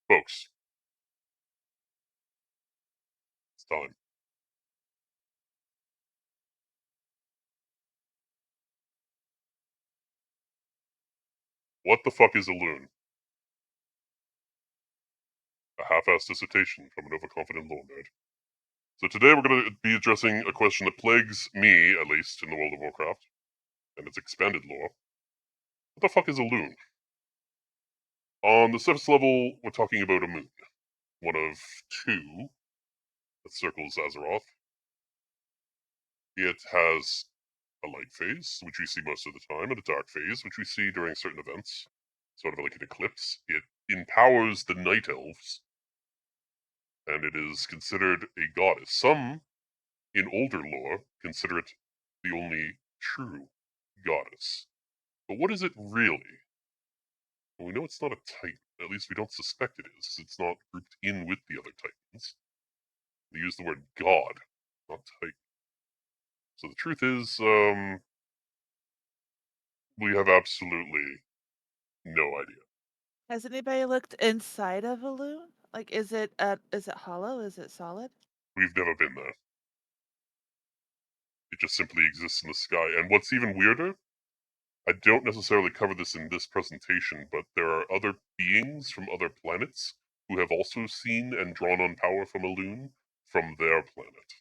Folks, it's time. What the fuck is ELUNE? A half-assed dissertation from an overconfident lore nerd. So today we're going to be addressing a question that plagues me, at least, in the World of Warcraft, and its expanded lore. What the fuck is ELUNE? On the surface level, we're talking about a moon. One of two that circles Azeroth. It has a light phase, which we see most of the time, and a dark phase, which we see during certain events, sort of like an eclipse. It empowers the Night Elves, and it is considered a goddess. Some, in older lore, consider it the only true goddess. But what is it really? Well, we know it's not a titan. At least we don't suspect it is, because it's not grouped in with the other titans. They use the word god, not titan. So the truth is, we have absolutely no idea. Has anybody looked inside of a loon? Like, is it hollow? Is it solid? We've never been there. It just simply exists in the sky. And what's even weirder, I don't necessarily cover this in this presentation, but there are other beings from other planets who have also seen and drawn on power from ELUNE from their planet.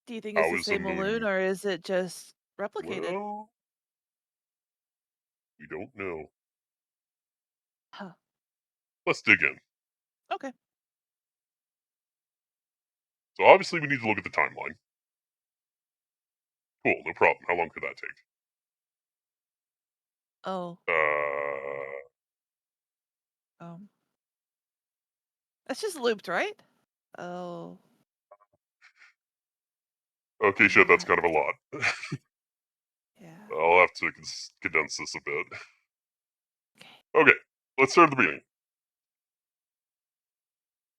Do you think it's How the is a same loon, moon? or is it just replicated? Well, we don't know. Huh. Let's dig in. Okay. So obviously we need to look at the timeline. Cool, no problem. How long could that take? Oh. Uh, Um. It's just looped, right? Oh. okay, shit, that's What? kind of a lot. Yeah. I'll have to condense this a bit. Okay. Okay, let's start at the beginning.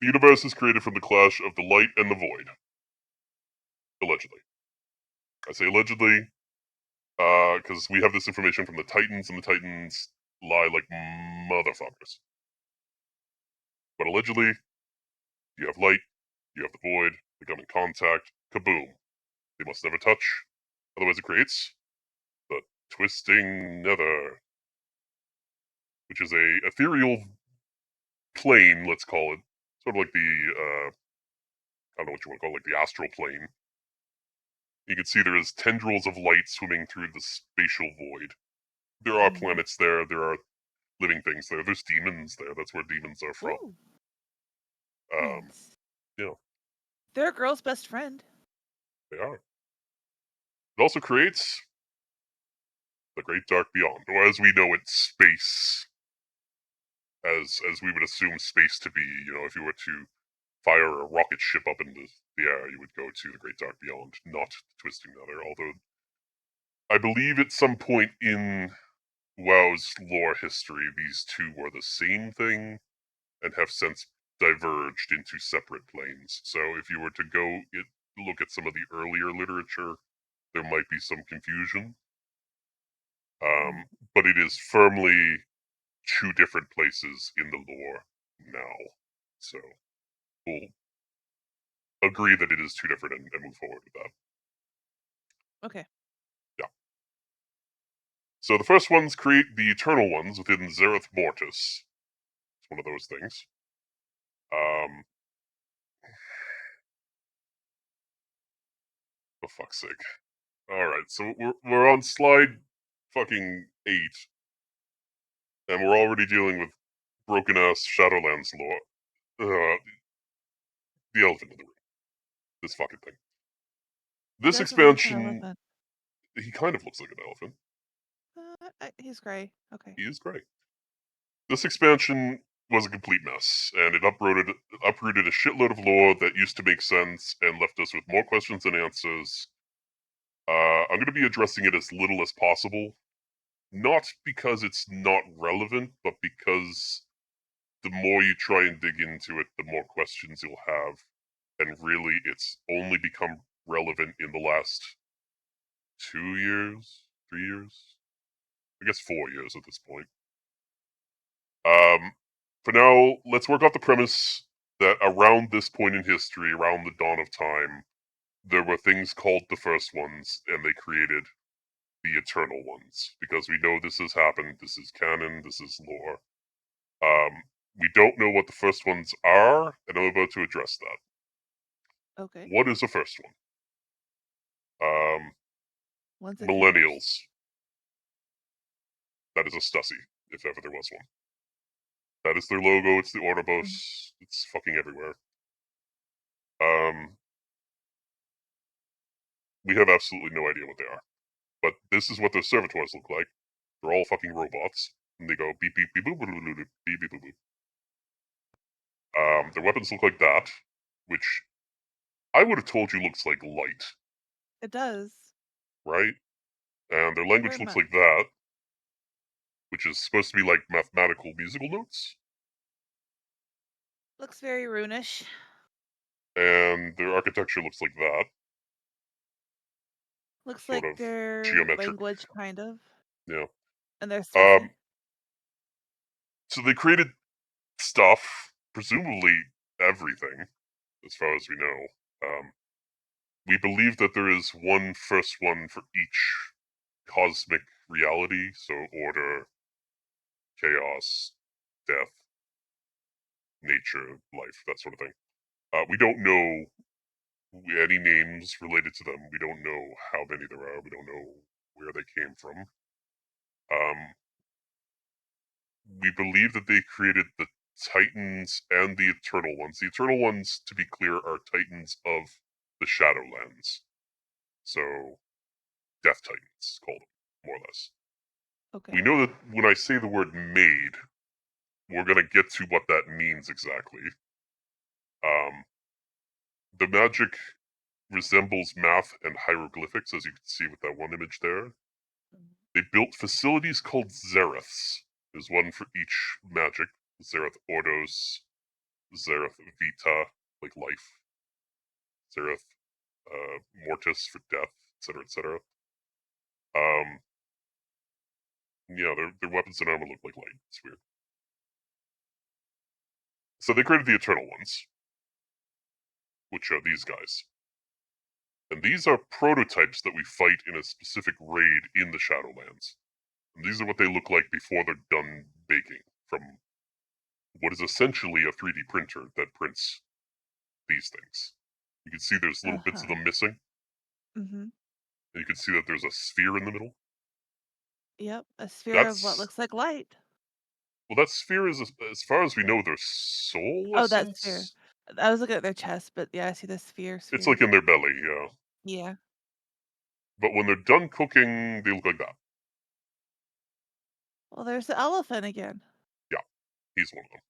The universe is created from the clash of the light and the void. Allegedly. I say allegedly, because we have this information from the Titans, and the Titans lie like motherfuckers. But allegedly, you have light, you have the void, they come in contact, kaboom. They must never touch, otherwise it creates the twisting nether, which is a ethereal plane, let's call it. Sort of like the, I don't know what you want to call it, like the astral plane. You can see there is tendrils of light swimming through the spatial void. There are Mm. planets there, there are living things there, there's demons there, that's where demons are from. Ooh. Um, Means you know, they're a girl's best friend. they are. It also creates the Great Dark Beyond, or as we know it, space. As we would assume space to be, if you were to fire a rocket ship up into the air, you would go to the Great Dark Beyond, not the Twisting Nether. Although I believe at some point in WoW's lore history, these two were the same thing and have since diverged into separate planes. So if you were to look at some of the earlier literature, there might be some confusion. Mm. Um, but it is firmly two different places in the lore now. So we'll agree that it is two different and move forward with that. Okay. Yeah. So the first ones create the Eternal Ones within Zereth Mortis. It's one of those things. Um, for fuck's sake. Alright, so we're on slide fucking 8, and we're already dealing with broken ass Shadowlands lore. The elephant in the room. This fucking thing. He This doesn't look like an expansion, elephant. he kind of looks like an elephant. He's gray. Okay. He is great. This expansion was a complete mess, and it uprooted a shitload of lore that used to make sense and left us with more questions than answers. I'm going to be addressing it as little as possible, not because it's not relevant, but because the more you try and dig into it, the more questions you'll have, and really, it's only become relevant in the last 2 years, 3 years. I guess 4 years at this point. Um, for now, let's work off the premise that around this point in history, around the dawn of time, there were things called the First Ones, and they created the Eternal Ones. Because we know this has happened, this is canon, this is lore. We don't know what the First Ones are, and I'm about to address that. Okay. What is a First One? Ones that came first. Millennials. That is a Stussy, if ever there was one. That is their logo, it's the Mhm. Autobus, it's fucking everywhere. Um, we have absolutely no idea what they are. But this is what their servitors look like. They're all fucking robots. And they go beep beep beep boop boop boop boop beep beep boop boop. Their weapons look like that, which I would have told you looks like light, It does. right? And their Very language looks much. like that, which is supposed to be like mathematical musical notes. Looks very runish. And their architecture looks like that, Looks sort like of their geometric. language, kind of. Yeah. And they're Um, Stussy. so they created stuff, presumably everything, as far as we know. We believe that there is one First One for each cosmic reality, so order, chaos, death, nature, life, that sort of thing. We don't know any names related to them. We don't know how many there are. We don't know where they came from. Um, we believe that they created the Titans and the Eternal Ones. The Eternal Ones, to be clear, are Titans of the Shadowlands. So, Death Titans, called them, more or less. We Okay. know that when I say the word made, we're going to get to what that means exactly. Um, the magic resembles math and hieroglyphics, as you can see with that one image there. Mhm. They built facilities called Zereths. There's one for each magic. Zereth Ordos, Zereth Vita, like life. Zereth Mortis for death, etc., etc. Um, yeah, their weapons and armor look like light. It's weird. So they created the Eternal Ones, which are these guys. And these are prototypes that we fight in a specific raid in the Shadowlands. And these are what they look like before they're done baking from what is essentially a 3D printer that prints these things. You can see there's little bits of Uh-huh. them missing, Mhm. and you can see that there's a sphere in the middle. Yep. A sphere of what That's looks like light. well, that sphere is as far as we know, their soul Oh, that sphere. essence. I was looking at their chest, but yeah, I see the It's like sphere. in their belly, yeah. Yeah. But when they're done cooking, they look like that. Well, there's the elephant again. Yeah, he's one of them.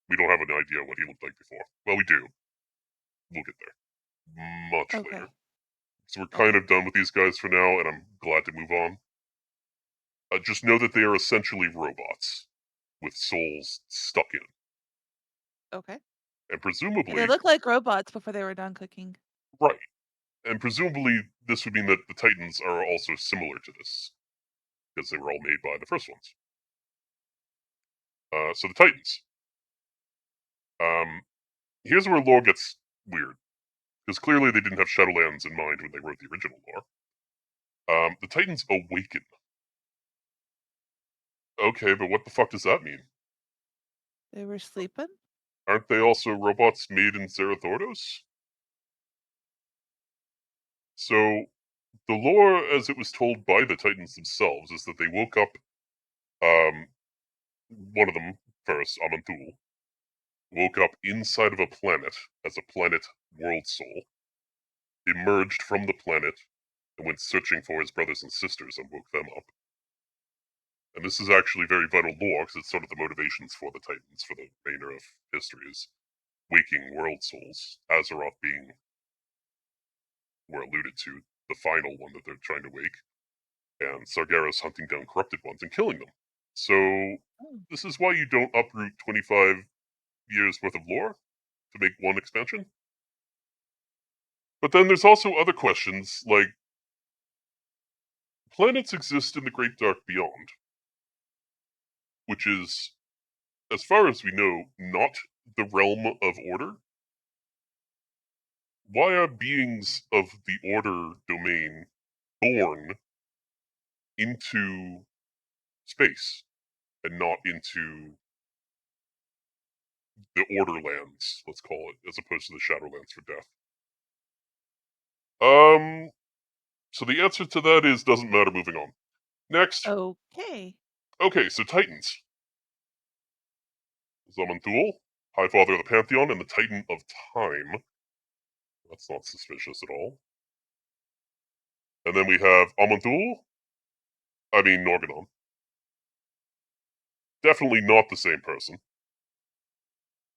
We don't have an idea what he looked like before. Well, we do. We'll get there much Okay. later. So we're kind Okay. of done with these guys for now, and I'm glad to move on. Just know that they are essentially robots with souls stuck in, Okay. and And they presumably, look like robots before they were done cooking. right, and presumably this would mean that the Titans are also similar to this because they were all made by the first ones. So the Titans. Um, here's where lore gets weird because clearly they didn't have Shadowlands in mind when they wrote the original lore. The Titans awaken. Okay, but what the fuck does that mean? They were sleeping? Aren't they also robots made in Zerathordos? So the lore, as it was told by the Titans themselves, is that they woke up. Um, one of them first, Amanthul, woke up inside of a planet as a planet world soul, emerged from the planet, and went searching for his brothers and sisters and woke them up. And this is actually very vital lore because it's sort of the motivations for the Titans for the remainder of history is waking world souls. Azeroth being, we're alluded to, the final one that they're trying to wake, and Sargeras hunting down corrupted ones and killing them. So Oh. this is why you don't uproot 25 years worth of lore to make one expansion. But then there's also other questions like planets exist in the Great Dark Beyond, which is, as far as we know, not the realm of order. Why are beings of the order domain born into space and not into the order lands, let's call it, as opposed to the Shadowlands for death? Um, so the answer to that is doesn't matter, moving on. Next. Okay. Okay, so Titans. Zamanthul, High Father of the Pantheon, and the Titan of Time. That's not suspicious at all. And then we have Norganon. Definitely not the same person.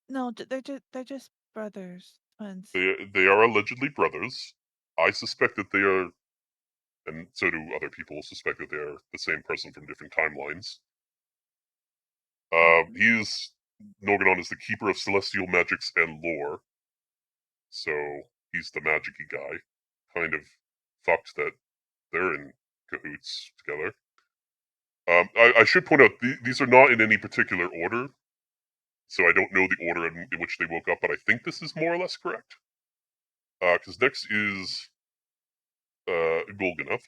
No, they're just brothers, twins. They are allegedly brothers. I suspect that they are, and so do other people, suspect that they are the same person from different timelines. Mhm. Norganon is the keeper of celestial magics and lore, so he's the magic-y guy. Kind of fucked that they're in cahoots together. I should point out these are not in any particular order, so I don't know the order in which they woke up, but I think this is more or less correct. Because next is Golganath,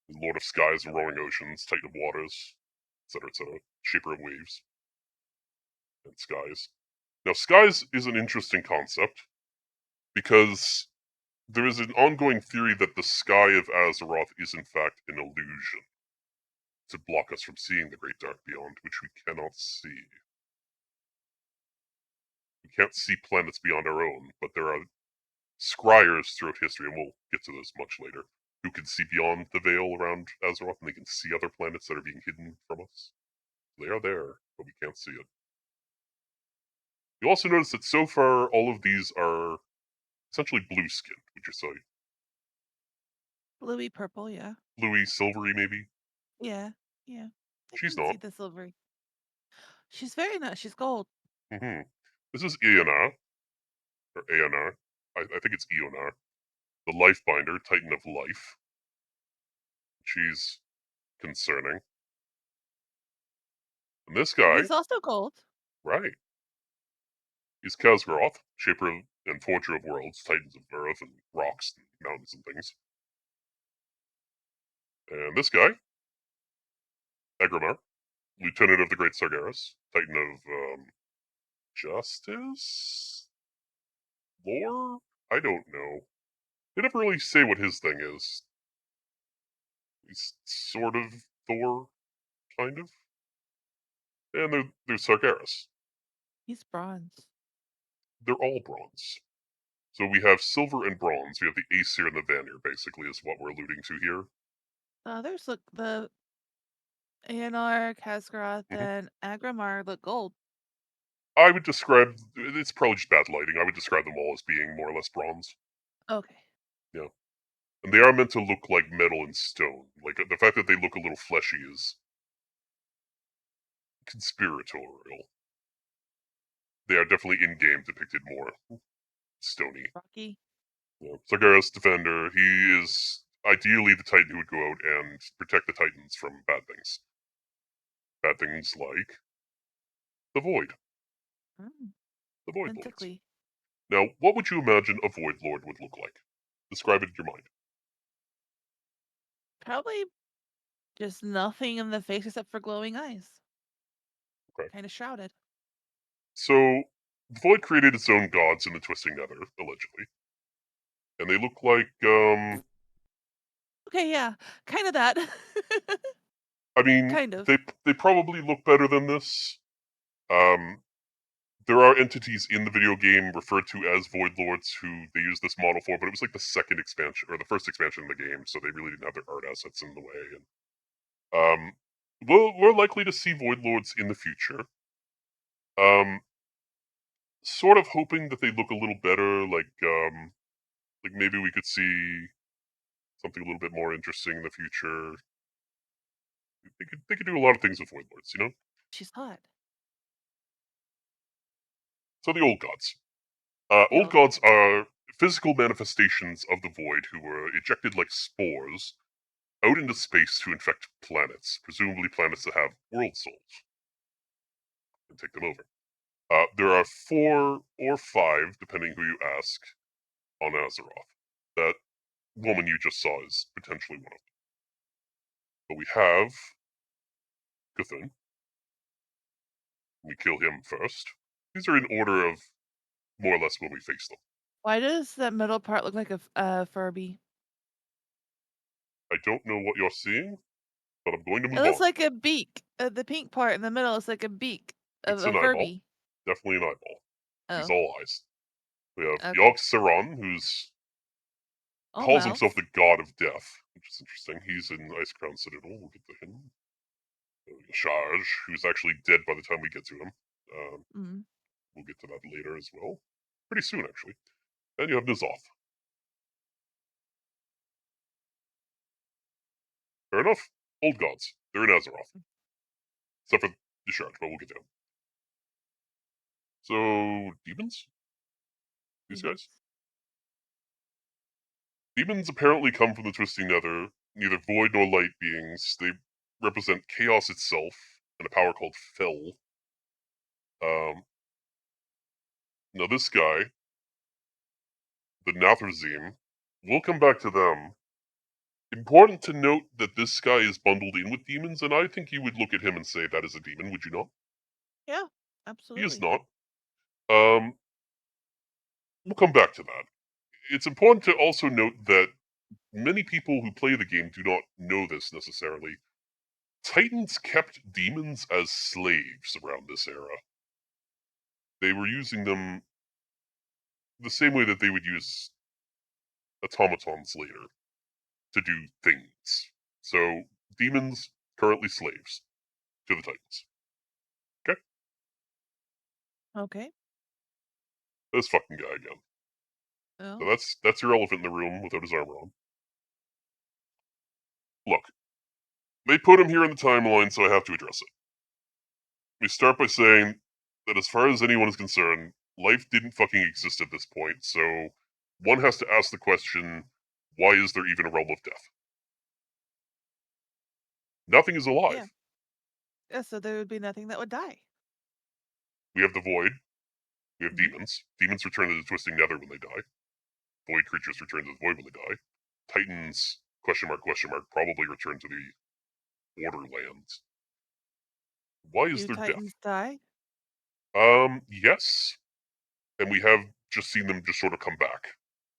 Lord of Skies and Roaring Oceans, Titan of Waters, etc., Shaper of Waves and Skies. Now, Skies is an interesting concept because there is an ongoing theory that the sky of Azeroth is in fact an illusion to block us from seeing the Great Dark Beyond, which we cannot see. We can't see planets beyond our own, but there are scryers throughout history, and we'll get to those much later, who can see beyond the veil around Azeroth, and they can see other planets that are being hidden from us. They are there, but we can't see it. You'll also notice that so far, all of these are essentially blue-skinned, would you say? Bluey purple, yeah. Bluey, silvery, maybe? Yeah, yeah. I She's can not. see the silvery. She's very nice. She's gold. This is Ionar, or Aonar. I think it's Ionar. The Lifebinder, Titan of Life. She's concerning. And this guy, He's also gold. right, he's Khazgroth, shaper of, and forger of worlds, titans of earth and rocks and mountains and things. And this guy, Egramar, lieutenant of the Great Sargeras, titan of justice? Lore? I don't know. They never really say what his thing is. He's sort of Thor, kind of. And there's Sargeras. He's bronze. They're all bronze. So we have silver and bronze. We have the Aesir and the Vanir, basically, is what we're alluding to here. The others look the Anarch, Kasgaroth, Mhm. and Agramar look gold. I would describe it's probably just bad lighting. I would describe them all as being more or less bronze. Okay. Yeah, and they are meant to look like metal and stone. Like the fact that they look a little fleshy is conspiratorial. They are definitely in game depicted more stony. Rocky. Yeah. Sargeras Defender. He is ideally the Titan who would go out and protect the Titans from bad things. Bad things like the Void, Mm, the Void Lords. tentacly. Now, what would you imagine a Void Lord would look like? Describe it in your mind. Probably just nothing in the face except for glowing eyes. Okay. Kind of shrouded. So, the Void created its own gods in the Twisting Nether, allegedly. And they look like, Okay, yeah. Kind of that. I mean, kind of. they probably look better than this. Um, there are entities in the video game referred to as Void Lords who they use this model for, but it was like the second expansion, or the first expansion in the game, so they really didn't have their art assets in the way. And, we're likely to see Void Lords in the future. Um, sort of hoping that they look a little better, like maybe we could see something a little bit more interesting in the future. They could do a lot of things with Void Lords, you know? She's hot. So the old gods. The Old old gods. gods are physical manifestations of the void who were ejected like spores out into space to infect planets, presumably planets that have world souls, and take them over. There are 4 or 5, depending who you ask, on Azeroth. That woman you just saw is potentially one of them. But we have Cthulhu. We kill him first. These are in order of more or less when we face them. Why does that middle part look like a Furby? I don't know what you're seeing, but I'm going to It move looks on. like a beak. The pink part in the middle is like a beak of It's a an eyeball. Furby. Definitely an eyeball. He's Oh, all eyes. We have okay. Yogg Saron, who's All calls himself mouth. the God of Death, which is interesting. He's in Ice Crown Citadel. We'll get to him. Shaj, who's actually dead by the time we get to him. Mm. We'll get to that later as well. Pretty soon, actually. And you have N'Zoth. Fair enough. Old gods. They're in Azeroth. Except for the Shark, but we'll get to them. So, demons? These guys? Demons. Demons apparently come from the Twisting Nether, neither void nor light beings. They represent chaos itself and a power called Fel. Um, Now, this guy, the Nathrazim, we'll come back to them. Important to note that this guy is bundled in with demons, and I think you would look at him and say that is a demon, would you not? Yeah, He is absolutely. not. Um, we'll come back to that. It's important to also note that many people who play the game do not know this necessarily. Titans kept demons as slaves around this era. They were using them the same way that they would use automatons later to do things. So, demons, currently slaves to the Titans. Okay? Okay. This fucking guy again. So Oh, that's your elephant in the room without his armor on. Look, they put him here in the timeline, so I have to address it. We start by saying that as far as anyone is concerned, life didn't fucking exist at this point, so one has to ask the question, why is there even a realm of death? Nothing is yeah. alive. Yeah, so there would be nothing that would die. We have the void, we have Mhm. demons. Demons return to the twisting nether when they die. Void creatures return to the void when they die. Titans, question mark, probably return to the Borderlands. Why is Do there death? Titans die? Yes. And we have just seen them just sort of come back. Oh,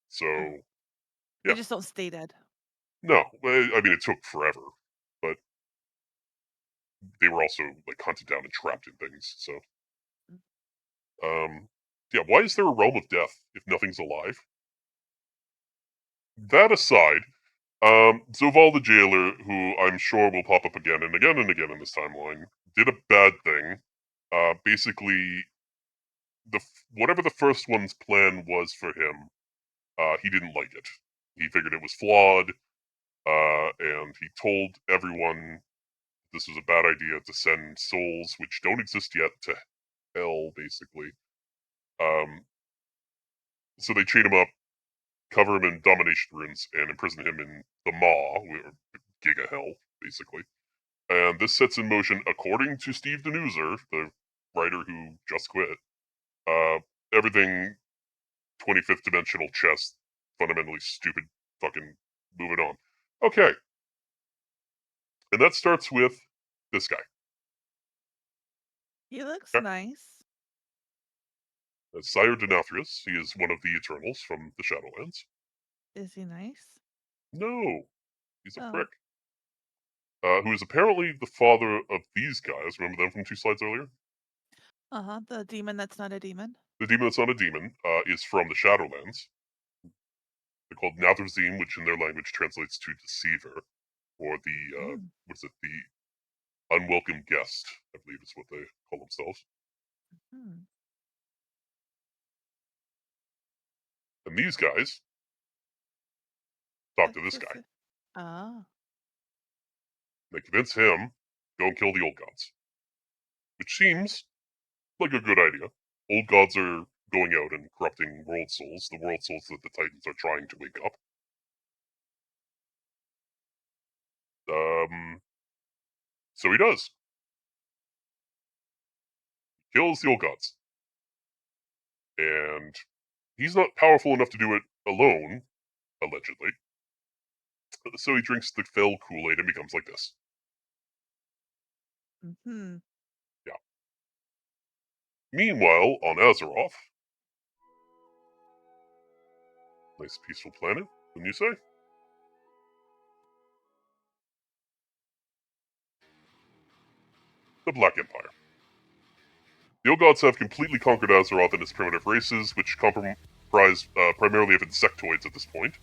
So, they yeah. just don't stay dead. No, I mean, it took forever, but they were also, like, hunted down and trapped in things, so, Mm. yeah, why is there a realm of death if nothing's alive? That aside, Zoval the Jailer, who I'm sure will pop up again and again and again in this timeline, did a bad thing. Basically, whatever the first one's plan was for him, he didn't like it. He figured it was flawed, and he told everyone this was a bad idea to send souls which don't exist yet to hell, basically. Um, so they chain him up, cover him in domination runes, and imprison him in the Maw, or Giga Hell, basically. And this sets in motion, according to Steve Denuser, the writer who just quit, uh, everything 25th dimensional chess, fundamentally stupid, fucking moving on. Okay, and that starts with this guy. He looks Okay? nice. Sire Denathrius, he is one of the Eternals from the Shadowlands. Is he nice? No, he's a Oh, prick. Who is apparently the father of these guys. Remember them from 2 slides earlier? uh-huh. The demon that's not a demon. The demon that's not a demon is from the Shadowlands. They're called Nathrazim, which in their language translates to deceiver, or the Mm. what's it? The unwelcome guest, I believe is what they call themselves. Hmm. And these guys talk to That's this just guy. a ah. They convince him go and kill the old gods, which seems like a good idea. Old gods are going out and corrupting world souls, the world souls that the Titans are trying to wake up. So he does. Kills the old gods. And he's not powerful enough to do it alone, allegedly. So he drinks the fell Kool-Aid and becomes like this. Mhm. Yeah. Meanwhile, on Azeroth, nice peaceful planet, wouldn't you say? The Black Empire. The old gods have completely conquered Azeroth and its primitive races, which comprise primarily of insectoids at this point.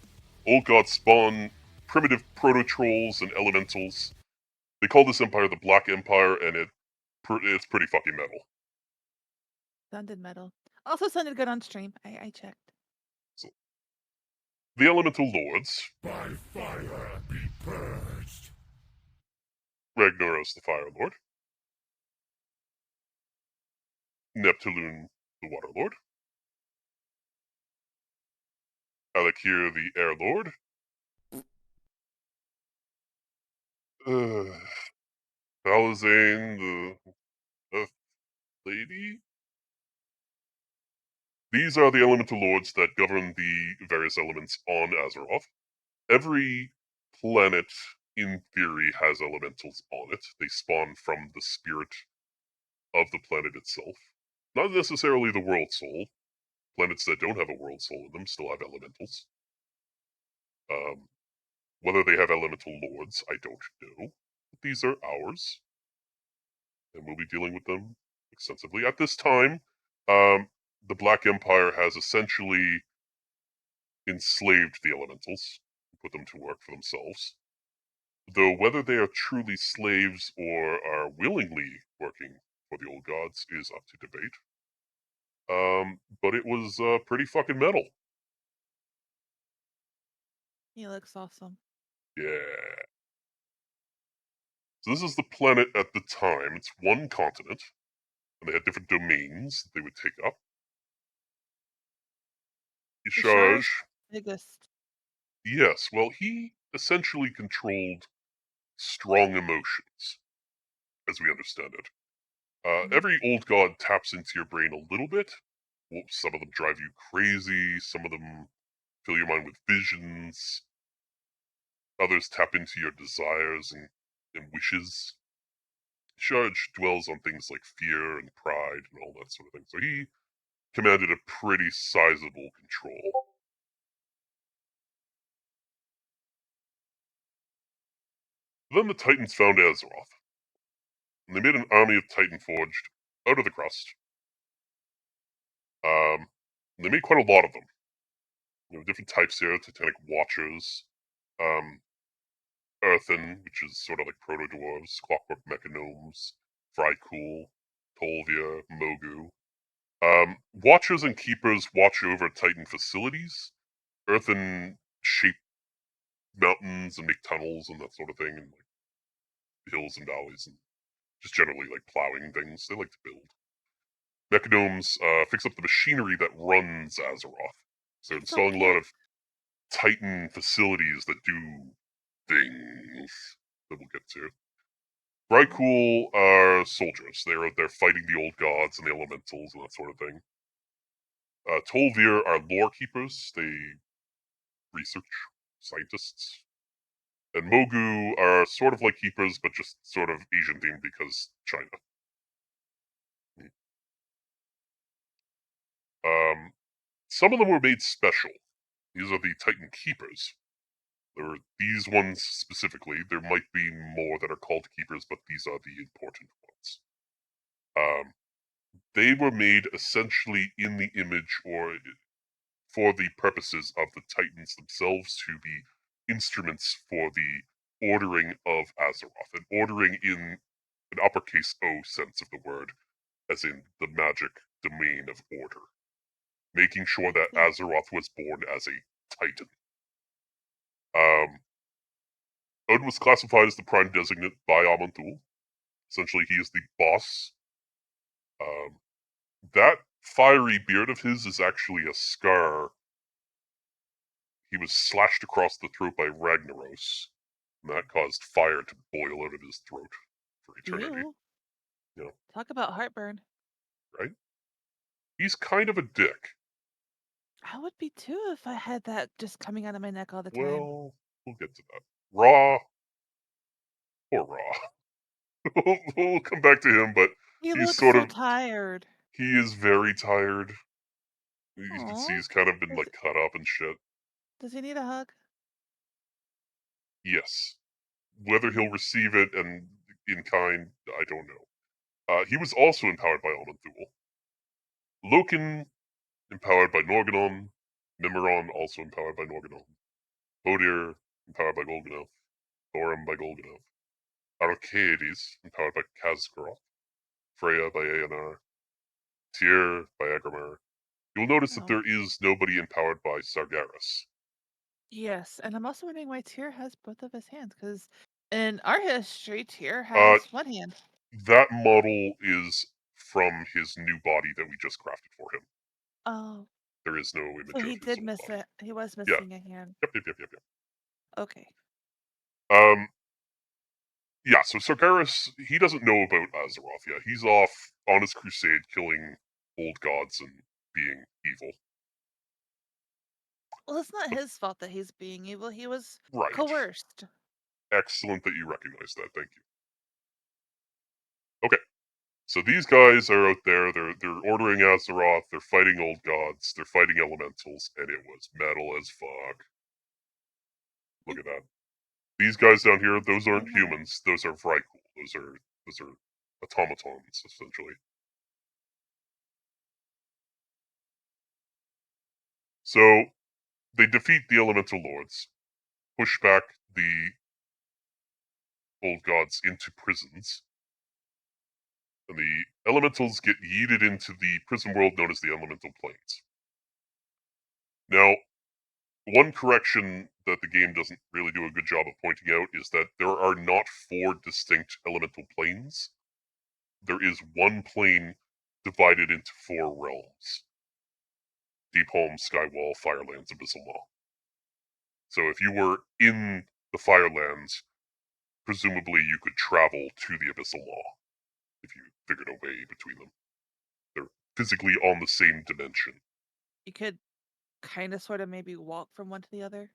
Old gods spawn primitive proto-trolls and elementals. They call this empire the Black Empire, and it's pretty fucking metal. Sounded metal. Also sounded good on stream. I checked. So, the elemental lords, By fire be purged. Ragnaros the Fire Lord, Neptune the Water Lord, Alakir the Air Lord, uh, Balazane the Earth Lady. These are the elemental lords that govern the various elements on Azeroth. Every planet, in theory, has elementals on it. They spawn from the spirit of the planet itself. Not necessarily the world soul. Planets that don't have a world soul in them still have elementals. Um, Whether they have elemental lords, I don't know. But these are ours, and we'll be dealing with them extensively. At this time, the Black Empire has essentially enslaved the elementals, put them to work for themselves. Though whether they are truly slaves or are willingly working for the old gods is up to debate. But it was pretty fucking metal. He looks awesome. Yeah. So this is the planet at the time. It's one continent, and they had different domains that they would take up. Ishar's Isharj, biggest. yes, well, he essentially controlled strong emotions, as we understand it. Mhm. Every old god taps into your brain a little bit. Well, some of them drive you crazy, some of them fill your mind with visions, others tap into your desires and wishes. Charge dwells on things like fear and pride and all that sort of thing. So he commanded a pretty sizable control. Then the Titans found Azeroth, and they made an army of Titan forged out of the crust. They made quite a lot of them. Different types here: Titanic Watchers, um, Earthen, which is sort of like proto dwarves, Clockwork Mechanomes, Frycool, Tolvia, Mogu. Watchers and Keepers watch over Titan facilities. Earthen shape mountains and make tunnels and that sort of thing, and like hills and valleys, and just generally like plowing things. They like to build. Mechanomes fix up the machinery that runs Azeroth. So It's so installing a lot cute. of Titan facilities that do things that we'll get to. Mhm. Brycool are soldiers. They're out there fighting the old gods and the elementals and that sort of thing. Tolvir are lore keepers. They research scientists. And Mogu are sort of like keepers, but just sort of Asian themed because China. Some of them were made special. These are the Titan keepers. There are these ones specifically. There might be more that are called keepers, but these are the important ones. Um, they were made essentially in the image or for the purposes of the Titans themselves to be instruments for the ordering of Azeroth, and ordering in an uppercase O sense of the word, as in the magic domain of order, making sure that Cute. Azeroth was born as a Titan. Um, Odin was classified as the prime designate by Amontul. Essentially, he is the boss. Um, that fiery beard of his is actually a scar. He was slashed across the throat by Ragnaros and that caused fire to boil out of his throat for eternity. Ew. You know, Talk about heartburn. right? He's kind of a dick. I would be too if I had that just coming out of my neck all the time. Well, we'll get to that. Raw, poor Raw. We'll come back to him, but He he's looks sort so of tired. he is very tired. You can see Aw. he's kind of been Does like cut up and shit. does he need a hug? Yes. Whether he'll Mm. receive it and in kind, I don't know. He was also empowered by Aman'Thul. Loken, empowered by Norgannon. Nimmeron, also empowered by Norgannon. Hodir, empowered by Golganoth. Thorim by Golganoth. Arcades, empowered by Kazgoroth. Freya by Aenar. Tyr by Egramar. You'll notice that Oh. there is nobody empowered by Sargeras. Yes, and I'm also wondering why Tyr has both of his hands, because in our history, Tyr Uh, has one hand. that model is from his new body that we just crafted for him. Oh, There is no so image he of his did old miss body. it. He was Yeah. missing a hand. Yep. Okay. Um, yeah, so Sargeras, he doesn't know about Azeroth yet. He's off on his crusade killing old gods and being evil. Well, it's not But, his fault that he's being evil. He was right. coerced. Excellent that you recognize that. Thank you. Okay. So these guys are out there, they're ordering Azeroth, they're fighting old gods, they're fighting elementals, and it was metal as fuck. Look at that. These guys down here, those aren't No. humans, those are Vrykul. Those are automatons, essentially. So they defeat the elemental lords, push back the old gods into prisons, and the elementals get yeeted into the prison world known as the elemental planes. Now, one correction that the game doesn't really do a good job of pointing out is that there are not 4 distinct elemental planes. There is one plane divided into 4 realms: Deep Home, Skywall, Firelands, Abyssal Maw. So if you were in the Firelands, presumably you could travel to the Abyssal Maw if you figured a way between them. They're physically on the same dimension. You could kind of, sort of, maybe walk from one to the other.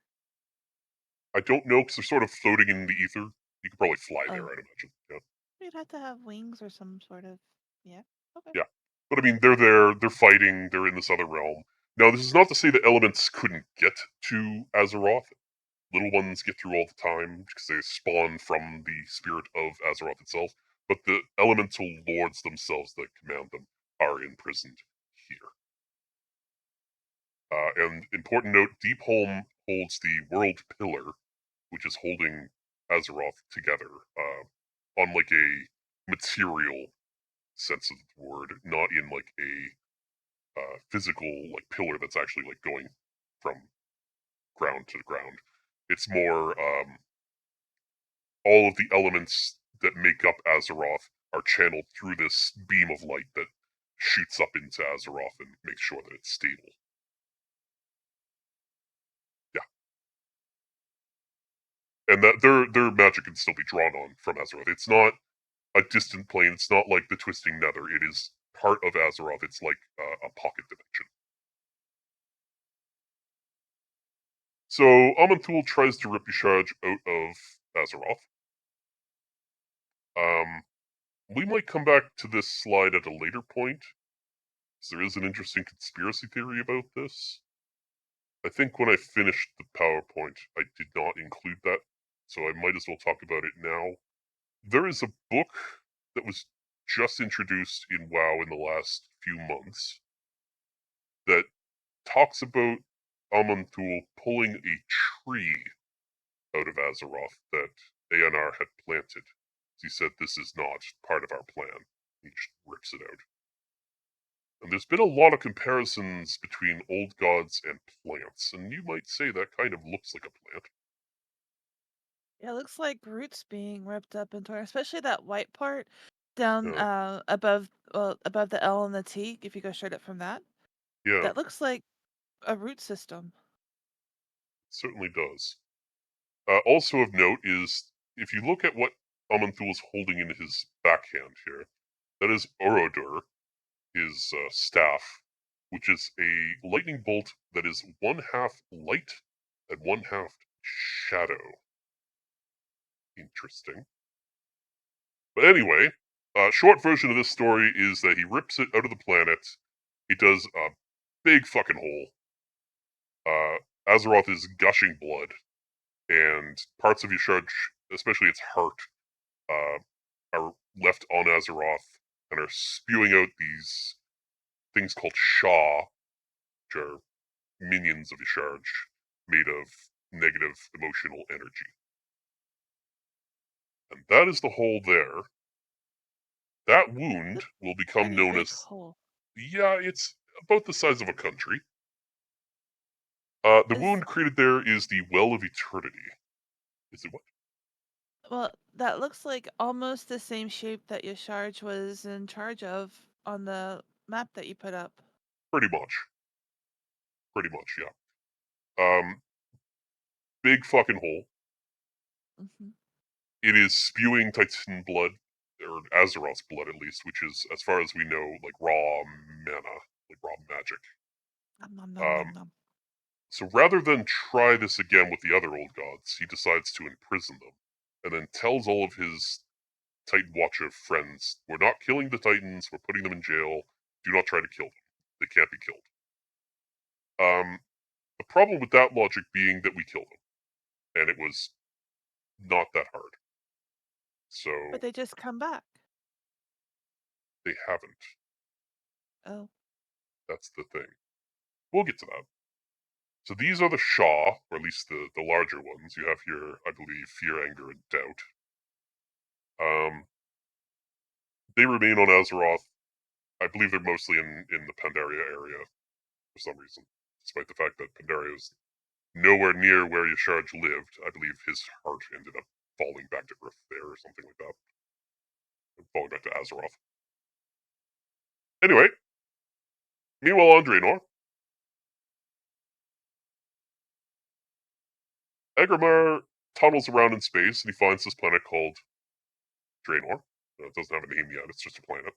I don't know because they're sort of floating in the ether. You could probably fly there, Oh, I'd imagine. Yeah. you'd have to have wings or some sort of. Yeah. Okay. Yeah. But I mean, they're there, they're fighting, they're in this other realm. Now, this is not to say the elements couldn't get to Azeroth. Little ones get through all the time because they spawn from the spirit of Azeroth itself. But the elemental lords themselves that command them are imprisoned here. And important note, Deepholm holds the world pillar, which is holding Azeroth together on like a material sense of the word, not in like a physical like pillar that's actually like going from ground to ground. It's more all of the elements that make up Azeroth are channeled through this beam of light that shoots up into Azeroth and makes sure that it's stable. Yeah, and that their magic can still be drawn on from Azeroth. It's not a distant plane. It's not like the Twisting Nether. It is part of Azeroth. It's like a pocket dimension. So Aman'Thul tries to rip Y'Shaarj out of Azeroth. Um, we might come back to this slide at a later point, because there is an interesting conspiracy theory about this. I think when I finished the PowerPoint, I did not include that, so I might as well talk about it now. There is a book that was just introduced in WoW in the last few months that talks about Aman'Thul pulling a tree out of Azeroth that Aenar had planted. He said, "This is not part of our plan." He just rips it out. And there's been a lot of comparisons between old gods and plants, and you might say that kind of looks like a plant. Yeah, it looks like roots being ripped up and torn, especially that white part down Yeah, above the L and the T. If you go straight up from that, yeah, that looks like a root system. it certainly does. Also of note is, if you look at what Amanthul is holding in his backhand here, that is Orodur, his staff, which is a lightning bolt that is one half light and one half shadow. Interesting. But anyway, short version of this story is that he rips it out of the planet. He does a big fucking hole. Azeroth is gushing blood, and parts of Yasharj, especially its heart, are left on Azeroth and are spewing out these things called Shaw, which are minions of Yasharj made of negative emotional energy. And that is the hole there. That wound will become Pretty known big as, hole. yeah, it's about the size of a country. The Is wound created there is the Well of Eternity. Is it what? Well, that looks like almost the same shape that Yasharj was in charge of on the map that you put up. Pretty much. Pretty much, yeah. Big fucking hole. Hmm. It is spewing Titan blood, or Azeroth's blood at least, which is, as far as we know, like raw mana, like raw magic. Nom nom nom nom Um, nom. so rather than try this again with the other old gods, he decides to imprison them, and then tells all of his Titan Watcher friends, "We're not killing the Titans. We're putting them in jail. Do not try to kill them. They can't be killed." The problem with that logic being that we kill them, and it was not that hard. But So they just come back. they haven't. Oh. That's the thing. We'll get to that. So these are the Shaw, or at least the larger ones. You have here, I believe, Fear, Anger, and Doubt. Um, they remain on Azeroth. I believe they're mostly in the Pandaria area for some reason, despite the fact that Pandaria is nowhere near where Yasharj lived. I believe his heart ended up falling back to Earth there or something like that. Falling back to Azeroth. Anyway, meanwhile on Draenor, Egrimar tunnels around in space and he finds this planet called Draenor. It doesn't have a name yet, it's just a planet.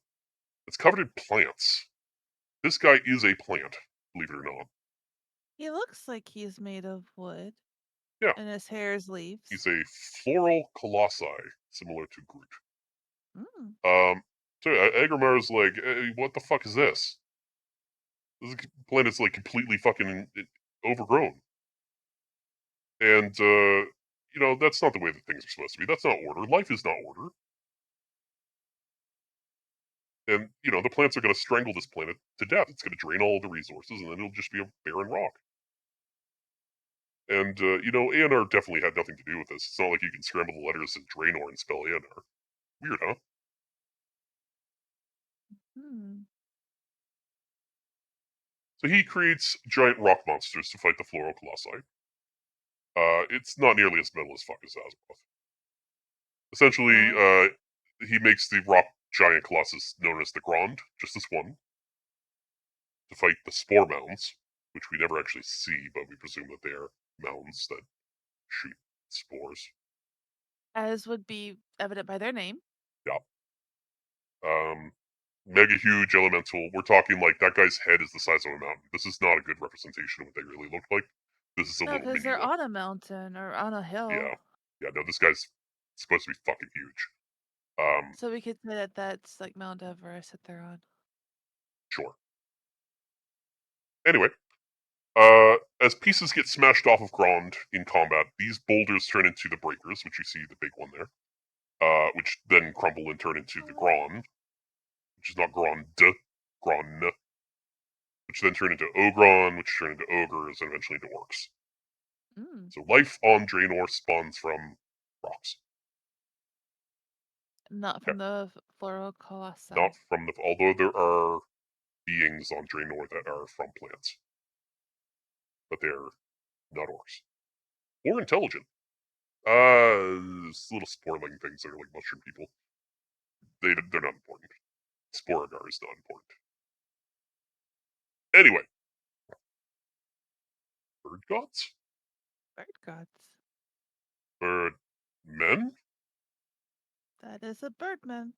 It's covered in plants. This guy is a plant, believe it or not. He looks like he's made of wood, Yeah, and his hair is leaves. he's a floral colossi, similar to Groot. Mm. Um, so Egrimar is like, hey, what the fuck is this? This planet's like completely fucking overgrown. And, that's not the way that things are supposed to be. That's not order. Life is not order. And, the plants are going to strangle this planet to death. It's going to drain all of the resources, and then it'll just be a barren rock. And, ANR definitely had nothing to do with this. It's not like you can scramble the letters in Draenor and spell ANR. Weird, huh? Hmm. So he creates giant rock monsters to fight the Floral Colossi. It's not nearly as metal as fuck as Azeroth. Essentially, Oh. he makes the rock giant colossus known as the Grand, just this one, to fight the Spore Mounds, which we never actually see, but we presume that they are mounds that shoot spores. As would be evident by their name. Yeah. Mega huge elemental. We're talking like that guy's head is the size of a mountain. This is not a good representation of what they really look like. This is a No, little because mini they're one. on a mountain or on a hill. Yeah. Yeah, no, this guy's supposed to be fucking huge. So we could say that that's like Mount Everest that they're on. Sure. Anyway, as pieces get smashed off of Grond in combat, these boulders turn into the breakers, which you see the big one there, which then crumble and turn into the Gron, which is not Grond, Gron, which then turn into Ogron, which turn into ogres, and eventually into orcs. Mm. So life on Draenor spawns from rocks. Not Yeah, from the floral colossi. not from the. Although there are beings on Draenor that are from plants, but they're not orcs or intelligent. Little sporling things that are like mushroom people. They're not important. Sporagar is not important. Anyway, bird gods. Bird gods. Birdmen? That is a birdman.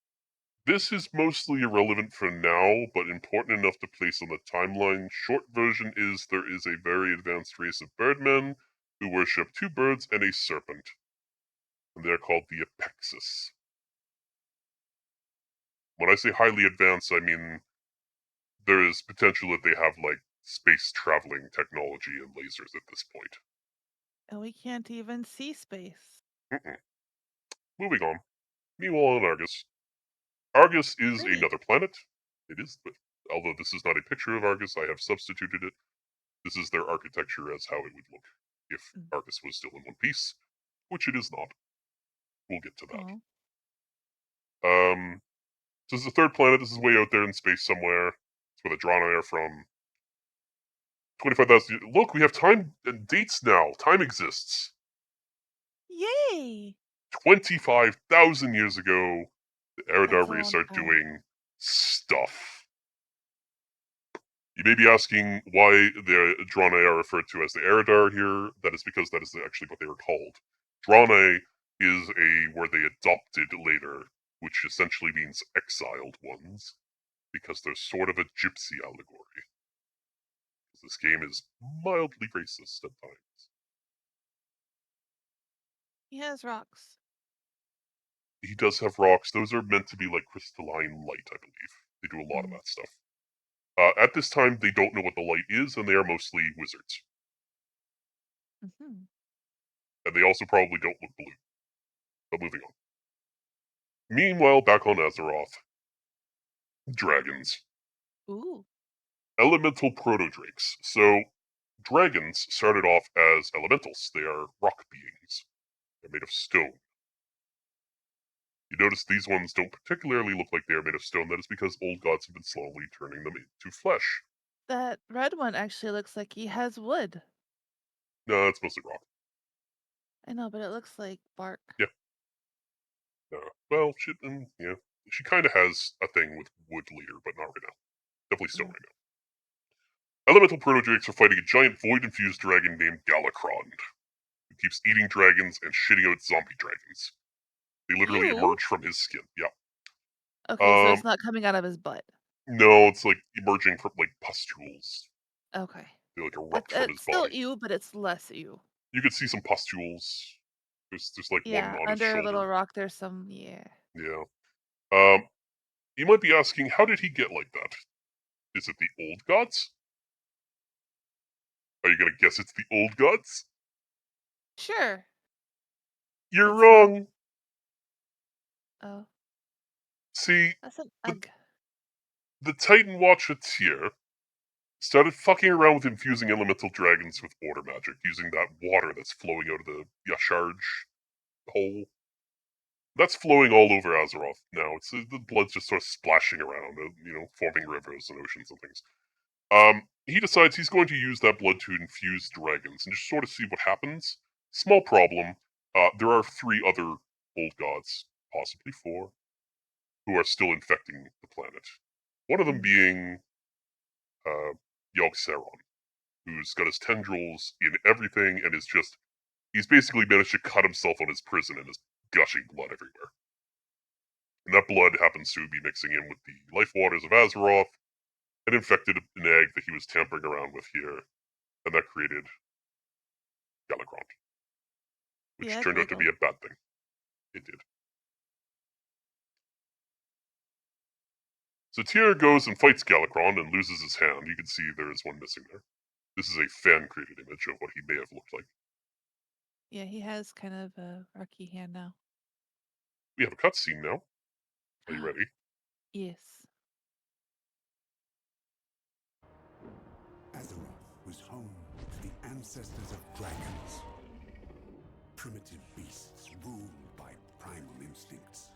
This is mostly irrelevant for now, but important enough to place on the timeline. Short version is there is a very advanced race of birdmen who worship 2 birds and a serpent. And they're called the Apexis. When I say highly advanced, I mean there is potential that they have, like, space traveling technology and lasers at this point. And we can't even see space. Mm-mm. Moving on. Meanwhile on Argus. Argus is Pretty. another planet. It is, but although this is not a picture of Argus, I have substituted it. This is their architecture as how it would look if Mm. Argus was still in one piece, which it is not. We'll get to that. Oh. So this is the 3rd planet. This is way out there in space somewhere. It's where the Draenei are from. 25,000 years. Look, we have time and dates now. Time exists. Yay! 25,000 years ago, the Eridar That's a race long are time. doing stuff. You may be asking why the Draenei are referred to as the Eridar here. That is because that is actually what they were called. Draenei is a word they adopted later, which essentially means exiled ones, because they're sort of a gypsy allegory. This game is mildly racist at times. He has rocks. He does have rocks. Those are meant to be like crystalline light, I believe. They do a lot of Mm. that stuff. At this time, they don't know what the light is, and they are mostly wizards. Mm-hmm. And they also probably don't look blue. But moving on. Meanwhile, back on Azeroth, dragons. Ooh. Elemental proto-drakes. So, dragons started off as elementals. They are rock beings. They're made of stone. You notice these ones don't particularly look like they are made of stone. That is because old gods have been slowly turning them into flesh. That red one actually looks like he has wood. No, it's mostly rock. I know, but it looks like bark. Yeah. Well, yeah. She kind of has a thing with wood later, but not right now. Definitely stone Mm. right now. Elemental proto-drakes are fighting a giant void-infused dragon named Galakron, who keeps eating dragons and shitting out zombie dragons. They literally Ew. emerge from his skin. Yeah. Okay, so it's not coming out of his butt. No, it's like emerging from like pustules. Okay. They like erupt from his It's still body. ew, but it's less ew. You could see some pustules. There's like one Yeah, on his under a little shoulder. rock, there's some. Yeah. Yeah. Um, you might be asking, how did he get like that? Is it the old gods? Are you gonna guess it's the old gods? Sure. You're It's the. wrong. Oh, See, that's an the egg. the Titan Watcheteer started fucking around with infusing elemental dragons with order magic, using that water that's flowing out of the Yasharj hole. That's flowing all over Azeroth now. It's the blood's just sort of splashing around, forming rivers and oceans and things. He decides he's going to use that blood to infuse dragons and just sort of see what happens. Small problem. There are 3 other old gods, possibly 4, who are still infecting the planet. One of them Mm. being Yogg-Saron, who's got his tendrils in everything and he's basically managed to cut himself on his prison and is gushing blood everywhere. And that blood happens to be mixing in with the life waters of Azeroth and infected an egg that he was tampering around with here, and that created Galakrond, The which egg turned out to be wiggled. a bad thing. It did. So Tyr goes and fights Galakrond and loses his hand. You can see there is one missing there. This is a fan-created image of what he may have looked like. Yeah, he has kind of a rocky hand now. We have a cutscene now. Are you ready? Yes. Azeroth was home to the ancestors of dragons. Primitive beasts ruled by primal instincts.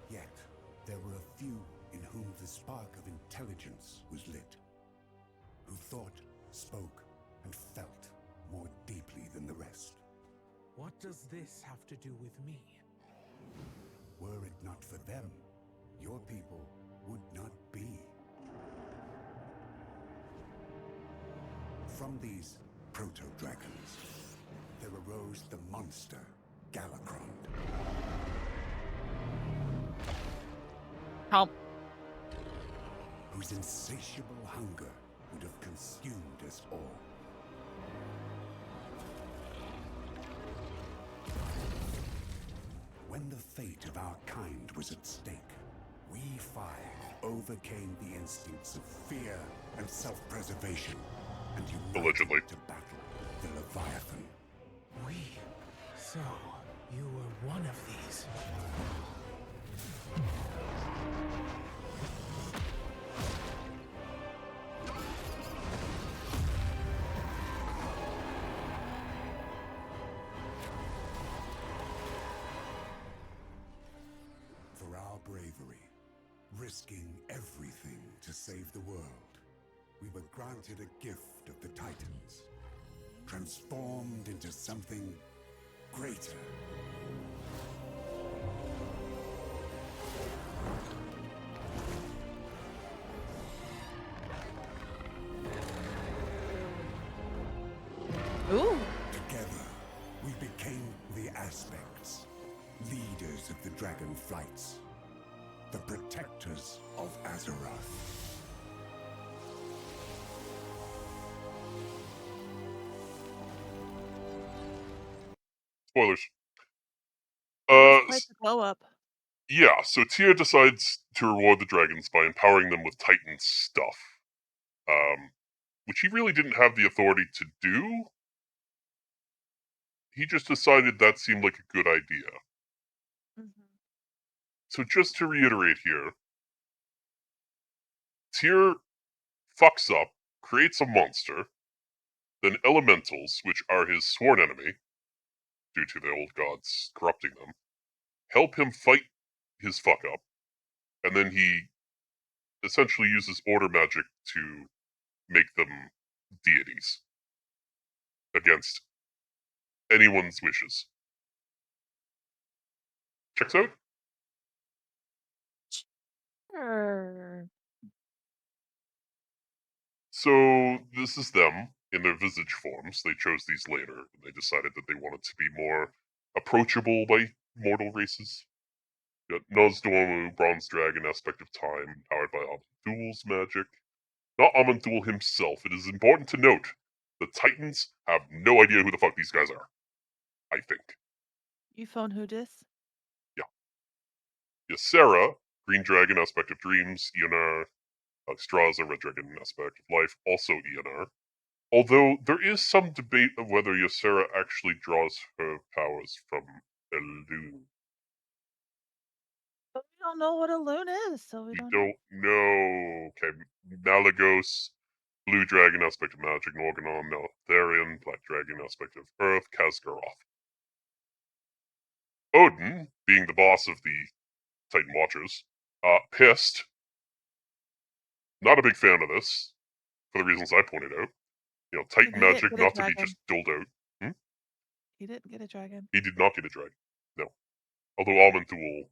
Yet, there were a few in whom the spark of intelligence was lit. Who thought, spoke, and felt more deeply than the rest. What does this have to do with me? Were it not for them, your people would not be. From these proto-dragons, there arose the monster, Galacron. Help. Whose insatiable hunger would have consumed us all. When the fate of our kind was at stake, we five overcame the instincts of fear and self-preservation and united Allegedly. to battle the Leviathan. We? So, you were one of these. For our bravery, risking everything to save the world, we were granted a gift of the Titans, transformed into something greater. Ooh. Together, we became the Aspects, leaders of the Dragon Flights, the protectors of Azeroth. Spoilers. Quite the glow up. Yeah, so Tyr decides to reward the dragons by empowering them with Titan stuff. Which he really didn't have the authority to do. He just decided that seemed like a good idea. Mm-hmm. So just to reiterate here, Tyr fucks up, creates a monster, then elementals, which are his sworn enemy, due to the old gods corrupting them, help him fight his fuck up, and then he essentially uses order magic to make them deities against anyone's wishes. Checks out? Sure. So this is them in their visage forms. They chose these later. They decided that they wanted to be more approachable by mortal races. You got Nozdormu, Bronze Dragon, Aspect of Time, powered by Aman'Thul's magic. Not Aman'Thul himself. It is important to note the Titans have no idea who the fuck these guys are. I think. You phone who dis? Ysera, Green Dragon, Aspect of Dreams, Ionar, Straza, Red Dragon, Aspect of Life, also Ionar. Although there is some debate of whether Ysera actually draws her powers from ELUNE. But we don't know what ELUNE is, so we We don't know. don't know. Okay, Malagos, Blue Dragon, Aspect of Magic, Norganon, Neltharion, Black Dragon, Aspect of Earth, Khazgaroth. Odin, being the boss of the Titan Watchers, pissed. Not a big fan of this, for the reasons I pointed out. You know, Titan And he didn't magic get a not to be dragon. just doled out. He didn't get a dragon. He did not get a dragon. No. Although Aman'Thul,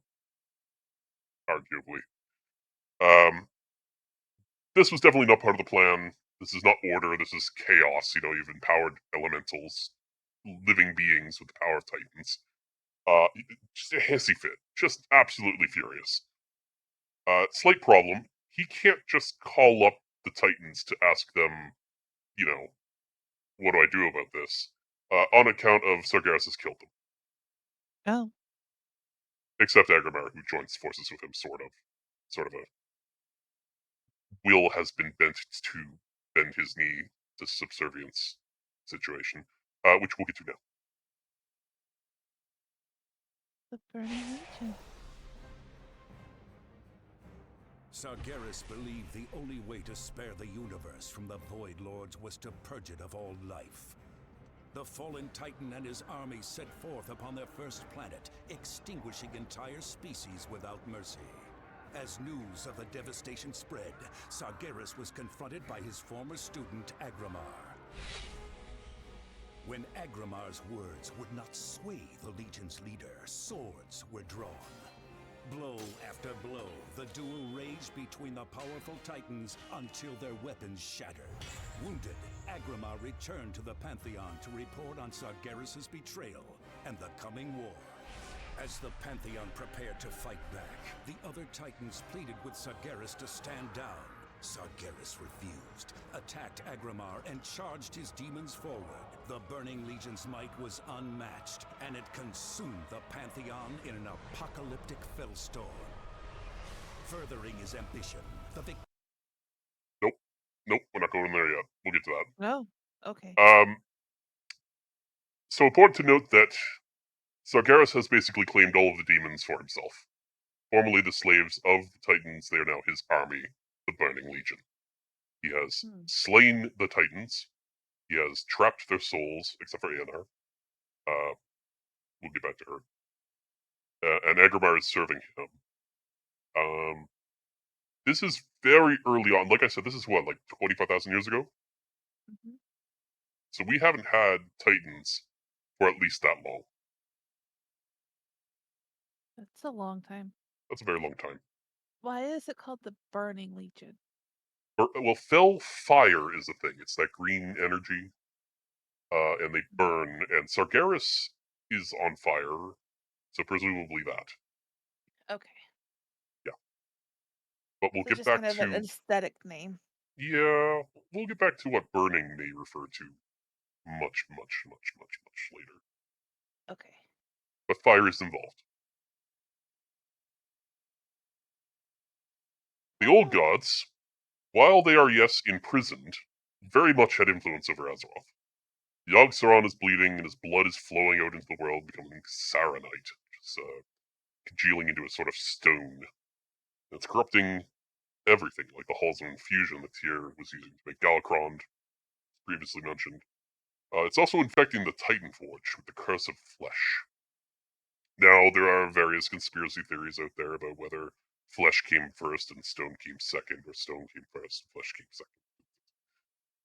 arguably. This was definitely not part of the plan. This is not order, this is chaos. You know, you've empowered elementals, living beings with the power of Titans. Just a hissy fit. Just absolutely furious. Slight problem. He can't just call up the Titans to ask them, you know, what do I do about this? On account of Sargeras has killed them. Oh. Except Agramar, who joins forces with him, sort of. Sort of a will has been bent to bend his knee to subservience situation, which we'll get to now. The Burning Legion. Sargeras believed the only way to spare the universe from the Void Lords was to purge it of all life. The fallen Titan and his army set forth upon their first planet, extinguishing entire species without mercy. As news of the devastation spread, Sargeras was confronted by his former student, Agramar. When Agramar's words would not sway the Legion's leader, swords were drawn. Blow after blow, the duel raged between the powerful Titans until their weapons shattered. Wounded, Agramar returned to the Pantheon to report on Sargeras' betrayal and the coming war. As the Pantheon prepared to fight back, the other Titans pleaded with Sargeras to stand down. Sargeras refused, attacked Agramar, and charged his demons forward. The Burning Legion's might was unmatched, and it consumed the Pantheon in an apocalyptic fellstorm. Furthering his ambition, the Nope, we're not going there yet. We'll get to that. No. Okay. So important to note that Sargeras has basically claimed all of the demons for himself. Formerly the slaves of the Titans, they are now his army, the Burning Legion. He has slain the Titans. He has trapped their souls, except for Anar. We'll get back to her. And Agramar is serving him. This is very early on. Like I said, this is what, like 25,000 years ago? Mhm. So we haven't had Titans for at least that long. That's a long time. That's a very long time. Why is it called the Burning Legion? Well, fell fire is the thing. It's that green energy, and they burn. And Sargeras is on fire, so presumably that. Okay. Yeah. But we'll So get just back kind of an to aesthetic name. yeah. We'll get back to what burning may refer to much later. Okay. But fire is involved. The old gods, while they are yes imprisoned, very much had influence over Azeroth. Yogg-Saron is bleeding and his blood is flowing out into the world, becoming Saronite, which is congealing into a sort of stone. It's corrupting everything, like the halls of infusion that Tyr was using to make Galakrond, previously mentioned. It's also infecting the Titan Forge with the curse of flesh. Now, there are various conspiracy theories out there about whether flesh came first and stone came second, or stone came first and flesh came second.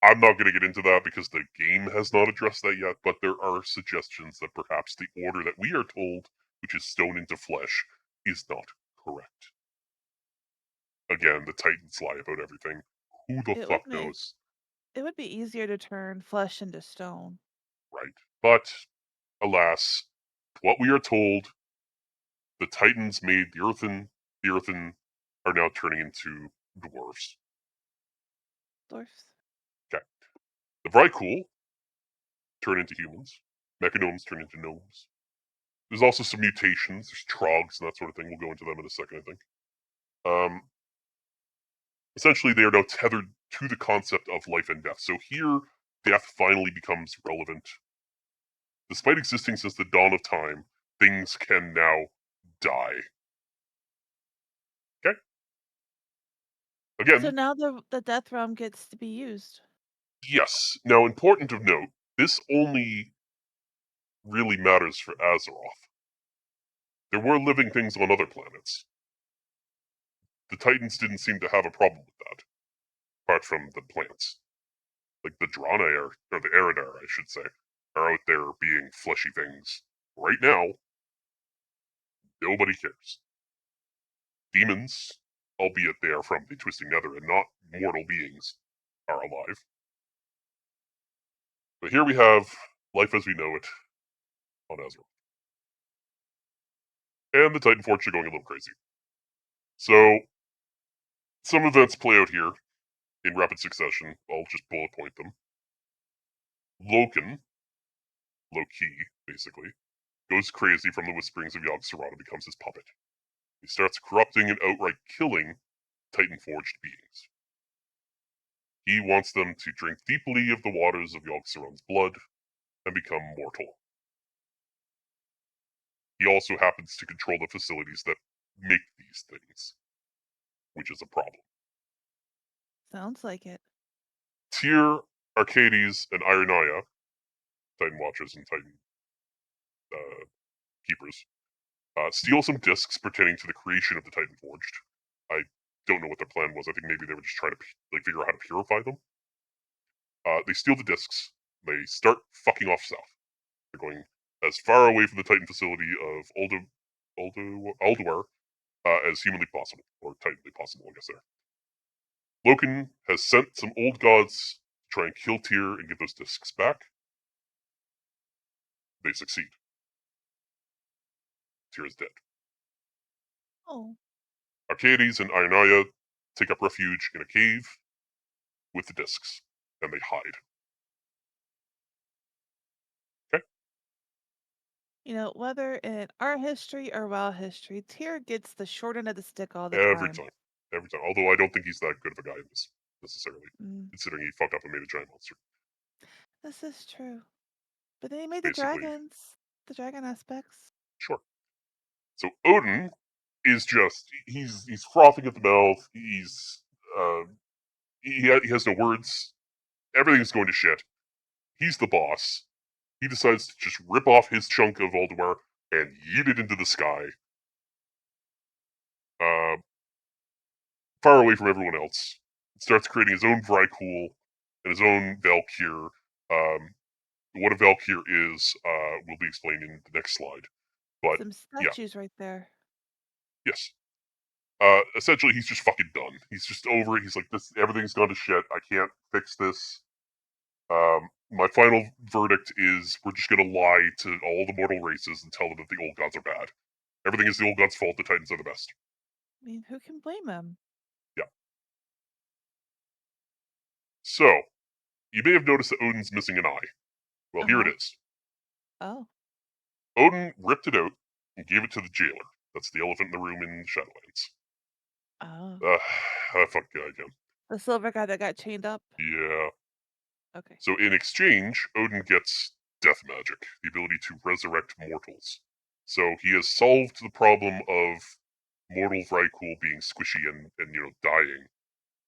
I'm not going to get into that because the game has not addressed that yet, but there are suggestions that perhaps the order that we are told, which is stone into flesh, is not correct. Again, the Titans lie about everything. Who the fuck knows? It would be easier to turn flesh into stone. Right. But, alas, what we are told, the Titans made the earthen are now turning into dwarves. Dwarfs. Okay. The Vrykul turn into humans. Mechanomes turn into gnomes. There's also some mutations. There's trogs and that sort of thing. We'll go into them in a second, I think. Essentially, they are now tethered to the concept of life and death. So here, death finally becomes relevant. Despite existing since the dawn of time, things can now die. Okay? Again, So now the death realm gets to be used. yes. Now, important of note, this only really matters for Azeroth. There were living things on other planets. The Titans didn't seem to have a problem with that, apart from the plants. Like the Draenei, or the Eridar, I should say, are out there being fleshy things. Right now, nobody cares. Demons, albeit they are from the Twisting Nether and not mortal beings, are alive. But here we have life as we know it on Azeroth. And the Titan Forge are going a little crazy. So, some events play out here in rapid succession. I'll just bullet point them. Loken, Loki, basically, goes crazy from the whisperings of Yogg-Saron and becomes his puppet. He starts corrupting and outright killing Titan Forged beings. He wants them to drink deeply of the waters of Yogg-Saron's blood and become mortal. He also happens to control the facilities that make these things, which is a problem. Sounds like it. Tyr, Arcades, and Ironaya, Titan Watchers and Titan Keepers, steal some discs pertaining to the creation of the Titan Forged. I don't know what their plan was. I think maybe they were just trying to figure out how to purify them. They steal the discs. They start fucking off south. They're going as far away from the Titan facility of Ulduar as humanly possible, or titanly possible, I guess there. Loken has sent some old gods try and kill Tyr and get those discs back. They succeed. Tyr is dead. Oh. Arcades and Ironaya take up refuge in a cave with the discs, and they hide. Okay? You know, whether in art history or WoW history, Tyr gets the short end of the stick all the Every time. time. Every time. Although I don't think he's that good of a guy in this, necessarily, Mm, considering he fucked up and made a giant monster. this is true. But then he made Basically, the dragon aspects. sure. So Odin is just he's frothing at the mouth. He's he has no words. Everything's going to shit. He's the boss. He decides to just rip off his chunk of Alduar and yeet it into the sky, uh, far away from everyone else. Starts creating his own Vrykul and his own Valkyr. What a Valkyr is will be explained in the next slide. But Some yeah, statues right there. yes. Essentially, he's just fucking done. He's just over it. He's like, this, everything's gone to shit. I can't fix this. My final verdict is we're just gonna lie to all the mortal races and tell them that the old gods are bad. Everything is the old gods' fault. The Titans are the best. I mean, who can blame him? Yeah. So, you may have noticed that Odin's missing an eye. Well, here it Uh-huh. is. Oh. Odin ripped it out and gave it to the jailer. That's the elephant in the room in Shadowlands. Oh. That fucking guy again. The silver guy that got chained up? Yeah. Okay. So in exchange, Odin gets death magic, the ability to resurrect mortals. So he has solved the problem of mortal Vrykul being squishy and dying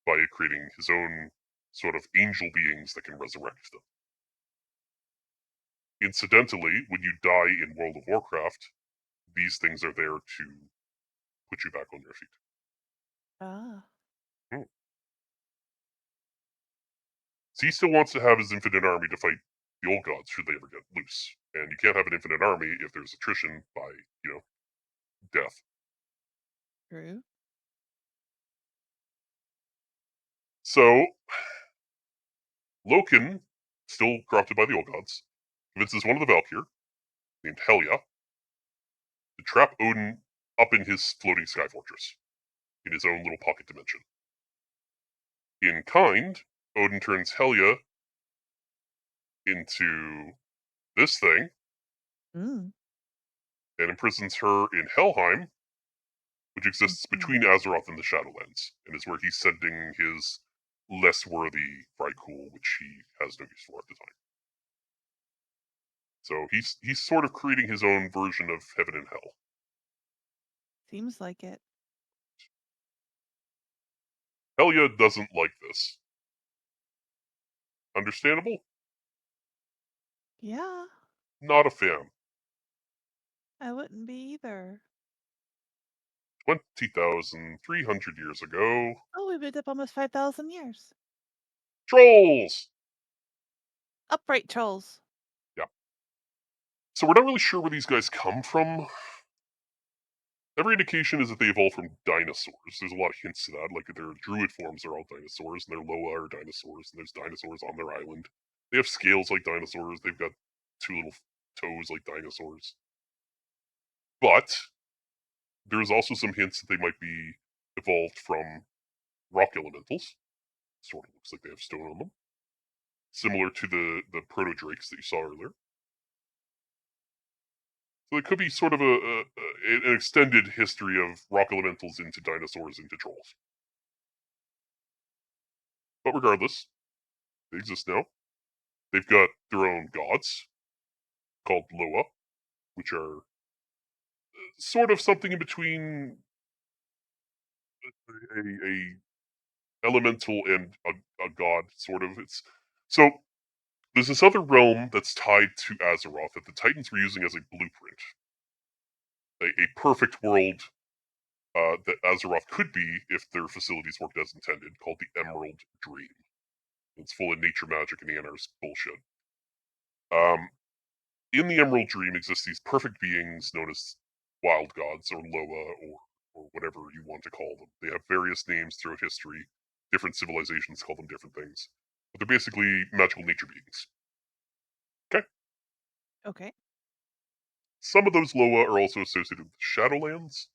by creating his own sort of angel beings that can resurrect them. Incidentally, when you die in World of Warcraft, these things are there to put you back on your feet. Ah. Hmm. So he still wants to have his infinite army to fight the old gods should they ever get loose. And you can't have an infinite army if there's attrition by, death. True. So, Loken, still corrupted by the old gods, convinces one of the Valkyr, named Helya, to trap Odin up in his floating sky fortress, in his own little pocket dimension. In kind, Odin turns Helya into this thing Mm. and imprisons her in Helheim, which exists Mhm. between Azeroth and the Shadowlands, and is where he's sending his less worthy Vrykul, which he has no use for at the time. So he's sort of creating his own version of heaven and hell. Seems like it. Helya doesn't like this. Understandable? Yeah, Not a fan. I wouldn't be either. 20,300 years ago. Oh, we've been up almost 5,000 years. Trolls! Upright trolls. Yeah. So we're not really sure where these guys come from. Every indication is that they evolved from dinosaurs. There's a lot of hints to that, like their druid forms are all dinosaurs, and their loa are dinosaurs, and there's dinosaurs on their island. They have scales like dinosaurs, they've got two little toes like dinosaurs. But there's also some hints that they might be evolved from rock elementals. Sort of looks like they have stone on them. Similar to the proto-drakes that you saw earlier. So it could be sort of an extended history of rock elementals into dinosaurs into trolls. But regardless, they exist now. They've got their own gods called Loa, which are sort of something in between a elemental and a god, sort of. It's so there's this other realm that's tied to Azeroth that the Titans were using as a blueprint, a perfect world that Azeroth could be if their facilities worked as intended, called the Emerald Dream. It's full of nature magic and Anar's bullshit. Um, in the Emerald Dream exist these perfect beings known as wild gods or Loa or whatever you want to call them. They have various names throughout history. Different civilizations call them different things. but they're basically magical nature beings. Okay. Some of those Loa are also associated with Shadowlands.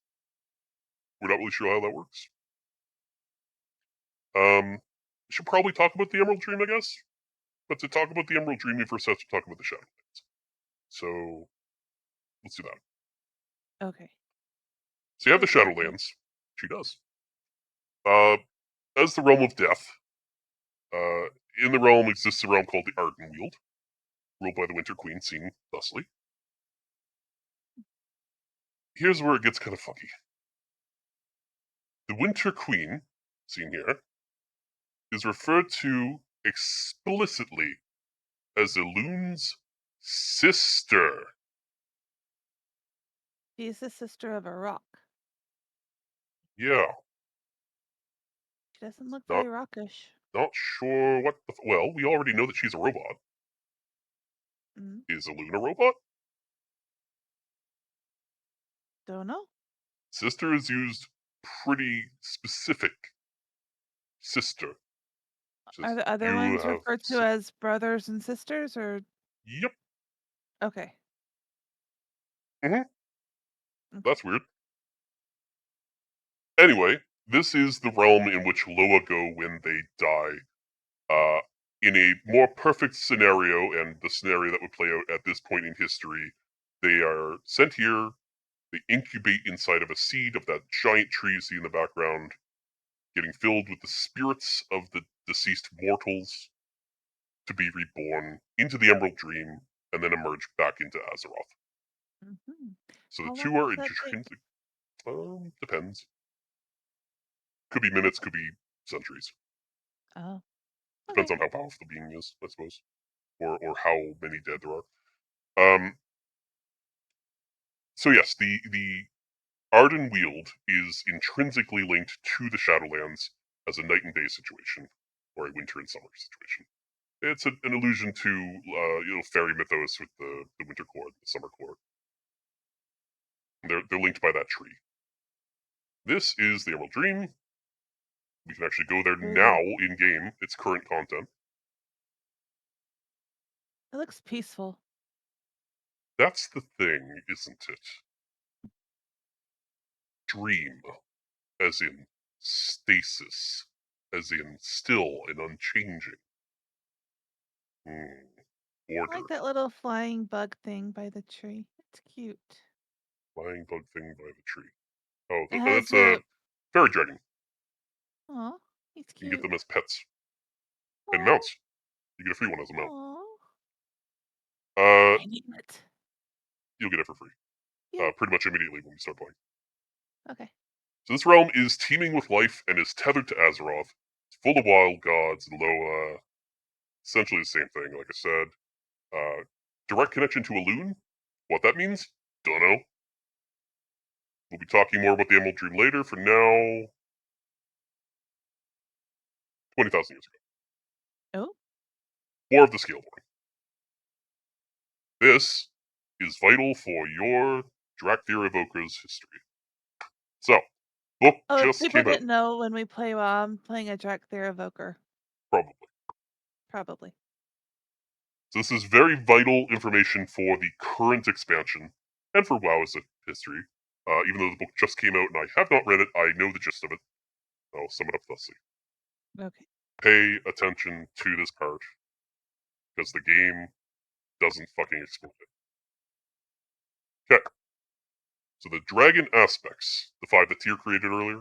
We're not really sure how that works. We should probably talk about the Emerald Dream, I guess. But to talk about the Emerald Dream, you first have to talk about the Shadowlands. So let's do that. Okay. So you have the Does it look- Shadowlands. She does. As the realm of death, in the realm exists a realm called the Ardenweald, ruled by the Winter Queen, seen thusly. Here's where it gets kind of funky. The Winter Queen, seen here, is referred to explicitly as ELUNE's sister. She's the sister of a rock. Yeah, She doesn't look not very rockish. not sure what the. Well, we already know that she's a robot. Mm, Is ELUNE a robot? don't know. Sister is used pretty specific. Sister. Are Says, the other you ones have. referred to as brothers and sisters, or Yep. okay? Mhm. Okay. That's weird. Anyway, this is the realm in which Loa go when they die. In a more perfect scenario, and the scenario that would play out at this point in history, they are sent here, they incubate inside of a seed of that giant tree you see in the background, getting filled with the spirits of the deceased mortals to be reborn into the Emerald Dream and then emerge back into Azeroth. Hmm. So the How two long are does that take? intrinsic. Depends. Could be minutes, could be centuries. Oh, Depends okay. on how powerful the being is, I suppose, or how many dead there are. So yes, the Ardenweald is intrinsically linked to the Shadowlands as a night and day situation, or a winter and summer situation. It's an allusion to fairy mythos with the winter core, the summer core. They're linked by that tree. This is the Emerald Dream. We can actually go there now Ooh, in game. It's current content. it looks peaceful. That's the thing, isn't it? Dream, as in stasis, as in still and unchanging. I Order. like that little flying bug thing by the tree. It's cute. Flying bug thing by the tree. Oh, It that's has a a. fairy dragon. Aw, he's You can get cute. them as pets and Aw, mounts. You get a free one as a mount. aw. Uh, I need it. you'll get it for free. Yay. Pretty much immediately when you start playing. Okay. So this realm is teeming with life and is tethered to Azeroth. It's full of wild gods and Loa. Essentially the same thing, like I said. Direct connection to ELUNE. What that means? Don't know. We'll be talking more about the Emerald Dream later. For now, 20,000 years ago. Oh, More of the Scaleborn. This is vital for your Drakthir Evoker's history. So, book oh! If just people came out. didn't know, when we play WoW, I'm playing a Drakthir Evoker. Probably. Probably. So this is very vital information for the current expansion, and for WoW as a history. Even though the book just came out and I have not read it, I know the gist of it. I'll sum it up thusly. Okay. Pay attention to this part, because the game doesn't fucking explain it. Okay. So the dragon aspects, the 5 that Tyr created earlier,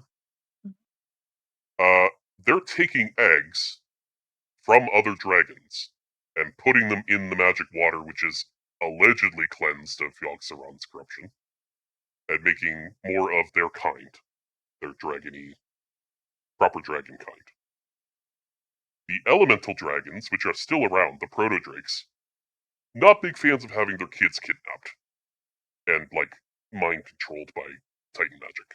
they're taking eggs from other dragons and putting them in the magic water, which is allegedly cleansed of Yogg-Saron's corruption, and making more of their kind, their dragony, proper dragon kind. The elemental dragons, which are still around, the proto-drakes, not big fans of having their kids kidnapped and, like, mind controlled by Titan magic.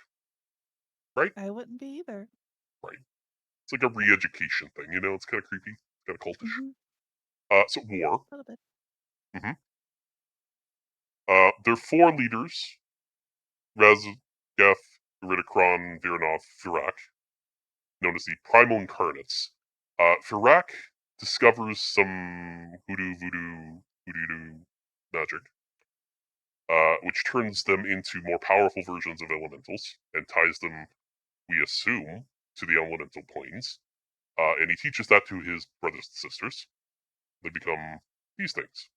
Right? I wouldn't be either. Right. It's like a re-education thing, it's kind of creepy, kind of cultish. So war. A little bit. Mm-hmm. Their 4 leaders, Razgeth, Iridikron, Viranoth, Firak, known as the Primal Incarnates. Firak discovers some voodoo magic, which turns them into more powerful versions of elementals and ties them, we assume, to the elemental planes. And he teaches that to his brothers and sisters. They become these things.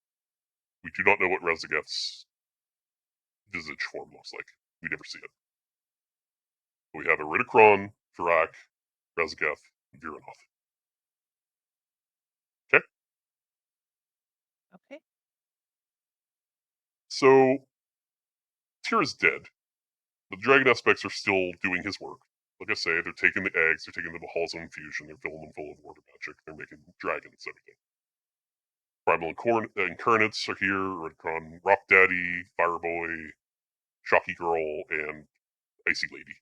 We do not know what Razageth's visage form looks like. We never see it. We have Eridikron, Virak, Razageth, and Viranoth. Okay? Okay. So, Tira's dead. But the dragon aspects are still doing his work. Like I say, they're taking the eggs, they're taking them to halls of infusion, they're filling them full of water magic, they're making dragons, everything. Primal Incarnates are here, Eridikron, Rock Daddy, Fireboy, Shocky Girl, and Icy Lady.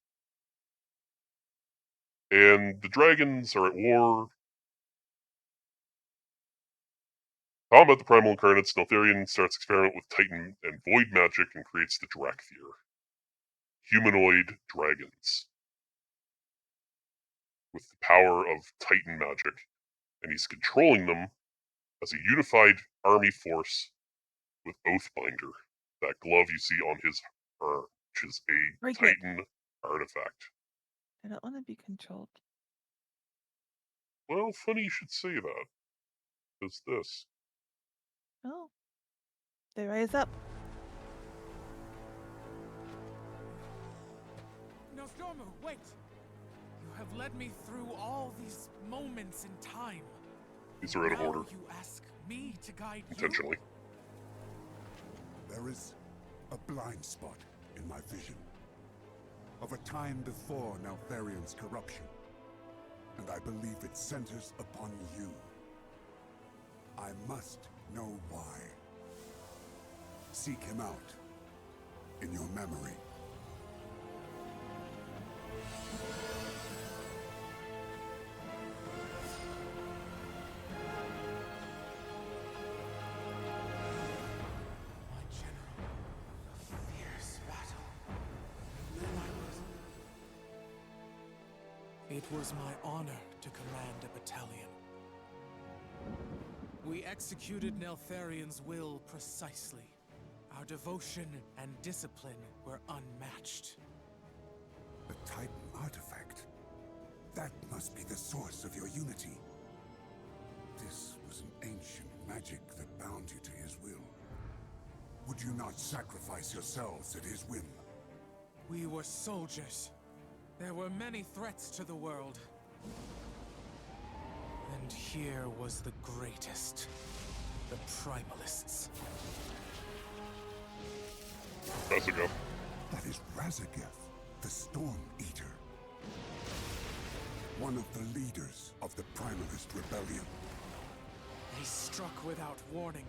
And the dragons are at war. Combat the Primal Incarnates, Neltharion starts experiment with Titan and Void magic and creates the Drakthir. Humanoid dragons. With the power of Titan magic. And he's controlling them as a unified army force with Oathbinder. That glove you see on his arm, which is a Break it. Titan artifact. I don't want to be controlled. Well, funny you should say that. Because this. Oh. They rise up. Nostormu, wait! You have led me through all these moments in time. These are out of Now order. you ask me to guide Intentionally. There is a blind spot in my vision of a time before Neltharion's corruption, and I believe it centers upon you. I must know why. Seek him out in your memory. My general, a fierce battle. And then It was my honor to command a battalion. We executed Neltharion's will precisely. Our devotion and discipline were unmatched. The Titan artifact. That must be the source of your unity. This was an ancient magic that bound you to his will. Would you not sacrifice yourselves at his whim? We were soldiers. There were many threats to the world. And here was the greatest. The Primalists. Razageth. That is Razageth, the Storm Eater. One of the leaders of the Primalist Rebellion. They struck without warning,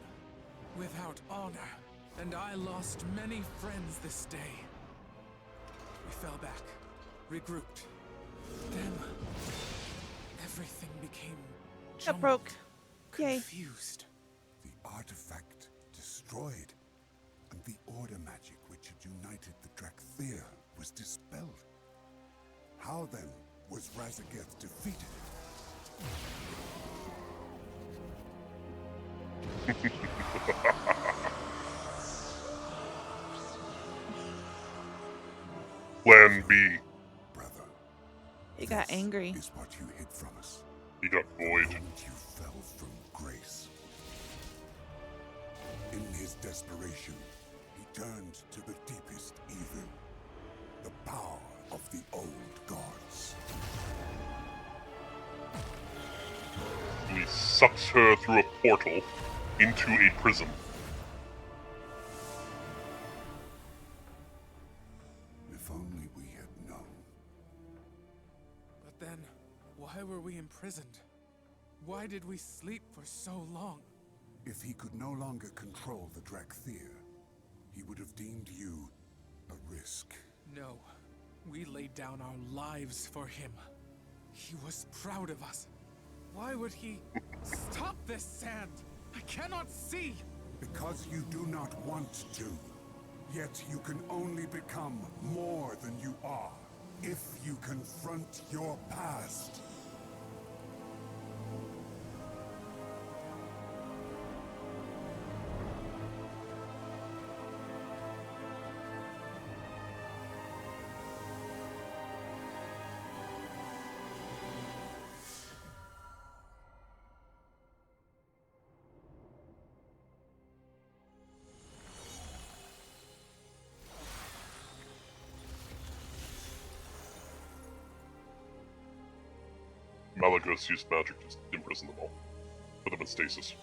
without honor, and I lost many friends this day. We fell back, regrouped. Then, everything became That broke. jumbled, Yay. confused. The artifact destroyed, and the order magic which had united the Drakthir was dispelled. How then was Razageth defeated? Plan B. Brother, He got this angry. is what you hid from us. He got void. And you fell from grace. In his desperation, he turned to the deepest evil, the power of the old gods. He sucks her through a portal into a prison. If only we had known. But then, why were we imprisoned? Why did we sleep for so long? If he could no longer control the Drakthir, he would have deemed you a risk. No, we laid down our lives for him. He was proud of us. Why would he stop this sand? I cannot see! Because you do not want to. Yet you can only become more than you are if you confront your past. Malagos used magic to imprison them all. Put them in stasis.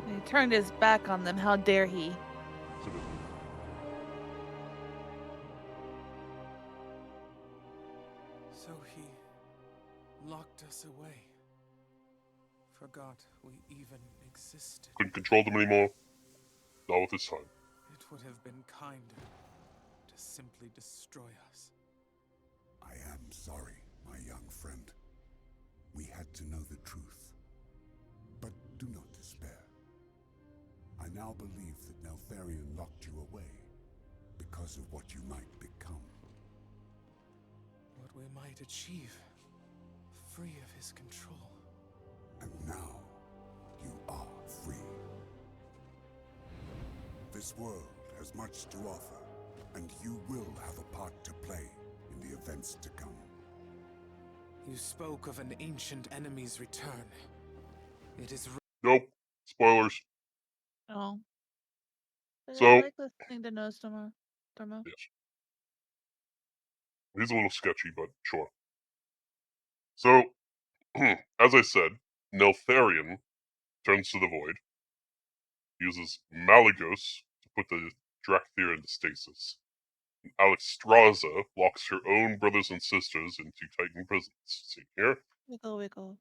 He turned his back on them. How dare he? So he locked us away. Forgot we even existed. Couldn't control them anymore. Not with his time. It would have been kinder to simply destroy us. I am sorry, my young friend. We had to know the truth. But do not despair. I now believe that Neltharion locked you away because of what you might become. What we might achieve, free of his control. And now, you are free. This world has much to offer, and you will have a part to play in the events to come. You spoke of an ancient enemy's return. It is Nope. Spoilers. Oh. But So- I like listening to Nostromo. Yes. He's a little sketchy, but sure. So, as I said, Neltharion turns to the void, uses Malagos to put the Drakthir into stasis. And Alexstrasza locks her own brothers and sisters into Titan prisons. See here? Wiggle, wiggle.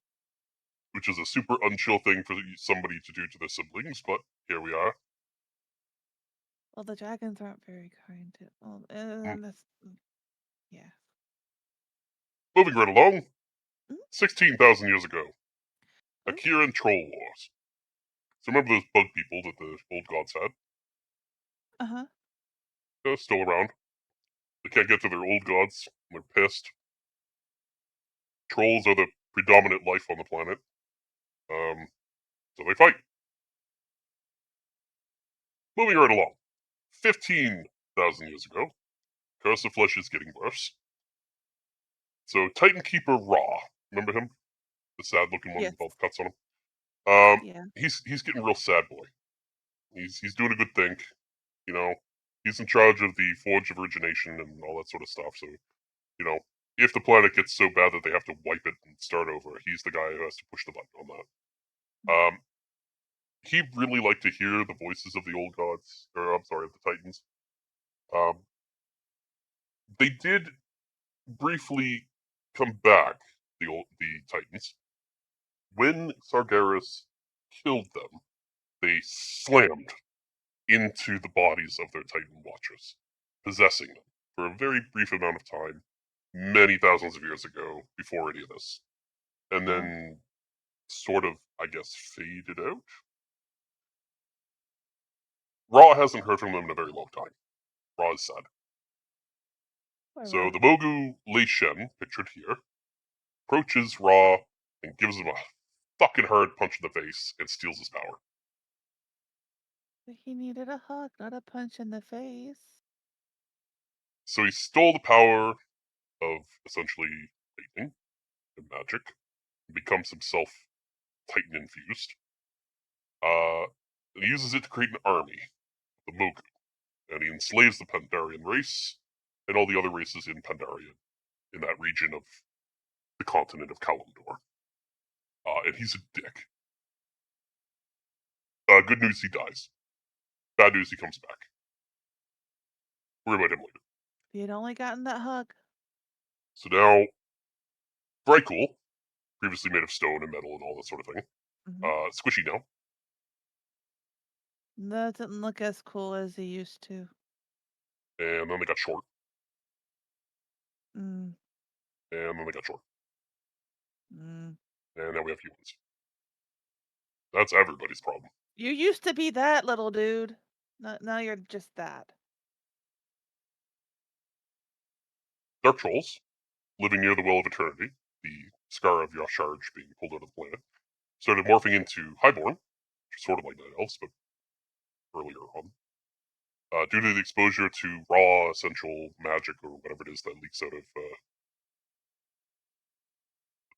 Which is a super unchill thing for somebody to do to their siblings, but here we are. Well, the dragons aren't very kind to. Well, that's. Yeah. Moving right along, Mm. 16,000 years ago, Ooh. Akiran Troll Wars. So remember those bug people that the old gods had? Uh huh. They're still around. They can't get to their old gods. They're pissed. Trolls are the predominant life on the planet. So they fight. Moving right along. 15,000 years ago, Curse of Flesh is getting worse. So Titan Keeper Ra, remember him? The sad-looking one Yes. with all the cuts on him. Yeah. He's getting real sad boy. He's doing a good thing, you know. He's in charge of the Forge of Origination and all that sort of stuff. So, you know, if the planet gets so bad that they have to wipe it and start over, he's the guy who has to push the button on that. He really liked to hear the voices of the old gods, or I'm sorry, of the Titans. They did briefly come back, the Titans. When Sargeras killed them, they slammed into the bodies of their Titan Watchers, possessing them for a very brief amount of time, many thousands of years ago, before any of this. And then sort of, I guess, faded out. Ra hasn't heard from them in a very long time. Ra is sad. So the Mogu Lei Shen, pictured here, approaches Ra and gives him a fucking hard punch in the face and steals his power. He needed a hug, not a punch in the face. So he stole the power of essentially lightning and magic, and becomes himself Titan infused. And he uses it to create an army, the Mogu, and he enslaves the Pandarian race and all the other races in Pandaria, in that region of the continent of Kalimdor. And he's a dick. Good news, he dies. Bad news, he comes back. Worry about him later. If you'd only gotten that hug. So now, Vrykul, previously made of stone and metal and all that sort of thing, squishy now. Doesn't look as cool as he used to. And then they got short. Mm. And then they got short. Mm. And now we have humans. That's everybody's problem. You used to be that little dude. Now you're just that. Dark Trolls, living near the Well of Eternity, the scar of Yasharj being pulled out of the planet, started morphing into Highborn, which is sort of like Night Elves, but earlier on. Due to the exposure to raw, essential magic or whatever it is that leaks out of the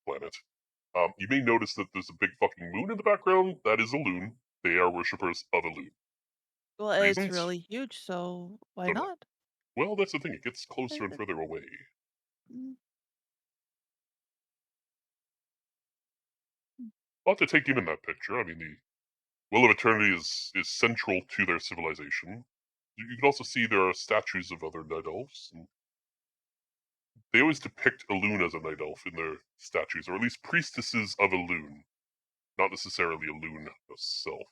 planet. You may notice that there's a big fucking moon in the background. That is ELUNE. They are worshippers of ELUNE. Well, it's Reasons? really huge, so why Don't know. not? Well, that's the thing. It gets closer and further away. Mm, A lot to take in that picture. I mean, the Will of Eternity is central to their civilization. You can also see there are statues of other night elves. And they always depict ELUNE as a night elf in their statues, or at least priestesses of ELUNE, not necessarily ELUNE herself.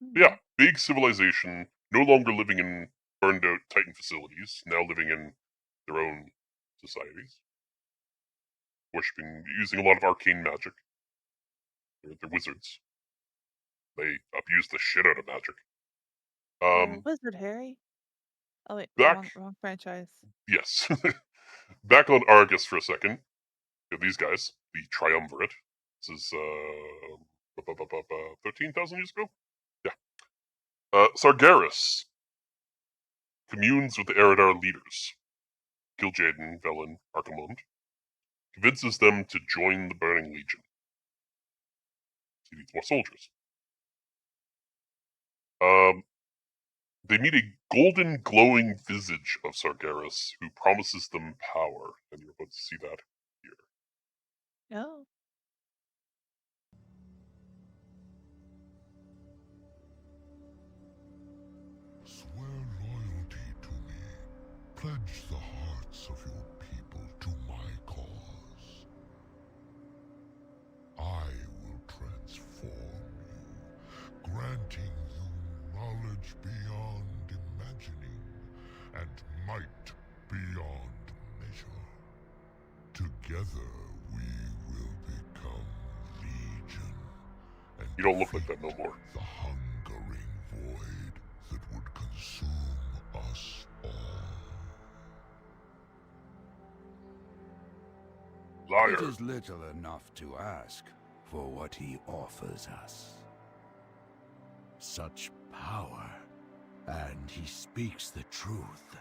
But yeah, big civilization, no longer living in burned out Titan facilities, now living in their own societies, worshipping, using a lot of arcane magic. They're wizards. They abuse the shit out of magic. Wizard Harry. Oh wait, Back, wrong franchise. yes. Back on Argus for a second. These guys, the Triumvirate. This is 13,000 years ago? Yeah. Sargeras communes with the Eridar leaders, Gil'jaeden, Velen, Archimonde, convinces them to join the Burning Legion. He needs more soldiers. They meet a golden, glowing visage of Sargeras who promises them power, and you're about to see that here. No. Swear loyalty to me. Pledge the hearts of your people to my cause. I will transform you, granting you knowledge beyond imagining and might beyond measure. Together we will become legion and You don't look like that no defeat more. the hungering void that would consume us all. Liar. It is little enough to ask for what he offers us. Such power, and he speaks the truth.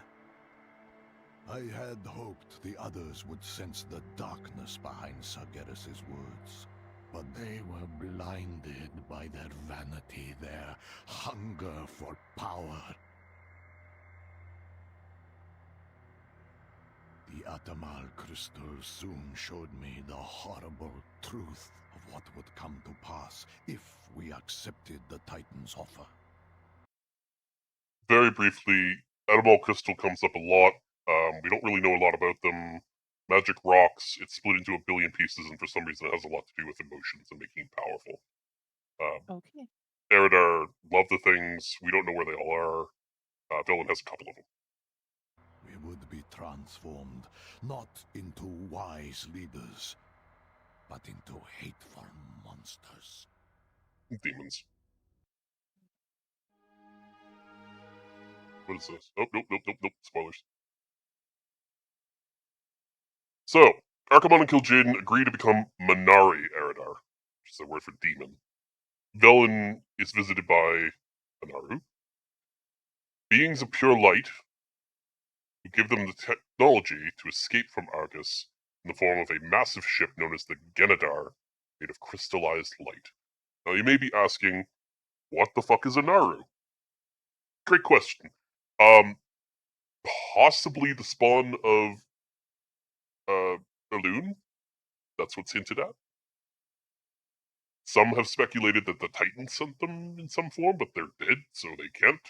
I had hoped the others would sense the darkness behind Sargeras' words. But they were blinded by their vanity, their hunger for power. The Atamal crystal soon showed me the horrible truth of what would come to pass if we accepted the Titan's offer. Very briefly, Atamal crystal comes up a lot. We don't really know a lot about them. Magic rocks, it's split into a billion pieces, and for some reason it has a lot to do with emotions and making it powerful. Okay. Eridar love the things. We don't know where they all are. Velen has a couple of them. We would be transformed, not into wise leaders, but into hateful monsters. Demons. What is this? Oh, nope. Spoilers. So, Archimonde and Gil'jaeden agree to become Minari Eridar, which is a word for demon. Velen is visited by Anaru, beings of pure light, who give them the technology to escape from Argus in the form of a massive ship known as the Genadar, made of crystallized light. Now, you may be asking, what the fuck is Anaru? Great question. Possibly the spawn of ELUNE? That's what's hinted at. Some have speculated that the Titans sent them in some form, but they're dead, so they can't.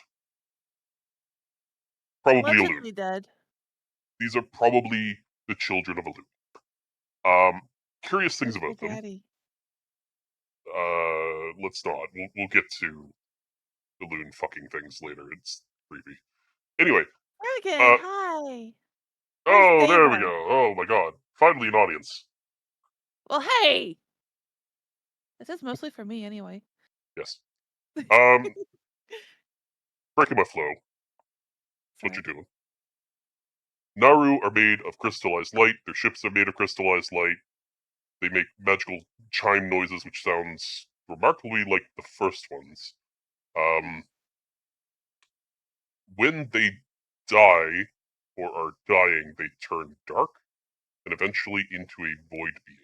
Probably Allegedly ELUNE. dead. These are probably the children of ELUNE. Curious things Who's their about them. daddy? Let's not. We'll get to ELUNE fucking things later. It's creepy. Anyway. Dragon, hi. Where's Oh, there we Deva? go. Oh my god. Finally an audience. Well, hey. This is mostly for me anyway. Yes. Breaking my flow. What you doing? Naru are made of crystallized light. Their ships are made of crystallized light. They make magical chime noises, which sounds remarkably like the first ones. When they die, or are dying, they turn dark, and eventually into a void being.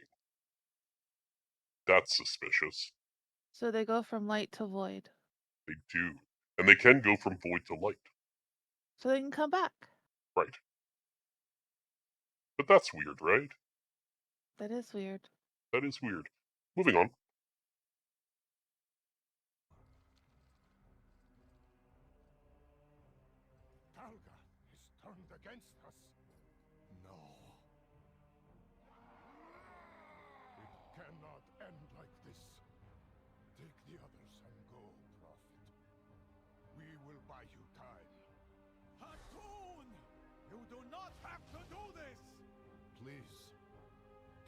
That's suspicious. So they go from light to void. They do. And they can go from void to light. So they can come back. Right. But that's weird, right? That is weird. That is weird. Moving on. Talga is turned against us. No. It cannot end like this. Take the others and go, Prophet. We will buy you time. Hatun! You do not have to do this! Please,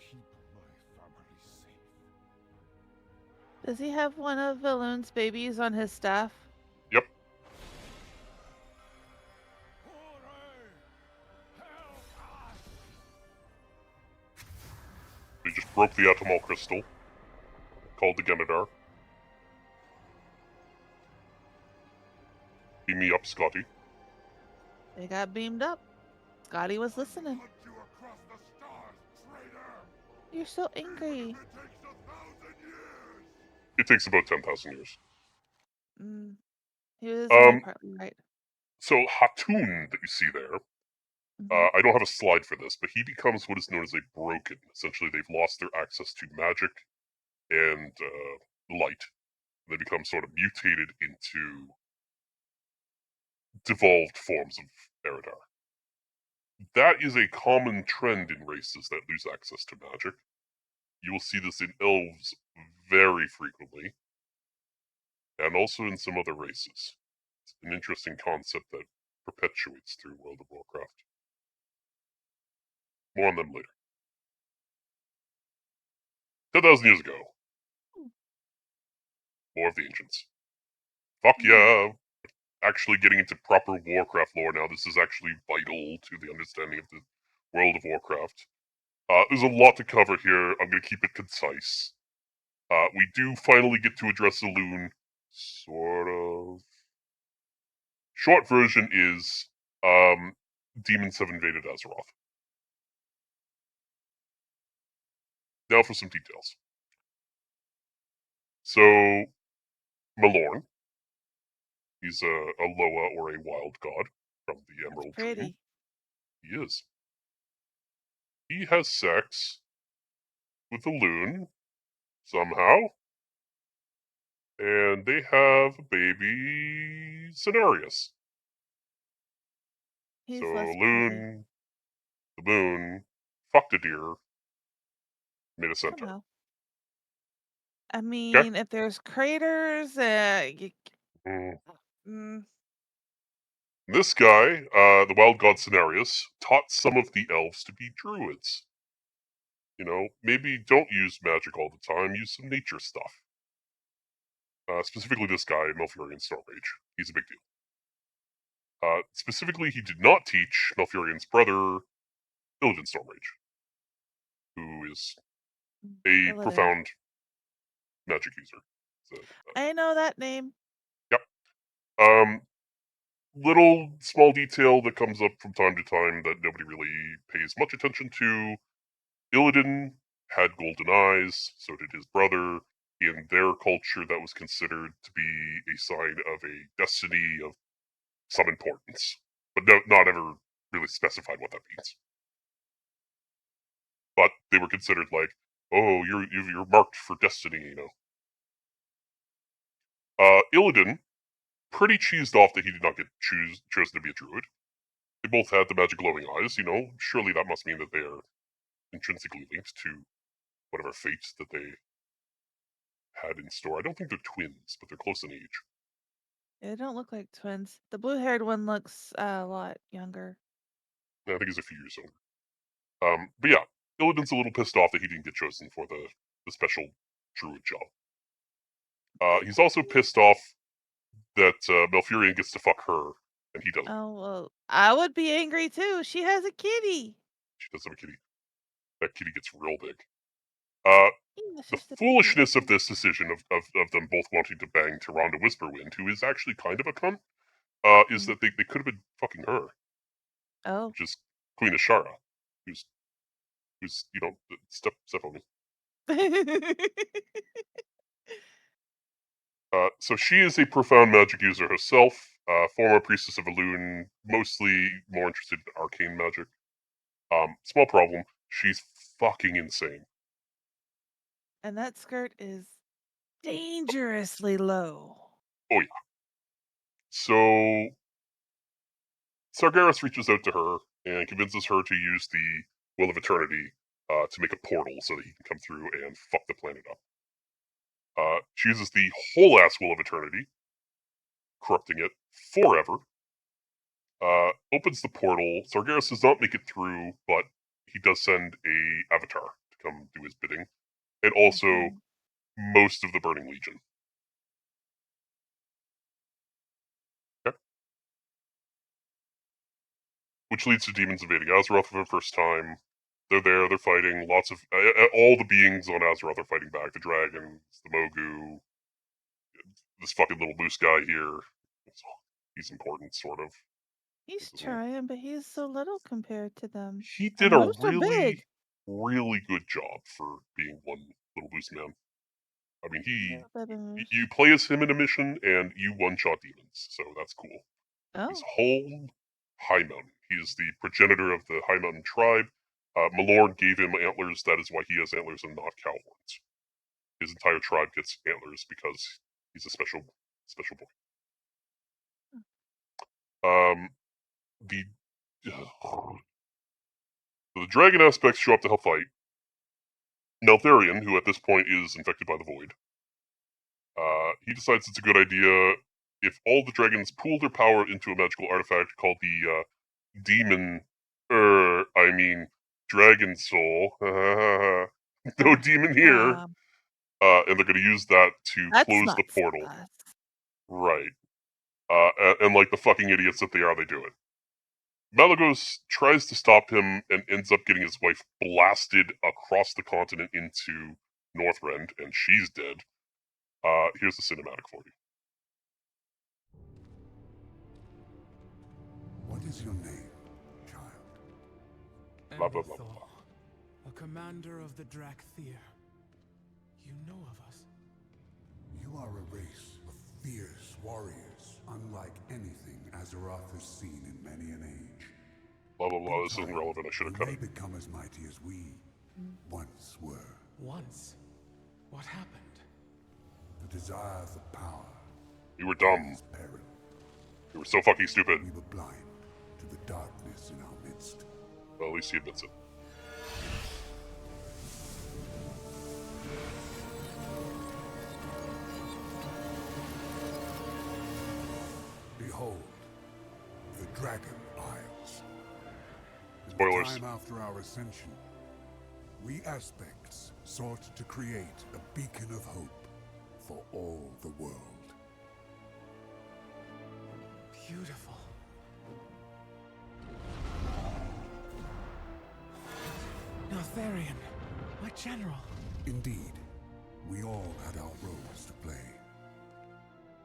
keep my family safe. Does he have one of ELUNE's babies on his staff? Yep. They just broke the Atomal crystal. Called the Genedar. Beam me up, Scotty. They got beamed up. Scotty was listening. Hunt you across the stars, traitor! You're so angry. If it takes 1,000 years! It takes about 10,000 years. He was only partly right. So Hatun that you see there, I don't have a slide for this, but he becomes what is known as a broken. Essentially, they've lost their access to magic and light. They become sort of mutated into devolved forms of Eridar. That is a common trend in races that lose access to magic. You will see this in elves very frequently, and also in some other races. It's an interesting concept that perpetuates through World of Warcraft. More on them later. 10,000 years ago. More of the Ancients. Fuck yeah! Actually getting into proper Warcraft lore now. This is actually vital to the understanding of the World of Warcraft. There's a lot to cover here. I'm going to keep it concise. We do finally get to address ELUNE. Sort of. Short version is, demons have invaded Azeroth. Now for some details. So, Malorn. He's a Loa or a wild god from the Emerald Dream. Pretty. He is. He has sex with ELUNE somehow. And they have a baby, Cenarius. He's So less pretty. ELUNE, the moon, fucked a deer, made a centaur. Somehow. I mean, if there's craters, This guy, the wild god Cenarius, taught some of the elves to be druids. You know, maybe don't use magic all the time, use some nature stuff. Specifically this guy, Malfurion Stormrage. He's a big deal. Specifically, he did not teach Malfurion's brother, Illidan Stormrage, who is a Illidan. profound magic user. So, I know that name. Yep. Little small detail that comes up from time to time that nobody really pays much attention to. Illidan had golden eyes, so did his brother. In their culture, that was considered to be a sign of a destiny of some importance, but not ever really specified what that means. But they were considered like, oh, you're marked for destiny, you know. Illidan, pretty cheesed off that he did not get chosen to be a druid. They both had the magic glowing eyes, you know. Surely that must mean that they are intrinsically linked to whatever fate that they had in store. I don't think they're twins, but they're close in age. They don't look like twins. The blue-haired one looks a lot younger. I think he's a few years older. But yeah, Illidan's a little pissed off that he didn't get chosen for the special druid job. He's also pissed off that Malfurion gets to fuck her, and he doesn't. Oh, well, I would be angry too. She has a kitty. She does have a kitty. That kitty gets real big. That's The just a foolishness of this decision of them both wanting to bang Tyrande Whisperwind, who is actually kind of a cunt, is that they could have been fucking her, Oh, which is Queen Ashara, who's you know, step on me. So she is a profound magic user herself, former priestess of ELUNE, mostly more interested in arcane magic. Small problem, she's fucking insane. And that skirt is dangerously low. Oh yeah. So Sargeras reaches out to her and convinces her to use the Will of Eternity to make a portal so that he can come through and fuck the planet up. She uses the whole ass Will of Eternity, corrupting it forever. Opens the portal. Sargeras does not make it through, but he does send a avatar to come do his bidding, and also most of the Burning Legion. Okay. Which leads to demons invading Azeroth for the first time. They're there, they're fighting. Lots of all the beings on Azeroth are fighting back. The dragons, the Mogu, this fucking little moose guy here. He's important, sort of. He's trying, but he's so little compared to them. He did And a most are big. really good job for being one little moose man. I mean, Little baby moose. you play as him in a mission, and you one-shot demons, so that's cool. Oh, His whole High Mountain. He is the progenitor of the High Mountain tribe. Malorn gave him antlers. That is why he has antlers and not cow horns. His entire tribe gets antlers because he's a special boy. The the dragon aspects show up to help fight. Neltharion, who at this point is infected by the void, he decides it's a good idea if all the dragons pool their power into a magical artifact called the demon, dragon soul. No demon here. And they're going to use that to close the portal. Right. And like the fucking idiots that they are, they do it. Malagos tries to stop him and ends up getting his wife blasted across the continent into Northrend, and she's dead. Here's the cinematic for you. What is your name, child? Blah, blah, blah, blah. A commander of the Drakthir. You know of us. You are a race of fierce warriors, unlike anything Azeroth has seen in many an age. Blah, blah, blah. This isn't relevant. I should have You cut may it. become as mighty as we once were. Once? What happened? The desire for power. You were dumb. is peril. You were so fucking stupid. We were blind to the darkness in our midst. Well, at least he admits it. Behold, the Dragon Isles. In Spoilers. the time after our ascension, we aspects sought to create a beacon of hope for all the world. Beautiful. Neltharion, my general. Indeed, we all had our roles to play.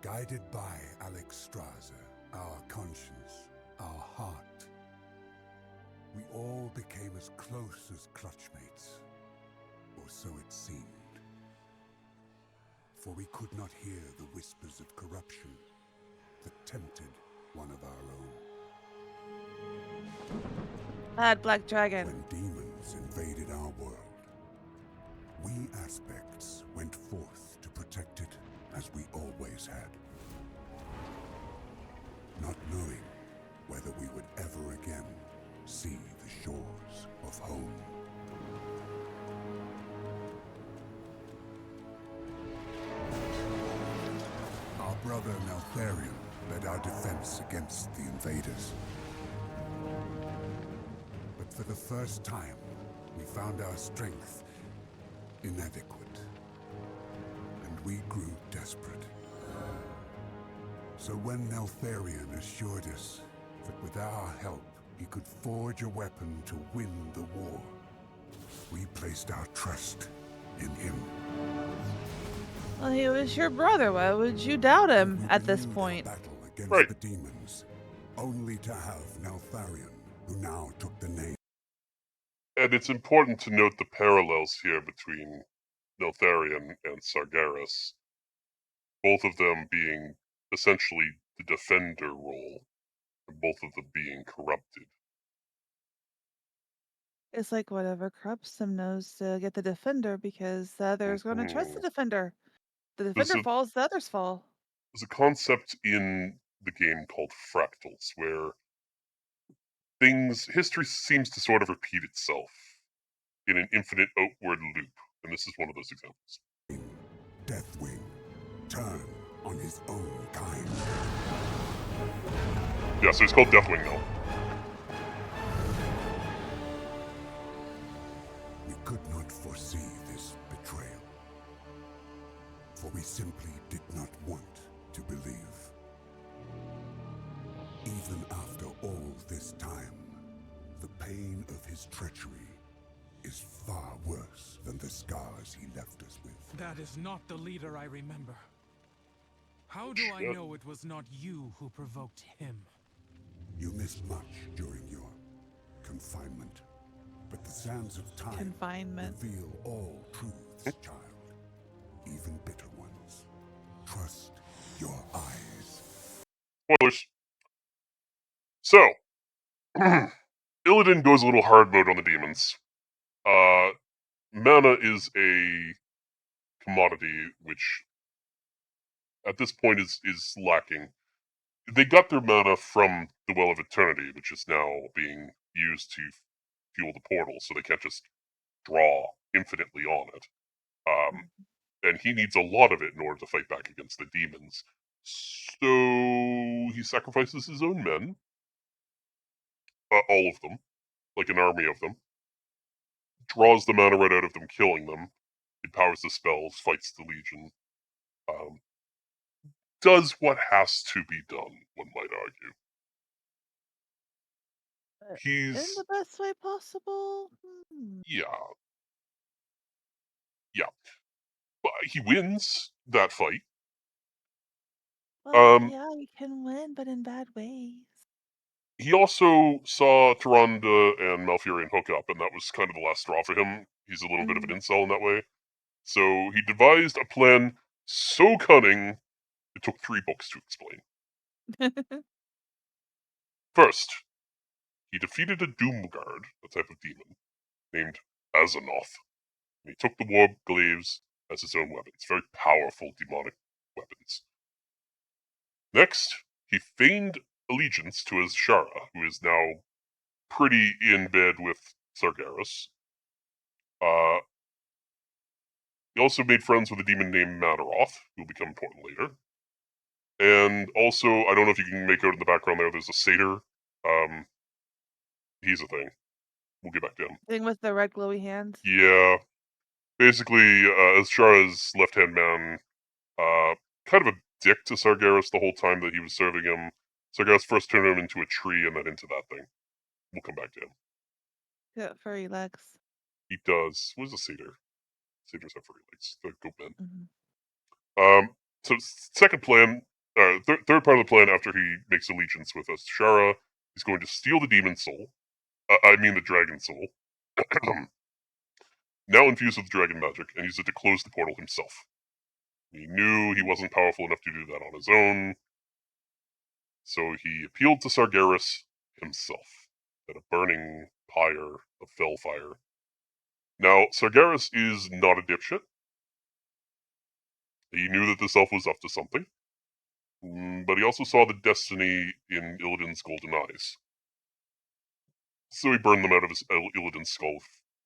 Guided by Alex Strasser, our conscience, our heart, we all became as close as clutchmates, or so it seemed. For we could not hear the whispers of corruption that tempted one of our own. Bad Black Dragon. When demons invaded our world, we aspects went forth to protect it as we always had. Not knowing whether we would ever again see the shores of home. Our brother Neltharion led our defense against the invaders. But for the first time, we found our strength inadequate. And we grew desperate. So when Neltharion assured us that with our help, he could forge a weapon to win the war, we placed our trust in him. Well, he was your brother. Why would you doubt him We at this renewed our point? battle against Right. the demons, only to have Neltharion, who now took the name. And it's important to note the parallels here between Neltharion and Sargeras, both of them being essentially the defender role, and both of them being corrupted. It's like whatever corrupts them knows to get the defender because the other's going to trust the Mhm. defender. The There's defender a falls, the others fall. there's a concept in the game called fractals, where history seems to sort of repeat itself in an infinite outward loop, and this is one of those examples. Deathwing, turn on his own kind. Yeah, so it's called Deathwing now. We could not foresee this betrayal, for we simply did not want to believe. Even after all this time, the pain of his treachery is far worse than the scars he left us with. That is not the leader I remember. How do I Shit. know it was not you who provoked him? You missed much during your confinement, but the sands of time Confinement. reveal all truths, child, even bitter ones. Trust your eyes. Spoilers. So, Illidan goes a little hard mode on the demons. Mana is a commodity which, at this point, is lacking. They got their mana from the Well of Eternity, which is now being used to fuel the portal, so they can't just draw infinitely on it. And he needs a lot of it in order to fight back against the demons. So he sacrifices his own men, all of them, like an army of them, draws the mana right out of them, killing them, empowers the spells, fights the Legion, um, does what has to be done, one might argue. But in He's, the best way possible? yeah, yeah. But he wins that fight. Well, Um, yeah, you can win, but in bad ways. he also saw Tyrande and Malfurion hook up, and that was kind of the last straw for him. He's a little bit of an incel in that way. So he devised a plan so cunning, it took 3 books to explain. First, he defeated a Doomguard, a type of demon, named Azonoth, and he took the Warp Glaives as his own weapons. Very powerful demonic weapons. Next, he feigned allegiance to Azshara, who is now pretty in bed with Sargeras. He also made friends with a demon named Madaroth, who will become important later. And also, I don't know if you can make out in the background there's a satyr. He's a thing. We'll get back to him. Thing with the red glowy hands. Yeah. Basically, Azshara's left-hand man, kind of a dick to Sargeras the whole time that he was serving him. Sargeras first turned him into a tree and then into that thing. We'll come back to him. Got furry legs. He does. What is a satyr? Satyrs have furry legs. They're goat men. Mhm. So second plan, third part of the plan after he makes allegiance with Azshara, he's going to steal the demon soul. I mean the dragon soul. Now infused with dragon magic, and use it to close the portal himself. He knew he wasn't powerful enough to do that on his own, so he appealed to Sargeras himself at a burning pyre of fell fire. Now, Sargeras is not a dipshit. He knew that this elf was up to something, but he also saw the destiny in Illidan's golden eyes. So he burned them out of his Illidan's skull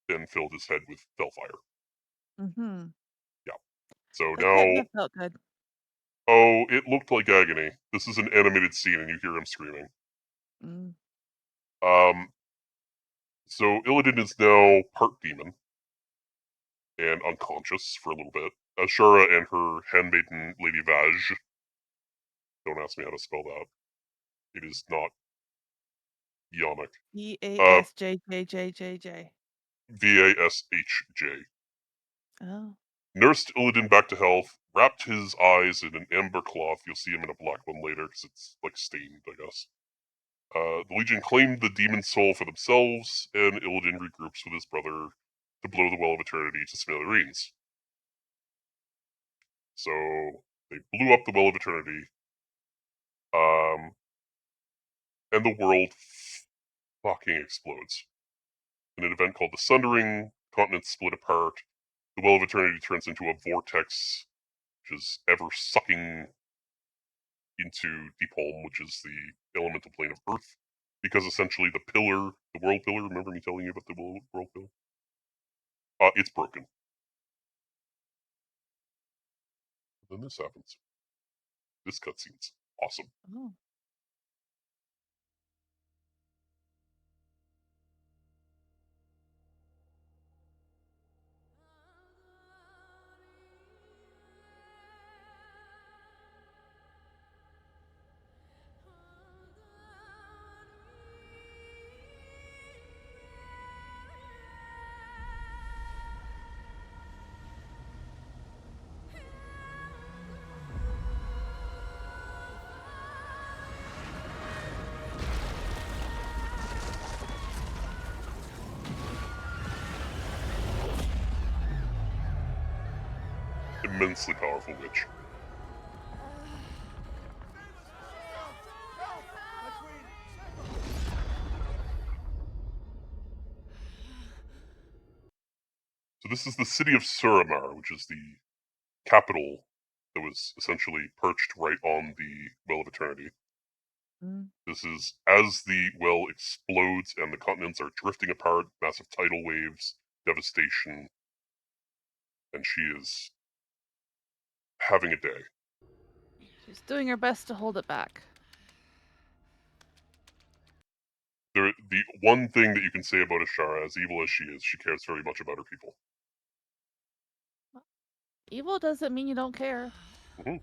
and filled his head with fellfire. Mm-hmm. Yeah. So That couldn't now, have felt good. oh, it looked like agony. This is an animated scene, and you hear him screaming. Mm. Um, so Illidan is now part demon and unconscious for a little bit. Ashura and her handmaiden, Lady Vaj. Don't ask me how to spell that. It is not Yonic. VASJJJJJ. Vashj. Oh. Nursed Illidan back to health, wrapped his eyes in an amber cloth. You'll see him in a black one later because it's like stained, I guess. The Legion claimed the demon soul for themselves, and Illidan regroups with his brother to blow the Well of Eternity to smithereens. So they blew up the Well of Eternity, and the world fucking explodes. In an event called the Sundering, continents split apart. The Well of Eternity turns into a vortex, which is ever sucking into Deepholm, which is the elemental plane of Earth, because essentially the pillar, the world pillar, remember me telling you about the world pillar? It's broken. Then this happens. This cutscene's awesome. Oh. Immensely powerful witch. So this is the city of Suramar, which is the capital that was essentially perched right on the Well of Eternity. Mm. This is as the well explodes and the continents are drifting apart, massive tidal waves, devastation, and she is having a day. She's doing her best to hold it back. The one thing that you can say about Ashara, as evil as she cares very much about her people. Evil doesn't mean you don't care. Mhm.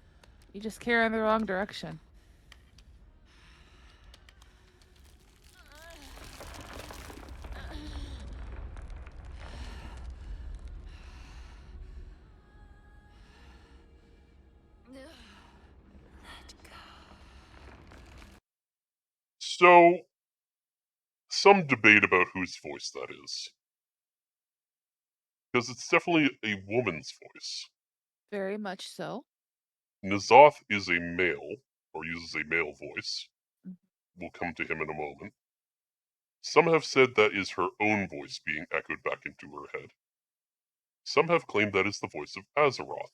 You just care in the wrong direction. So, some debate about whose voice that is. Because it's definitely a woman's voice. Very much so. N'Zoth is a male, or uses a male voice. Mhm. We'll come to him in a moment. Some have said that is her own voice being echoed back into her head. Some have claimed that is the voice of Azeroth,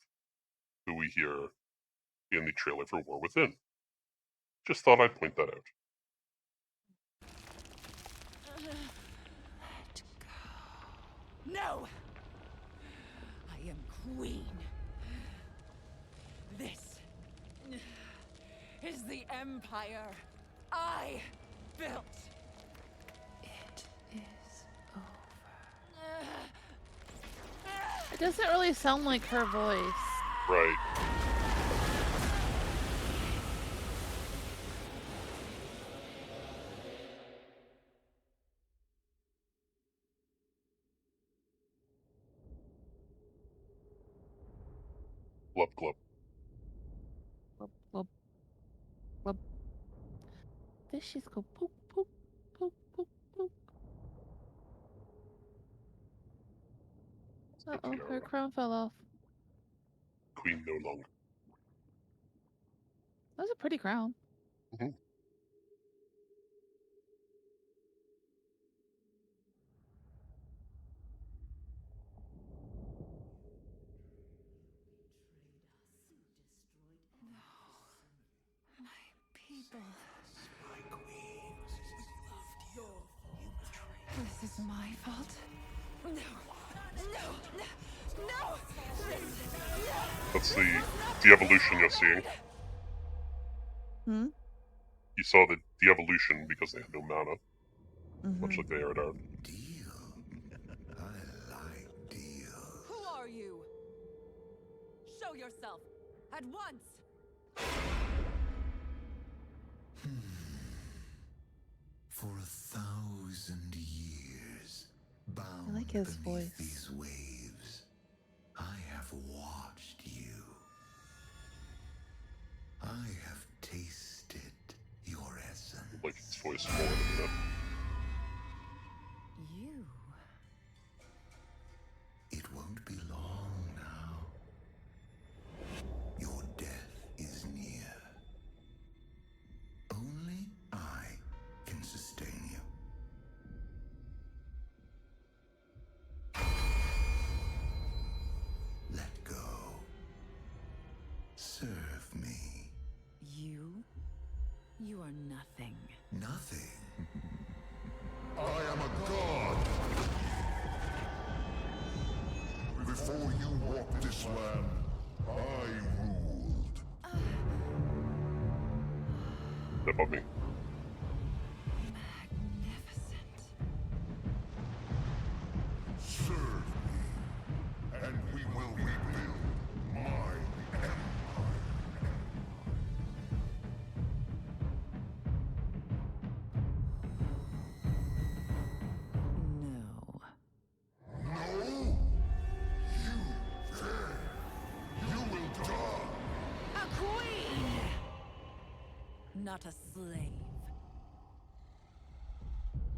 who we hear in the trailer for War Within. Just thought I'd point that out. No! I am queen. This is the empire I built. It is over. It doesn't really sound like her voice. Right. Glub glub. Blub, blub, blub. Fishes go poop, poop, poop, poop, poop. Uh-oh, her Tiara. crown fell off. Queen no longer. That was a pretty crown. Mhm. People. This is my fault. No. No. No. That's the de-evolution you're seeing. Hmm? You saw the de-evolution because they had no mana, much Mm-hmm. like they are now. Deal. I like deal. Who are you? Show yourself at once. For 1,000 years, bound like his beneath voice. these waves, I have watched you. I have tasted your essence. Like his voice more than that. You. It won't be long now. You are nothing. Nothing. I am a god. Before you walked this land, I ruled. Step on me. Magnificent. Serve me, and we will rebuild my empire. No. No? You there. You will die. A queen! Not a slave.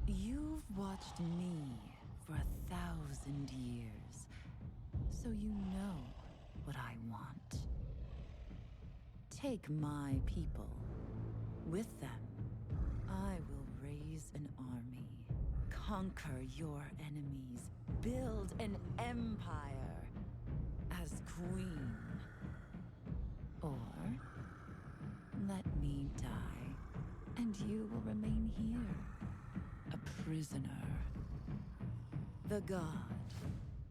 You've watched me for 1,000 years, so you know what I want. Take my people. With them, I will raise an army, conquer your enemies, build an empire as queen. Or let me die, and you will remain here, a prisoner. The god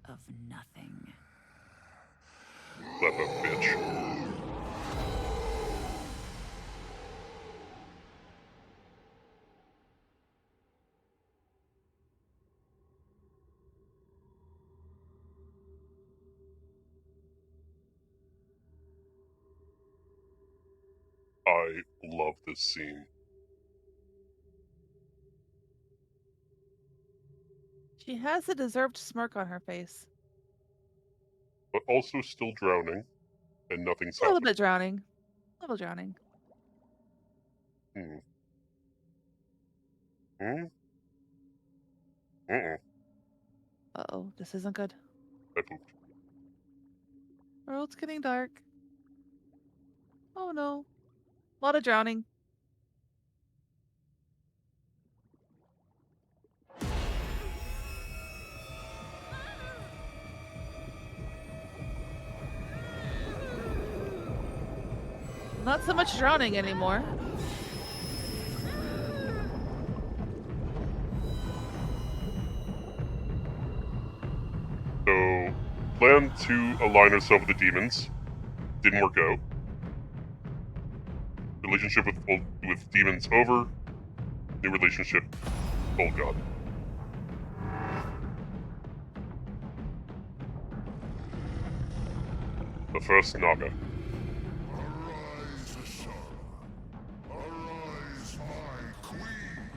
of nothing. Slap a bitch. I love this scene. She has a deserved smirk on her face. But also still drowning, and nothing's A little happening. bit drowning. A little drowning. Hmm. Hmm? Uh-uh. Uh-oh, this isn't good. I pooped. Oh, it's getting dark. Oh no. A lot of drowning. Not so much drowning anymore. So, plan to align herself with the demons. Didn't work out. Relationship with demons over. New relationship. Old god. The first Naga. Arise, Asara. Arise, my queen.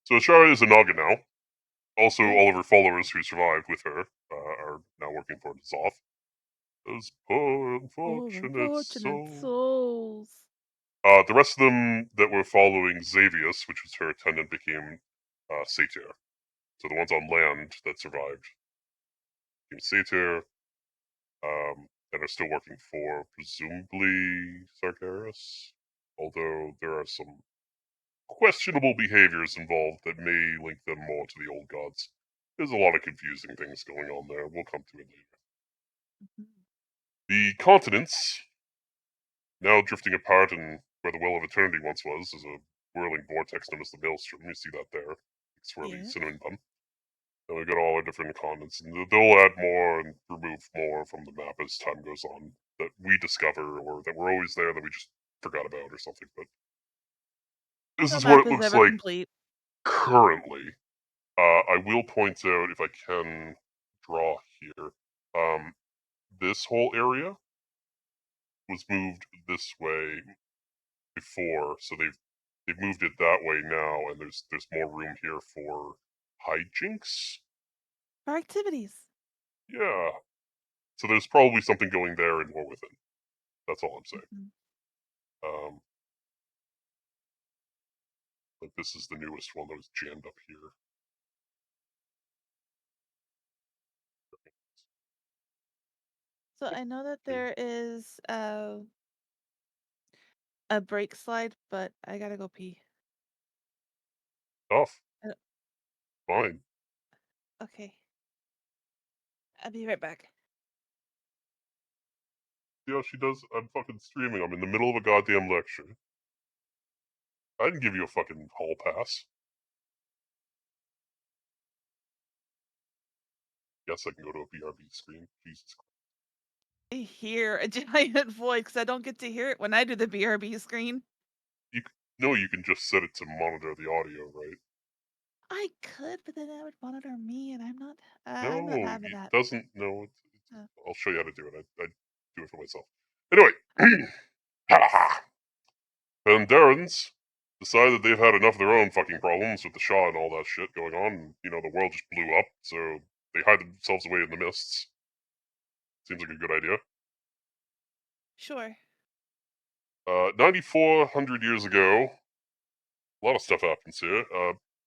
So Ashara is a Naga now. Also, Yes. all of her followers who survived with her are now working for Zoth. Those poor Oh, unfortunate unfortunate souls. souls. The rest of them that were following Xavius, which was her attendant, became Satyr. So the ones on land that survived became Satyr, and are still working for presumably Sargeras. Although there are some questionable behaviors involved that may link them more to the old gods. There's a lot of confusing things going on there. We'll come to it later. Mhm. The continents, now drifting apart and where the Well of Eternity once was, is a whirling vortex known as the Maelstrom. You see that there. Swirly Yes. cinnamon bun. And we've got all our different continents, and they'll add more and remove more from the map as time goes on that we discover or that were always there that we just forgot about or something. But this No is what map it is looks ever like complete. currently. I will point out, if I can draw here, this whole area was moved this way before, so they've moved it that way now, and there's more room here for hijinks. For activities. Yeah, so there's probably something going there and more within. That's all I'm saying. Mhm. Like this is the newest one that was jammed up here. So I know that there is a break slide, but I gotta go pee. Tough. Uh, Fine. Okay. I'll be right back. Yeah, she does. I'm fucking streaming. I'm in the middle of a goddamn lecture. I didn't give you a fucking hall pass. Guess I can go to a BRB screen. Jesus Christ. I hear a giant void because I don't get to hear it when I do the BRB screen. No, you can just set it to monitor the audio, right? I could, but then that would monitor me, and I'm not No, having it that. doesn't. No, Oh. I'll show you how to do it. I do it for myself. Anyway, Pandarans decide that they've had enough of their own fucking problems with the Shah and all that shit going on. And, the world just blew up, so they hide themselves away in the mists. Seems like a good idea. Sure. 9,400 years ago, a lot of stuff happens here.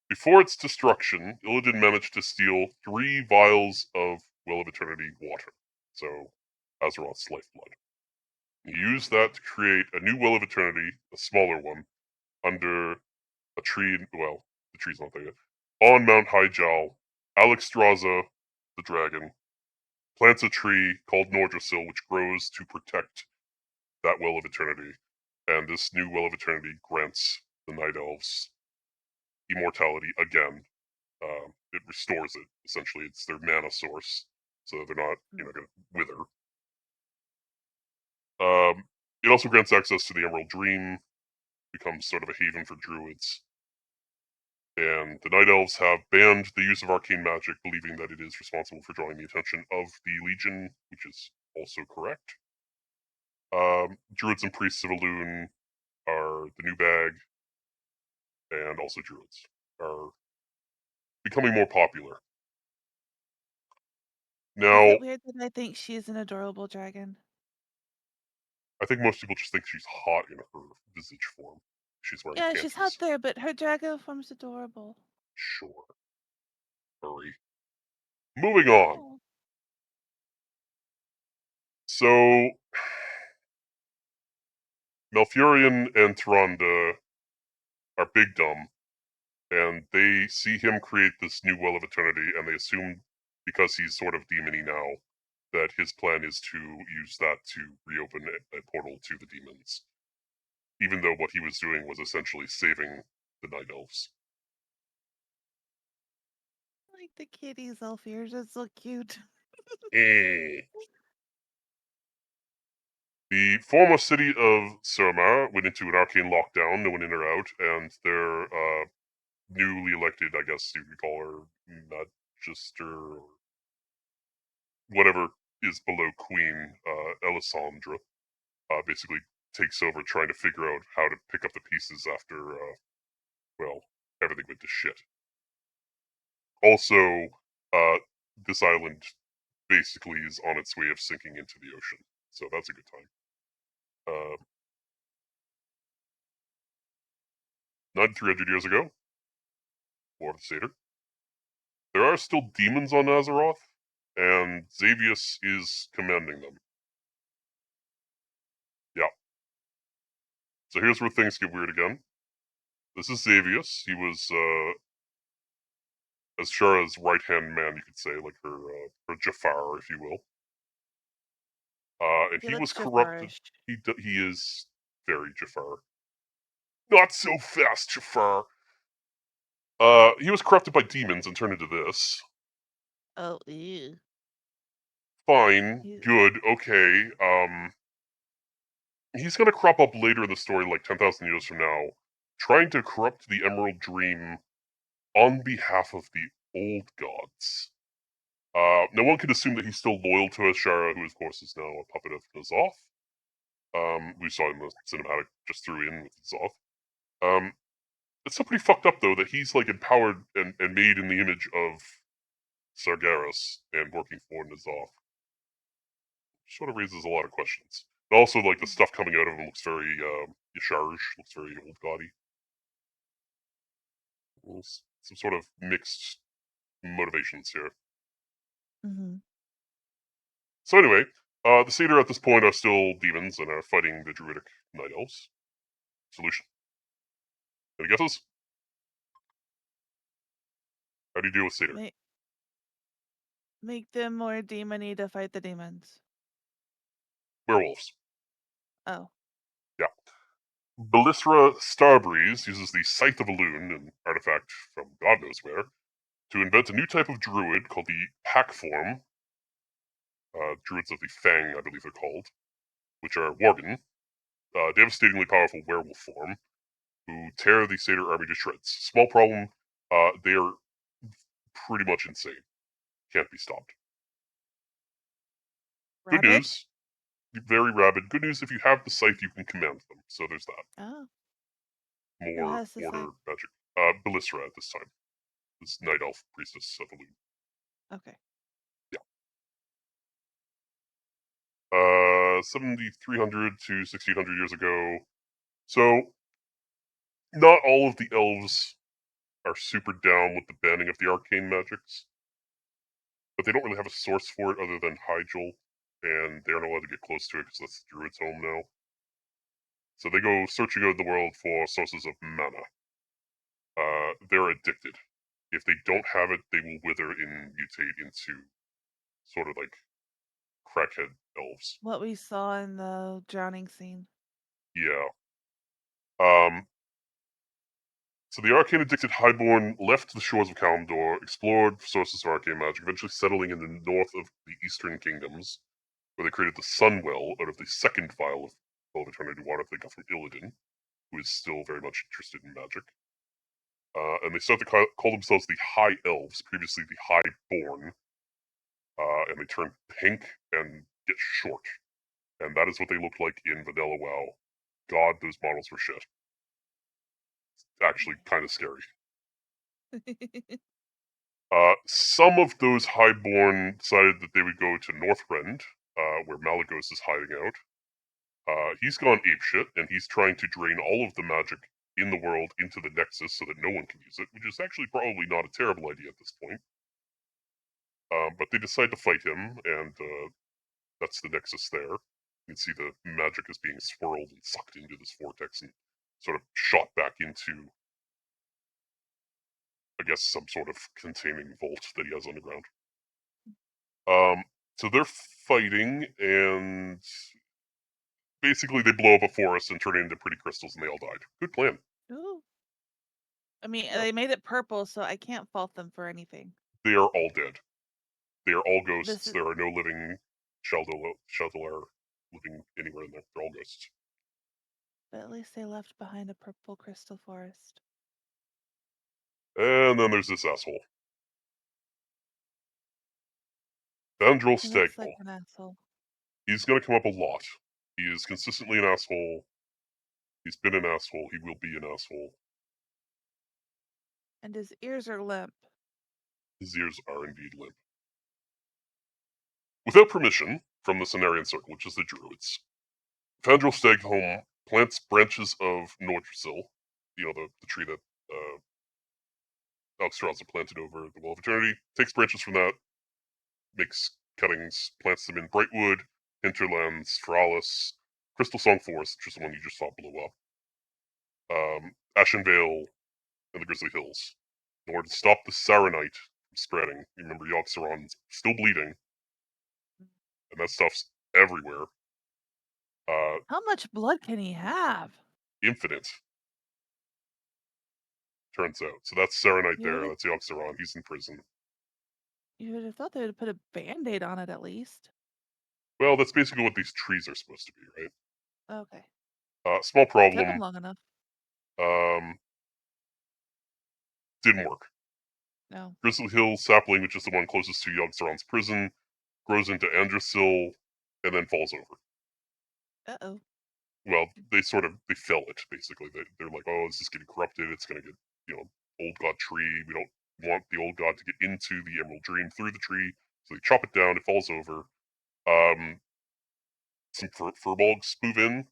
Before its destruction, Illidan managed to steal 3 vials of Well of Eternity water. So, Azeroth's lifeblood. He used that to create a new Well of Eternity, a smaller one, under a tree. Well, the tree's not there yet. On Mount Hyjal, Alexstrasza, the dragon, plants a tree called Nordrassil, which grows to protect that Well of Eternity. And this new Well of Eternity grants the Night Elves immortality again. It restores it. Essentially, it's their mana source, so they're not, going to wither. It also grants access to the Emerald Dream, becomes sort of a haven for druids. And the Night Elves have banned the use of arcane magic, believing that it is responsible for drawing the attention of the Legion, which is also correct. Druids and priests of ELUNE are the new bag, and also druids are becoming more popular. Is Now, it weird that I think she's an adorable dragon? I think most people just think she's hot in her visage form. She's wearing Yeah, she's panties. out there, but her dragon form's adorable. Sure. Hurry. Moving on. Oh. So, Malfurion and Tyrande are big dumb, and they see him create this new Well of Eternity, and they assume, because he's sort of demony now, that his plan is to use that to reopen a portal to the demons. Even though what he was doing was essentially saving the Night Elves. I like the kitties, elf ears. It's so cute. Eh. The former city of Suramar went into an arcane lockdown, no one in or out, and their newly elected, I guess you could call her, Magister, or whatever is below Queen, Elisandra, basically takes over trying to figure out how to pick up the pieces after, well, everything went to shit. Also, this island basically is on its way of sinking into the ocean, so that's a good time. 9,300 years ago, War of the Satyr. There are still demons on Azeroth, and Xavius is commanding them. Yeah. So here's where things get weird again. This is Xavius. He was Azshara's right-hand man, you could say, like her Jafar, if you will. And he was looks corrupted. Jafarish. He is very Jafar. Not so fast, Jafar. He was corrupted by demons and turned into this. Oh, ew. Fine, He's- good, okay. He's gonna crop up later in the story, like 10,000 years from now, trying to corrupt the Emerald Dream on behalf of the old gods. Now one could assume that he's still loyal to Azshara, who of course is now a puppet of N'Zoth. We saw in the cinematic just threw in with N'Zoth. It's still pretty fucked up though that he's like empowered and made in the image of Sargeras and working for N'Zoth. Sort of raises a lot of questions. And also, like, the stuff coming out of him looks very Yasharj, looks very old gaudy. Some sort of mixed motivations here. Mm-hmm. So anyway, the Satyr at this point are still demons and are fighting the druidic Night Elves. Solution? Any guesses? How do you deal with Satyr? Make make them more demony to fight the demons. Werewolves. Oh. Yeah. Belisra Starbreeze uses the Scythe of ELUNE, an artifact from God knows where, to invent a new type of druid called the Pack Form. Druids of the Fang, I believe they're called, which are Worgen, devastatingly powerful werewolf form, who tear the Satyr army to shreds. Small problem, they are pretty much insane. Can't be stopped. Good Rabbit? news, very rabid. Good news, if you have the Scythe, you can command them. So there's that. Oh. Who More has the order scythe? magic. Belisra at this time. This Night Elf Priestess of ELUNE. Okay. 7,300 to 1,600 years ago. So, not all of the elves are super down with the banning of the arcane magics, but they don't really have a source for it other than Hyjal, and they aren't allowed to get close to it because that's the druid's home now. So they go searching out in the world for sources of mana. They're addicted. If they don't have it, they will wither and mutate into sort of like crackhead elves. What we saw in the drowning scene. Yeah. So the arcane addicted Highborn left the shores of Kalimdor, explored sources of arcane magic, eventually settling in the north of the Eastern Kingdoms, where they created the Sunwell out of the second vial of Eternity Water they got from Illidan, who is still very much interested in magic. And they start to call themselves the High Elves, previously the Highborn, and they turn pink and get short. And that is what they looked like in Vanilla WoW. God, those models were shit. Actually, kind of scary. Some of those Highborn decided that they would go to Northrend, where Malagos is hiding out. He's gone apeshit, and he's trying to drain all of the magic in the world into the Nexus so that no one can use it, which is actually probably not a terrible idea at this point. But they decide to fight him, and that's the Nexus there. You can see the magic is being swirled and sucked into this vortex and sort of shot back into, I guess, some sort of containing vault that he has underground. So they're fighting, and basically they blow up a forest and turn it into pretty crystals, and they all died. Good plan. Ooh. I mean, Yeah. they made it purple, so I can't fault them for anything. They are all dead. They are all This ghosts. is, There are no living Sheldalar living anywhere in there. They're all ghosts. but at least they left behind a purple crystal forest. And then there's this asshole. Vandrel He looks like Stagbull. an asshole. He's going to come up a lot. He is consistently an asshole. He's been an asshole. He will be an asshole. And his ears are limp. His ears are indeed limp. Without permission from the Cenarian Circle, which is the Druids, Fandral Stagholm plants branches of Nordrasil, the tree that Alexstrasza planted over the Wall of Eternity, takes branches from that, makes cuttings, plants them in Brightwood, Hinterlands, Feralis, Crystal Song Forest, which is the one you just saw blow up, Ashenvale, and the Grizzly Hills, in order to stop the Saronite from spreading. You remember Yogg-Saron's still bleeding, and that stuff's everywhere. How much blood can he have? Infinite, turns out. So that's Saronite You would there, have, that's Yogg-Saron, he's in prison. you would have thought they would have put a band-aid on it at least. Well, that's basically what these trees are supposed to be, right? Okay. Small Took him problem. long enough. Um, didn't work. No. Grizzly Hill sapling, which is the one closest to Yogg-Saron's prison, grows into Andrasil and then falls over. Uh-oh. Well, they fell it, basically. They're like, oh, this is getting corrupted. It's going to get, old god tree. We don't want the old god to get into the Emerald Dream through the tree. So they chop it down. It falls over. Some furbolgs move in,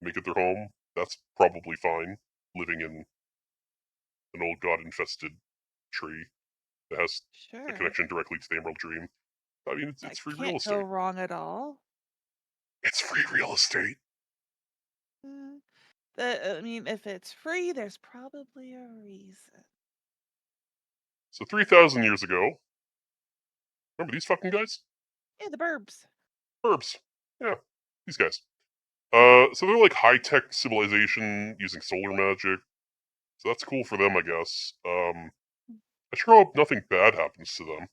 make it their home. That's probably fine, living in an old god infested tree that has a Sure. connection directly to the Emerald Dream. I mean, That it's free real can't go estate. wrong at all. It's free real estate. Uh, I mean, if it's free, there's probably a reason. So 3,000 years ago, remember these fucking guys? Yeah, the burbs. Herbs. Yeah, these guys. So they're like high-tech civilization using solar magic. So that's cool for them, I guess. I sure hope nothing bad happens to them.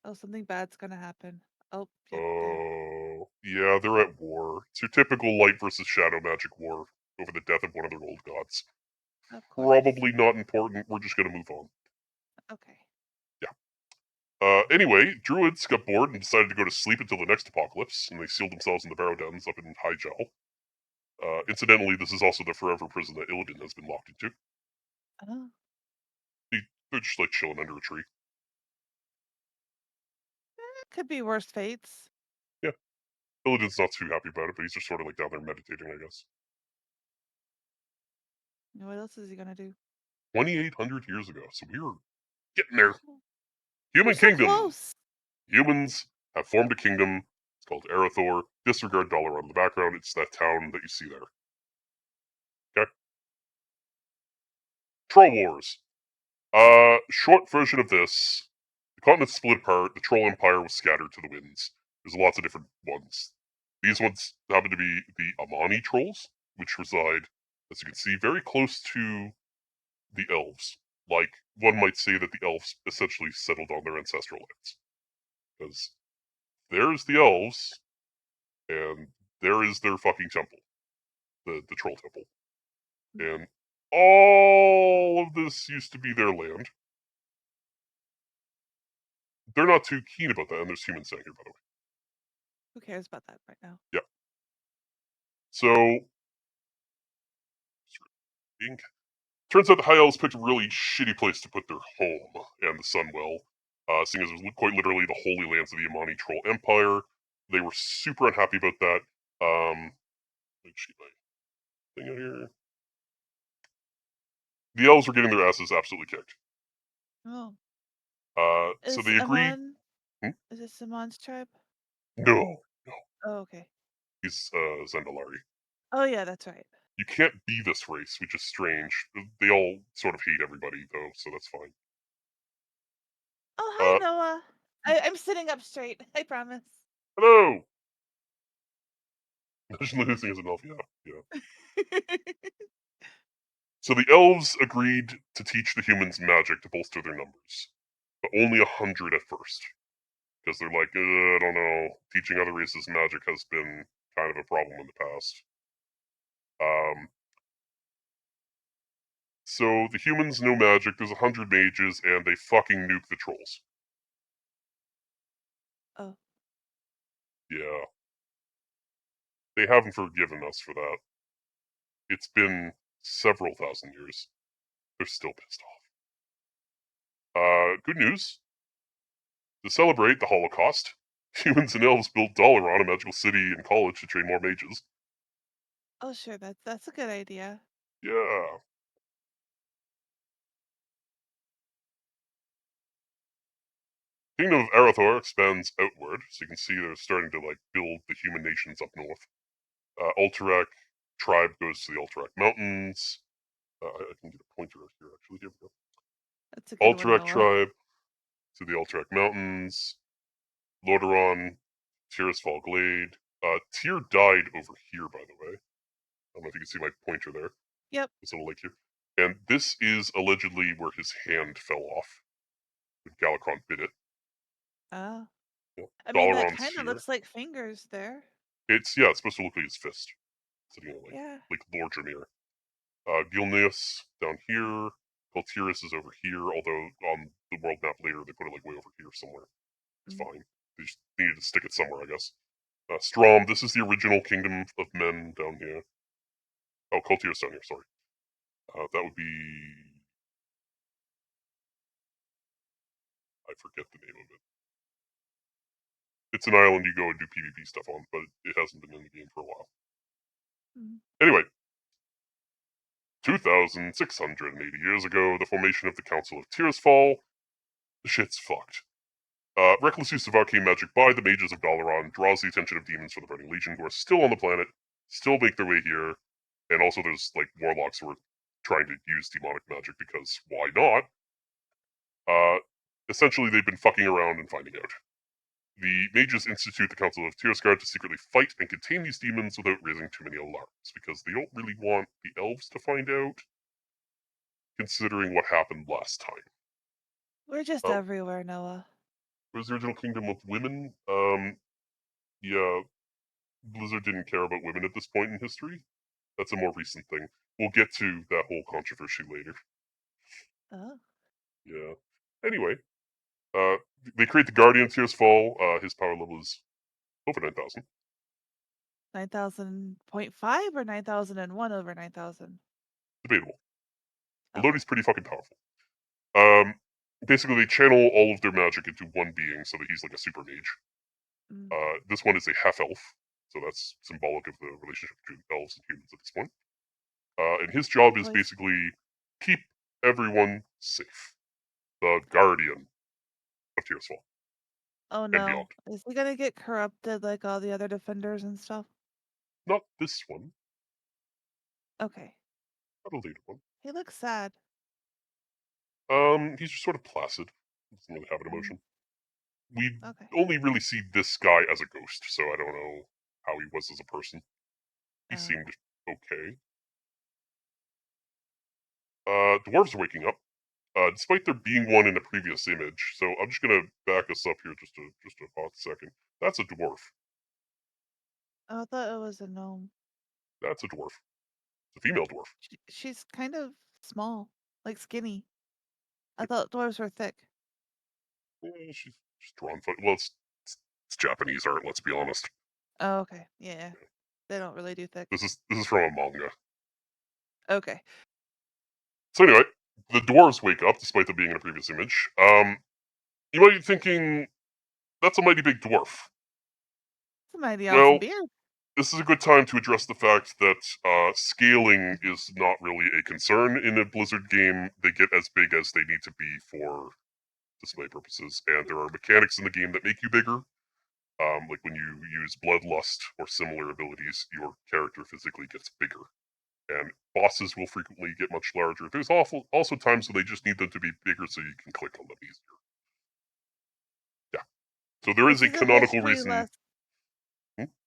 Oh, something bad's gonna happen. Oh, yep, there. Oh, yeah, they're at war. It's your typical light versus shadow magic war over the death of one of their old gods. Of course. Probably not important. We're just gonna move on. Okay. Anyway, druids got bored and decided to go to sleep until the next apocalypse, and they sealed themselves in the barrow dens up in Hyjal. Incidentally, this is also the forever prison that Illidan has been locked into. Oh. They're just like chilling under a tree. Could be worse fates. Yeah. Illidan's not too happy about it, but he's just sort of like down there meditating, I guess. What else is he gonna do? 2,800 years ago, so we were getting there. We're Human so kingdom. close. Humans have formed a kingdom. It's called Arathor. Disregard Dollar on the background. It's that town that you see there. Okay. Troll Wars. Short version of this. The continent split apart. The Troll Empire was scattered to the winds. There's lots of different ones. These ones happen to be the Amani trolls, which reside, as you can see, very close to the elves. Like, one might say that the elves essentially settled on their ancestral lands. Because there's the elves, and there is their fucking temple. The troll temple. And all of this used to be their land. They're not too keen about that, and there's humans down here, by the way. Who cares about that right now? So, turns out the High Elves picked a really shitty place to put their home and the Sunwell, seeing as it was quite literally the holy lands of the Amani Troll Empire. They were super unhappy about that. Let me see my thing out here. The elves were getting their asses absolutely kicked. Oh. So Is they agreed. Amon? Hmm? Is it Simon's tribe? No, Oh, okay. he's Zendalari. Oh yeah, that's right. You can't be this race, which is strange. They all sort of hate everybody, though, so that's fine. Oh, hi Uh, Noah. I'm sitting up straight. I promise. Hello! Imagine losing as an elf, yeah. So the elves agreed to teach the humans magic to bolster their numbers. But only 100 at first. Because they're like, I don't know, teaching other races magic has been kind of a problem in the past. So the humans know magic, there's 100 mages, and they fucking nuke the trolls. Oh. Yeah. They haven't forgiven us for that. It's been several thousand years. They're still pissed off. Good news. To celebrate the Holocaust, humans and elves built Dalaran, a magical city and college, to train more mages. Oh sure, that's a good idea. Yeah. Kingdom of Arathor expands outward, so you can see they're starting to like build the human nations up north. Alterac tribe goes to the Alterac Mountains. I can get a pointer out here, actually. Here we go. That's a good one, Alterac Noah. tribe to the Alterac Mountains. Lordaeron, Tirisfal Glade. Tyr died over here, by the way. I don't know if you can see my pointer there. Yep. This little lake here. And this is allegedly where his hand fell off when Galakron bit it. Oh. Yeah. I mean, that Dalaran's kind of here. looks like fingers there. It's supposed to look like his fist. Sitting on Yeah. like Lord Jamir. Gilneas down here. Galtiris is over here, although on the world map later they put it like way over here somewhere. It's fine. They just needed to stick it somewhere, I guess. Strom, this is the original Kingdom of Men down here. Oh, Kultir's down here, sorry. That would be... I forget the name of it. It's an island you go and do PvP stuff on, but it hasn't been in the game for a while. Anyway, 2,680 years ago, the formation of the Council of Tirisfal. The shit's fucked. Reckless use of arcane magic by the mages of Dalaran draws the attention of demons from the Burning Legion who are still on the planet, still make their way here, and also there's like warlocks who are trying to use demonic magic because why not? Essentially, they've been fucking around and finding out. The mages institute the Council of Tyrskard to secretly fight and contain these demons without raising too many alarms, because they don't really want the elves to find out, considering what happened last time. We're just Oh. everywhere, Noah. Was the original kingdom with women? Yeah, Blizzard didn't care about women at this point in history. That's a more recent thing. We'll get to that whole controversy later. Oh. Yeah. Anyway, they create the Guardian Tears Fall. His power level is over 9,000. 9,000.5 or 9,001 over 9,000? Debatable. Okay. Elodie's pretty fucking powerful. Basically, they channel all of their magic into one being so that he's like a super mage. This one is a half-elf, so that's symbolic of the relationship between elves and humans at this point. And his job is basically keep everyone safe. The guardian of Tears Fall. Oh And no. beyond. Is he gonna get corrupted like all the other defenders and stuff? Not this one. Okay. Not a later one. He looks sad. He's just sort of placid. Doesn't really have an emotion. We Okay. only really see this guy as a ghost, so I don't know how he was as a person. He seemed okay. Dwarves are waking up, despite there being one in a previous image. So I'm just gonna back us up here just a hot second. That's a dwarf. Oh, I thought it was a gnome. That's a dwarf. It's a female dwarf. She's kind of small, like skinny. I thought dwarves were thick. She's drawn. Well, it's Japanese art. Let's be honest. Oh, okay. Yeah. They don't really do thick. This is from a manga. Okay. So anyway, the dwarves wake up despite them being in a previous image. You might be thinking that's a mighty big dwarf. It's a mighty awesome Well, beard. this is a good time to address the fact that scaling is not really a concern in a Blizzard game. They get as big as they need to be for display purposes, and there are mechanics in the game that make you bigger. Like when you use Bloodlust or similar abilities, your character physically gets bigger. And bosses will frequently get much larger. There's also times when they just need them to be bigger so you can click on them easier. Yeah. So there is a canonical reason.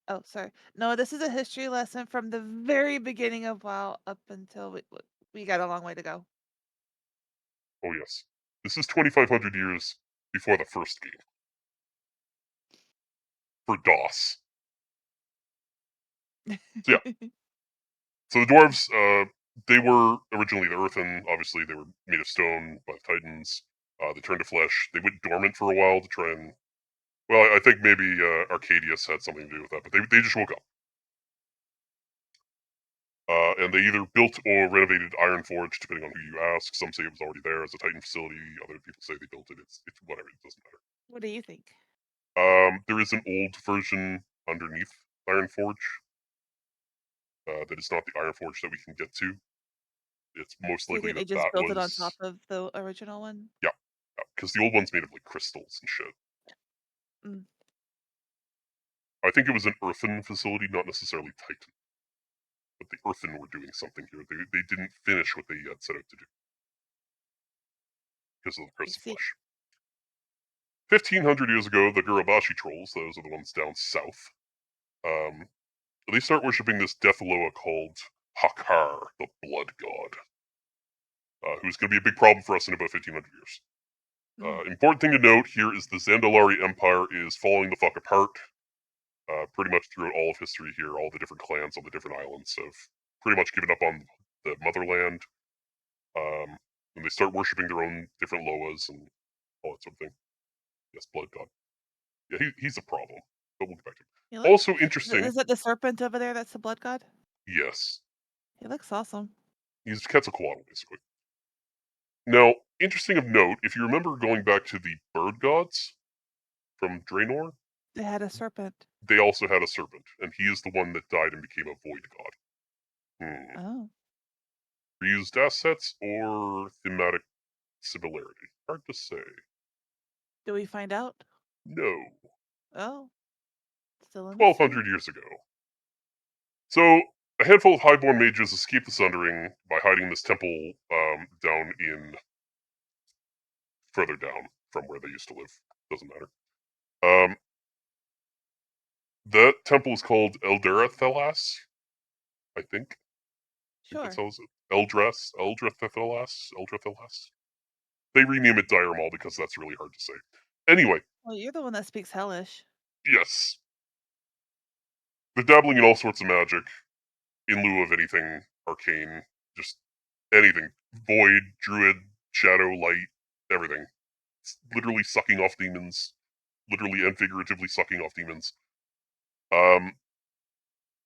Oh, sorry. No, this is a history lesson from the very beginning of WoW up until we got a long way to go. Oh, yes. This is 2,500 years before the first game. For DOS. So, yeah. So the dwarves, they were originally the earthen. Obviously, they were made of stone by the Titans. They turned to flesh. They went dormant for a while to try and. Well, I think maybe Arcadius had something to do with that, but they just woke up. And they either built or renovated Ironforge, depending on who you ask. Some say it was already there as a Titan facility. Other people say they built it. It's whatever. It doesn't matter. What do you think? There is an old version underneath Ironforge. That is not the Ironforge that we can get to. It's most Do you likely think they that just that built was. it on top of the original one? Yeah, because the old one's made of like crystals and shit. Mm. I think it was an earthen facility, not necessarily Titan. But the earthen were doing something here. They didn't finish what they had set out to do. Because of the curse of flesh. 1,500 years ago, the Gurabashi trolls, those are the ones down south, they start worshipping this Deathaloa called Hakar, the blood god, who's going to be a big problem for us in about 1,500 years. Important thing to note here is the Zandalari Empire is falling the fuck apart. Pretty much throughout all of history here, all the different clans on the different islands have pretty much given up on the motherland. And they start worshipping their own different Loas and all that sort of thing. Yes, blood god. Yeah, he's a problem, but we'll get back to him. Also interesting. Is it the serpent over there that's the blood god? Yes. He looks awesome. He's Quetzalcoatl, basically. Now, interesting of note, if you remember going back to the bird gods from Draenor, they had a serpent. They also had a serpent, and he is the one that died and became a void god. Oh. Reused assets or thematic similarity? Hard to say. Do we find out? No. Oh. Still in 1,200 years ago. So, a handful of highborn mages escape the Sundering by hiding in this temple down in further down from where they used to live. Doesn't matter. That temple is called Eldrathelas, I think. That's Sure. how it's Eldrathelas. They rename it Dire Mall because that's really hard to say. Anyway, Well, you're the one that speaks Hellish. yes. They're dabbling in all sorts of magic in lieu of anything arcane. Just anything. Void, druid, shadow, light, everything. It's literally sucking off demons. Literally and figuratively sucking off demons.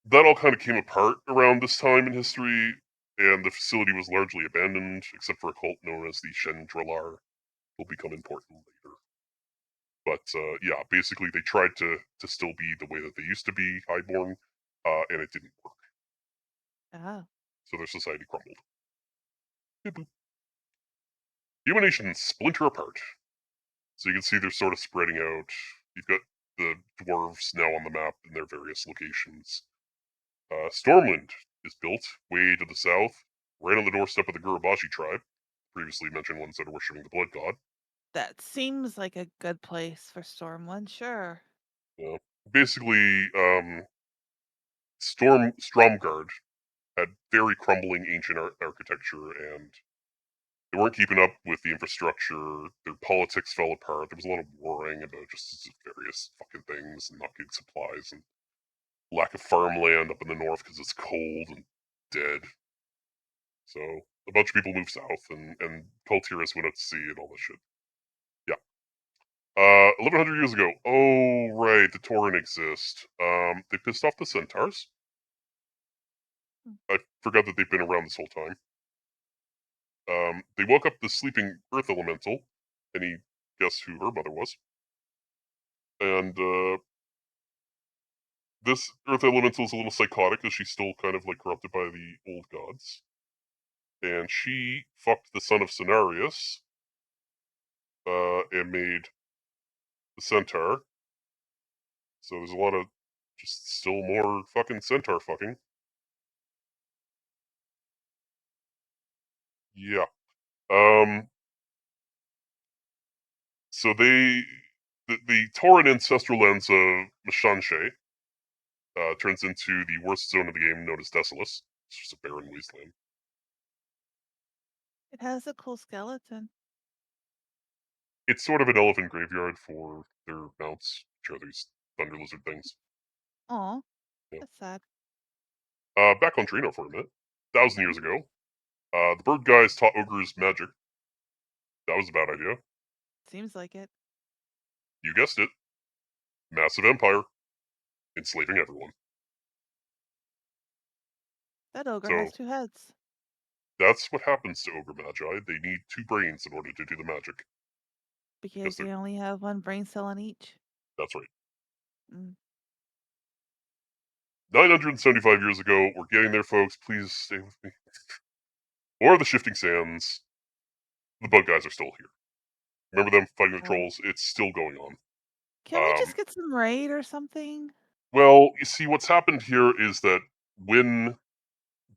That all kind of came apart around this time in history, and the facility was largely abandoned, except for a cult known as the Shendralar. Will become important later. But yeah, basically they tried to still be the way that they used to be, highborn, and it didn't work. Oh. So their society crumbled. Boop. Human nations splinter apart. So you can see they're sort of spreading out. You've got the dwarves now on the map in their various locations. Stormwind is built way to the south, right on the doorstep of the Gurabashi tribe, previously mentioned ones that are worshipping the blood god. That seems like a good place for Stormwind, sure. Yeah. Basically, Stromgard had very crumbling ancient architecture, and they weren't keeping up with the infrastructure. Their politics fell apart. There was a lot of warring about just various fucking things, and not getting supplies, and lack of farmland up in the north because it's cold and dead. So a bunch of people moved south, and Kultiris went out to sea and all this shit. Yeah. 1100 years ago. Oh, right, the Tauren exist. They pissed off the Centaurs. I forgot that they've been around this whole time. They woke up the sleeping Earth Elemental. Any guess who her mother was? And this Earth Elemental is a little psychotic because she's still kind of like corrupted by the old gods. And she fucked the son of Cenarius and made the Centaur. So there's a lot of just still more fucking Centaur fucking. Yeah. So the Tauren ancestral lands of Mishanshe turns into the worst zone of the game, known as Desolus. It's just a barren wasteland. It has a cool skeleton. It's sort of an elephant graveyard for their mounts, which are these thunder lizard things. Aw, Yeah. that's sad. Back on Trino for a minute. 1,000 years ago, the bird guys taught ogres magic. That was a bad idea. Seems like it. You guessed it. Massive empire, enslaving everyone. That ogre So has 2 heads. that's what happens to ogre magi. They need 2 brains in order to do the magic. Because they only have 1 brain cell on each. That's right. Mm. 975 years ago, we're getting there, folks. Please stay with me. Or the Shifting Sands. The bug guys are still here. Remember them fighting the trolls? It's still going on. Can we just get some raid or something? Well, you see, what's happened here is that when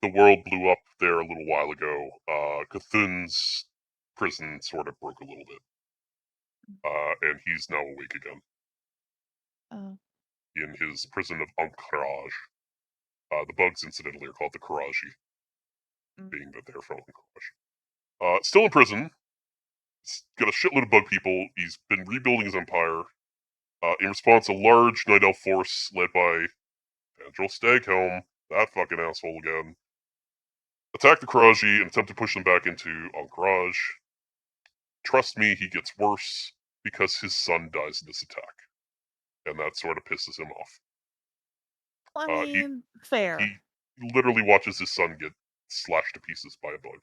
the world blew up there a little while ago, Cthulhu's prison sort of broke a little bit. And he's now awake again Oh. in his prison of Ankh-Raj. The bugs, incidentally, are called the Karaji, being that they're from Ankh-Raj. Still in prison. He's got a shitload of bug people. He's been rebuilding his empire. In response, a large Night Elf force led by Andrel Staghelm, that fucking asshole again, attack the Karaji and attempt to push them back into Ankh-Raj. Trust me, he gets worse because his son dies in this attack. And that sort of pisses him off. I He mean, fair. literally watches his son get slashed to pieces by a bug.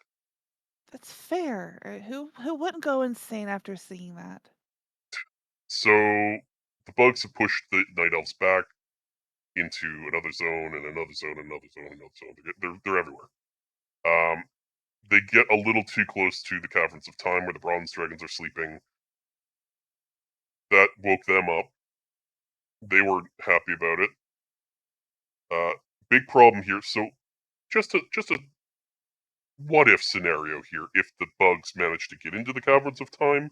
That's fair. Who wouldn't go insane after seeing that? So the bugs have pushed the Night Elves back into another zone and another zone and another zone and another zone. They're everywhere. They get a little too close to the Caverns of Time where the Bronze Dragons are sleeping. That woke them up. They weren't happy about it. Big problem here. So just a what if scenario here. If the bugs manage to get into the Caverns of Time,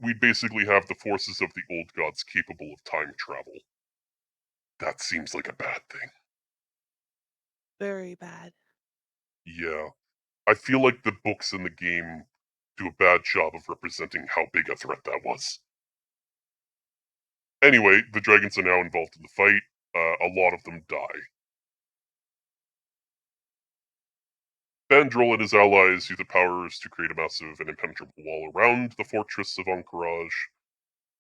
we'd basically have the forces of the old gods capable of time travel. That seems like a bad thing. Very bad. Yeah. I feel like the books in the game do a bad job of representing how big a threat that was. Anyway, the dragons are now involved in the fight. A lot of them die. Bandrol and his allies use their powers to create a massive and impenetrable wall around the fortress of Encourage,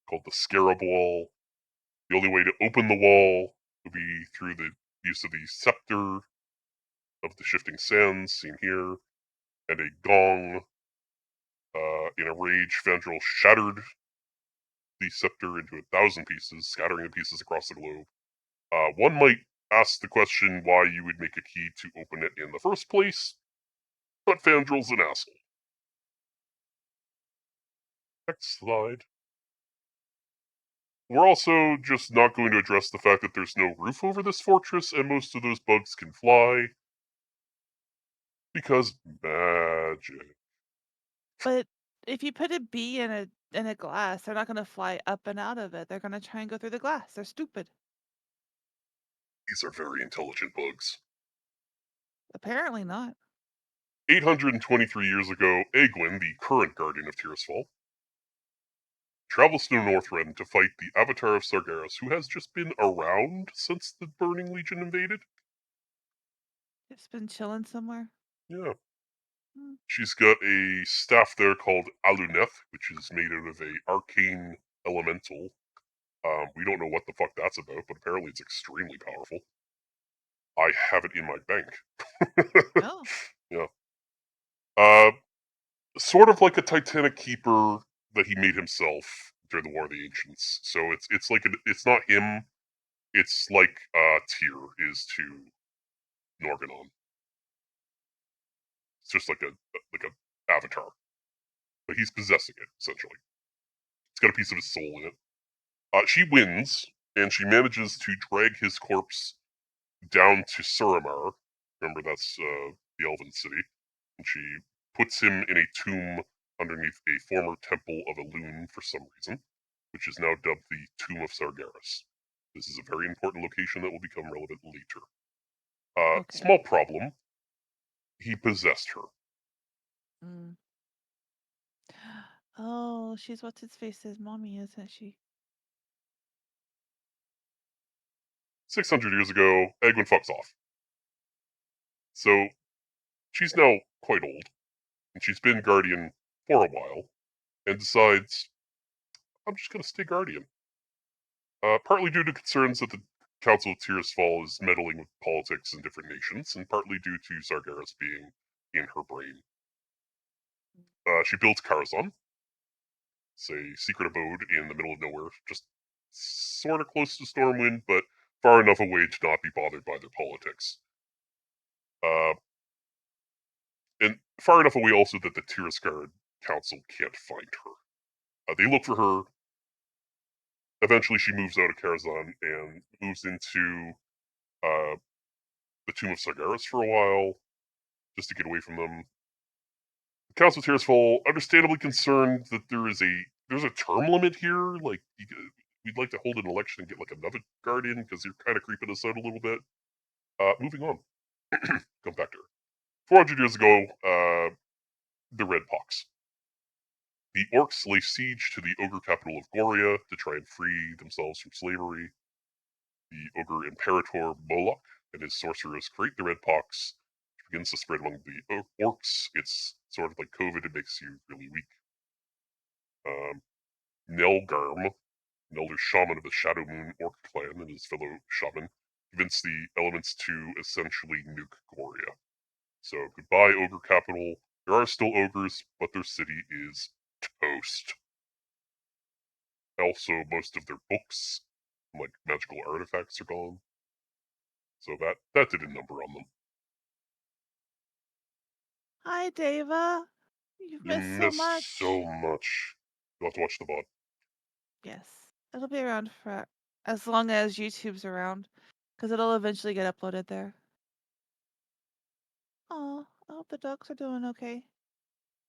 called the Scarab Wall. The only way to open the wall would be through the use of the Scepter of the Shifting Sands, seen here, and a gong. In a rage, Fandral shattered the scepter into 1,000 pieces, scattering the pieces across the globe. One might ask the question why you would make a key to open it in the first place, but Fandral's an asshole. Next slide. We're also just not going to address the fact that there's no roof over this fortress, and most of those bugs can fly. Because magic. But if you put a bee in a glass, they're not gonna fly up and out of it. They're gonna try and go through the glass. They're stupid. These are very intelligent bugs. Apparently not. 823 years ago, Egwin, the current guardian of Tirisfal, travels to Northrend to fight the Avatar of Sargeras, who has just been around since the Burning Legion invaded. It's been chilling somewhere. Yeah. Hmm. She's got a staff there called Aluneth, which is made out of a arcane elemental. We don't know what the fuck that's about, but apparently it's extremely powerful. I have it in my bank. Oh. Yeah. Uh, sort of like a Titanic keeper that he made himself during the War of the Ancients. So it's like it's not him. It's like Tyr is to Norganon. It's just like a avatar, but he's possessing it essentially. It's got a piece of his soul in it. She wins, and she manages to drag his corpse down to Suramar. Remember, that's the Elven city. And she puts him in a tomb underneath a former temple of ELUNE for some reason, which is now dubbed the Tomb of Sargeras. This is a very important location that will become relevant later. Okay. Small problem. He possessed her. Mm. Oh, she's what's its face's mommy, isn't she? 600 years ago, Egwin fucks off. So she's now quite old, and she's been guardian for a while, and decides, I'm just going to stay guardian. Partly due to concerns that the Council of Tirisfal is meddling with politics in different nations, and partly due to Sargeras being in her brain. She builds Karazhan. It's a secret abode in the middle of nowhere, just sort of close to Stormwind, but far enough away to not be bothered by their politics. And far enough away also that the Tirisgard Council can't find her. They look for her. Eventually, she moves out of Karazhan and moves into the Tomb of Sargeras for a while, just to get away from them. The Council of Tirisfal, understandably concerned that there's a term limit here. Like, we'd like to hold an election and get like another guardian because you're kind of creeping us out a little bit. Moving on. Come back to her. 400 years ago, the Red Pox. The orcs lay siege to the ogre capital of Goria to try and free themselves from slavery. The ogre imperator Moloch and his sorcerers create the Red Pox, which begins to spread among the orcs. It's sort of like COVID, it makes you really weak. Nelgarm, an elder shaman of the Shadow Moon Orc clan, and his fellow shaman convince the elements to essentially nuke Goria. So goodbye, ogre capital. There are still ogres, but their city is toast. Also, most of their books, like magical artifacts, are gone. So that did a number on them. Hi, Deva. You've You missed so miss so much. much. You'll have to watch the VOD. Yes. It'll be around for as long as YouTube's around, because it'll eventually get uploaded there. Oh, I hope the dogs are doing okay.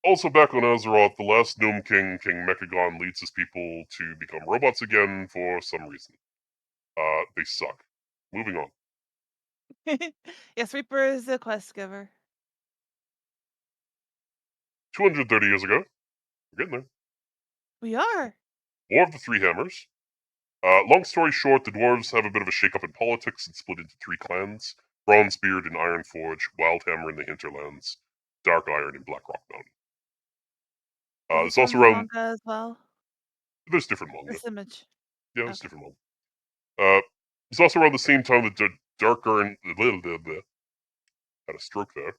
Also back on Azeroth, the last Gnome King, King Mechagon, leads his people to become robots again for some reason. They suck. Moving on. Yes, Reaper is the quest giver. 230 years ago, we're getting there. We are. War of the Three Hammers. Long story short, the dwarves have a bit of a shake-up in politics and split into three clans: Bronzebeard in Ironforge, Wildhammer in the Hinterlands, Dark Iron in Blackrock Mountain. Is There's this on also the around. manga as well? There's different manga. This image. Yeah, there's Okay. different manga. It's also around the same time that Dark Iron had a stroke there.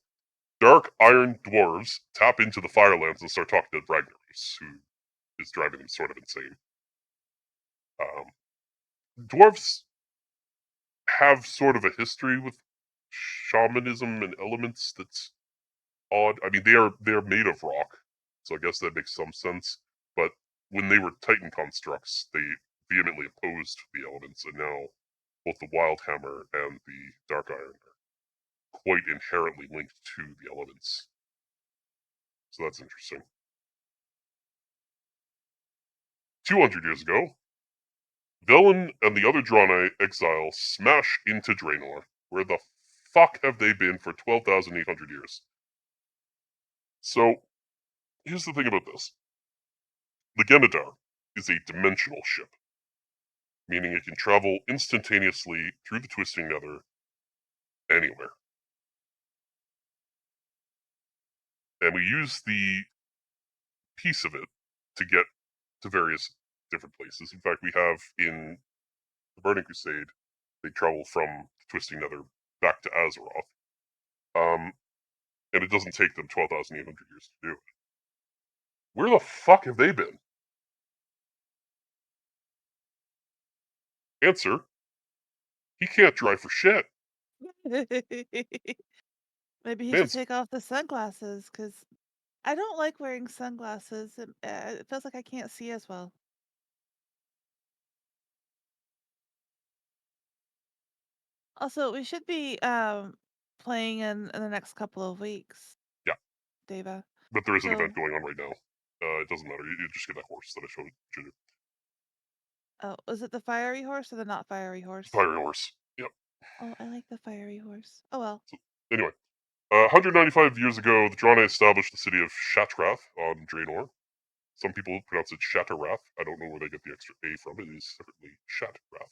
Dark Iron dwarves tap into the Firelands and start talking to Ragnaros, who is driving them sort of insane. Dwarves have sort of a history with shamanism and elements that's odd. I mean, they're made of rock, so I guess that makes some sense. But when they were Titan constructs, they vehemently opposed the elements, and now both the Wildhammer and the Dark Iron are quite inherently linked to the elements. So that's interesting. 200 years ago, Velen and the other Draenei exile smash into Draenor. Where the fuck have they been for 12,800 years? So, here's the thing about this. The Genadar is a dimensional ship, meaning it can travel instantaneously through the Twisting Nether anywhere. And we use the piece of it to get to various different places. In fact, we have in the Burning Crusade, they travel from the Twisting Nether back to Azeroth. And it doesn't take them 12,800 years to do it. Where the fuck have they been? Answer: he can't drive for shit. Maybe he should Man's take off the sunglasses, because I don't like wearing sunglasses. It feels like I can't see as well. Also, we should be playing in the next couple of weeks, yeah, Deva. but there is an So, event going on right now. It doesn't matter. You just get that horse that I showed you. oh, is it the fiery horse or the not fiery horse? Fiery horse. Yep. Oh, I like the fiery horse. Oh well. So, anyway, 195 years ago, the Draenei established the city of Shatrath on Draenor. Some people pronounce it Shatarath. I don't know where they get the extra A from. It is separately Shatrath.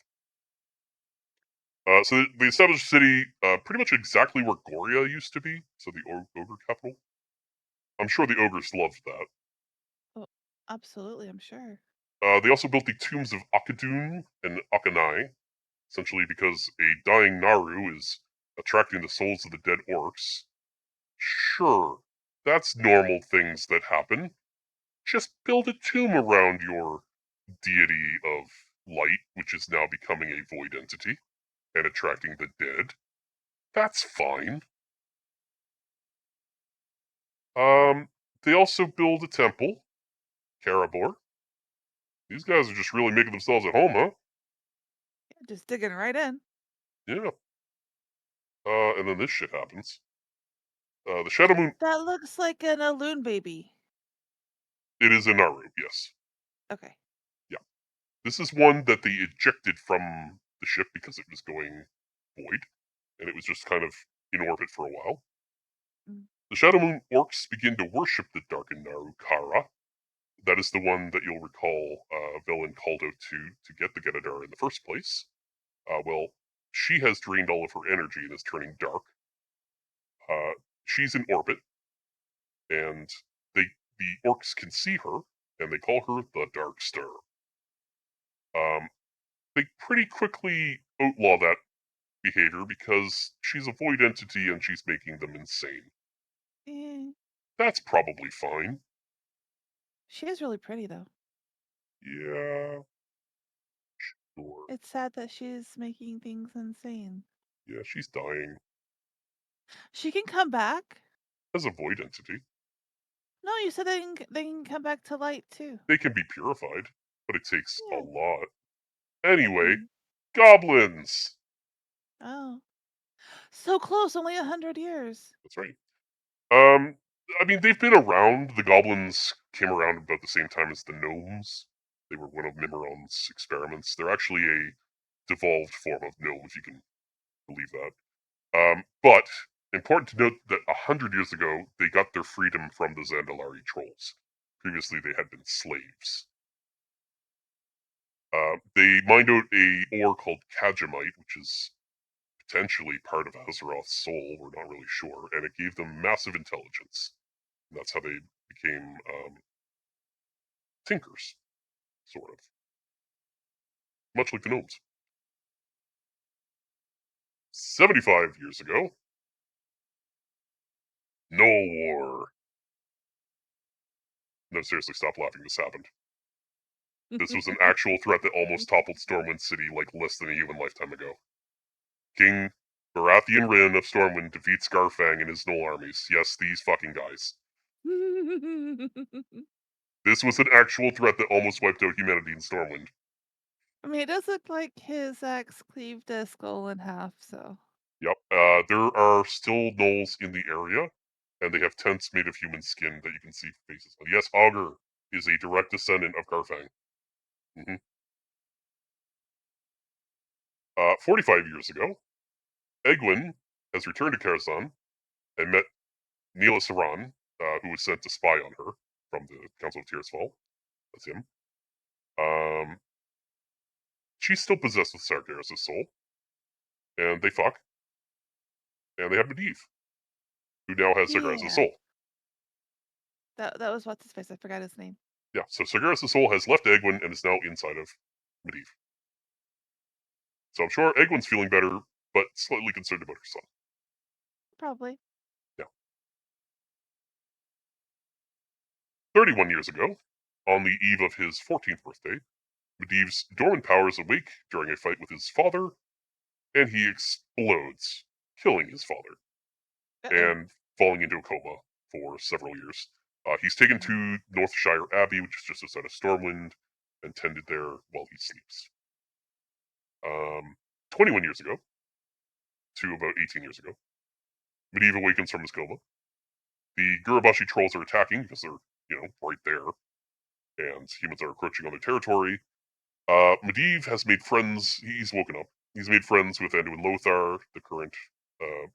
So they established a city pretty much exactly where Goria used to be, so the ogre capital. I'm sure the ogres loved that. Oh, absolutely, I'm sure. They also built the tombs of Akadun and Akanai, essentially because a dying Naru is attracting the souls of the dead orcs. Sure, that's normal things that happen. Just build a tomb around your deity of light, which is now becoming a void entity and attracting the dead. That's fine. They also build a temple, Karabor. These guys are just really making themselves at home, huh? Yeah, just digging right in. Yeah. And then this shit happens. The Shadow Moon. That looks like an ELUNE baby. It is a Naru, yes. Okay. Yeah. This is one that they ejected from the ship because it was going void, and it was just kind of in orbit for a while. Mm. The Shadow Moon orcs begin to worship the darkened Naru Kara. That is the one that you'll recall Velen called out to get the Genadar in the first place. Well, she has drained all of her energy and is turning dark. She's in orbit, and the orcs can see her, and they call her the Dark Star. They pretty quickly outlaw that behavior because she's a void entity and she's making them insane. Eh, That's probably fine. she is really pretty though. Yeah, sure. It's sad that she's making things insane. Yeah, she's dying She can come back. as a void entity. No, you said they can come back to light too. They can be purified, but it takes a Yeah. lot. Anyway, Mm. goblins. Oh, so close. Only 100 years. That's right. I mean, they've been around. The goblins came around about the same time as the gnomes. They were one of Mimiron's experiments. They're actually a devolved form of gnome, if you can believe that. But important to note that 100 years ago, they got their freedom from the Zandalari trolls. Previously, they had been slaves. They mined out a ore called Kajamite, which is potentially part of Azeroth's soul. We're not really sure, and it gave them massive intelligence. And that's how they became tinkers, sort of, much like the gnomes. 75 years ago, no war. No, seriously, stop laughing. This happened. This was an actual threat that almost toppled Stormwind City like less than a human lifetime ago. King Baratheon Rin of Stormwind defeats Garfang and his Gnoll armies. Yes, these fucking guys. This was an actual threat that almost wiped out humanity in Stormwind. I mean, it does look like his axe cleaved a skull in half, so. Yep. There are still gnolls in the area, and they have tents made of human skin that you can see faces on. Yes, Augur is a direct descendant of Garfang. 45 years ago, Egwin has returned to Karazhan and met Neela Saran, who was sent to spy on her from the Council of Tearsfall. That's him. She's still possessed with Sargeras' soul, and they fuck, and they have Medivh, who now has Sargeras' Yeah. soul. That was what's his face. I forgot his name. Yeah, so Sargeras' soul has left Egwin and is now inside of Medivh. So I'm sure Egwin's feeling better, but slightly concerned about her son. Probably. Yeah. 31 years ago, on the eve of his 14th birthday, Medivh's dormant powers awake during a fight with his father, and he explodes, killing his father, and falling into a coma for several years. He's taken to Northshire Abbey, which is just outside of Stormwind, and tended there while he sleeps. 21 years ago, to about 18 years ago, Medivh awakens from his coma. The Gurabashi trolls are attacking because they're, right there, and humans are encroaching on their territory. Medivh has made friends. He's woken up. He's made friends with Anduin Lothar, the current, I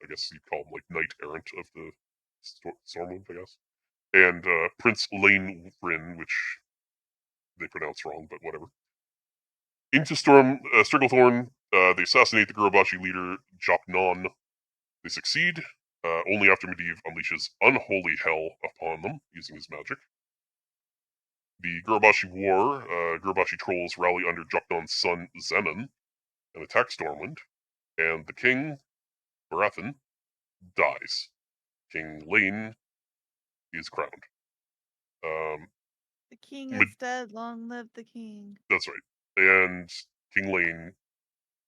guess you'd call him like knight errant of the Stormwind, I guess, and Prince Lane Rin, which they pronounce wrong, but whatever. Into Strigglethorn, they assassinate the Gurabashi leader Jopnon. They succeed, only after Medivh unleashes unholy hell upon them using his magic. The Gurabashi War, Gurabashi trolls rally under Jopnon's son Zenon and attack Stormwind, and the king, Baratheon, dies. King Lane is crowned. The king is dead. Long live the king. That's right. And King Lane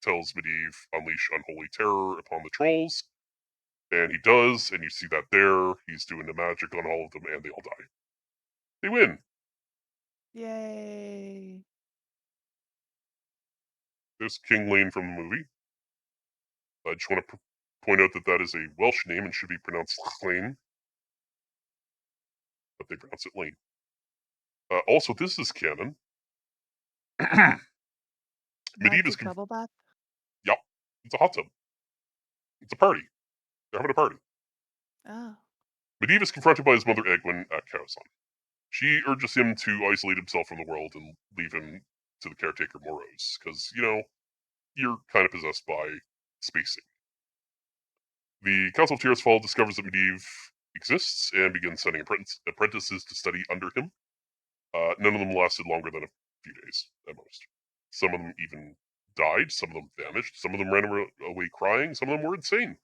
tells Medivh, unleash unholy terror upon the trolls, and he does, and you see that there. He's doing the magic on all of them, and they all die. They win. Yay. There's King Lane from the movie. I just want to point out that that is a Welsh name and should be pronounced Lane, but they pronounce it Lane. Also, this is canon. Medivh is bubble bath? Yep. It's a hot tub. It's a party. They're having a party. Oh. Medivh is confronted by his mother Egwin at Karazhan. She urges him to isolate himself from the world and leave him to the caretaker Morose, because, you're kind of possessed by spacing. The Council of Tearsfall discovers that Medivh exists and begins sending apprentices to study under him. None of them lasted longer than a few days, at most. Some of them even died, some of them vanished, some of them ran away crying, some of them were insane.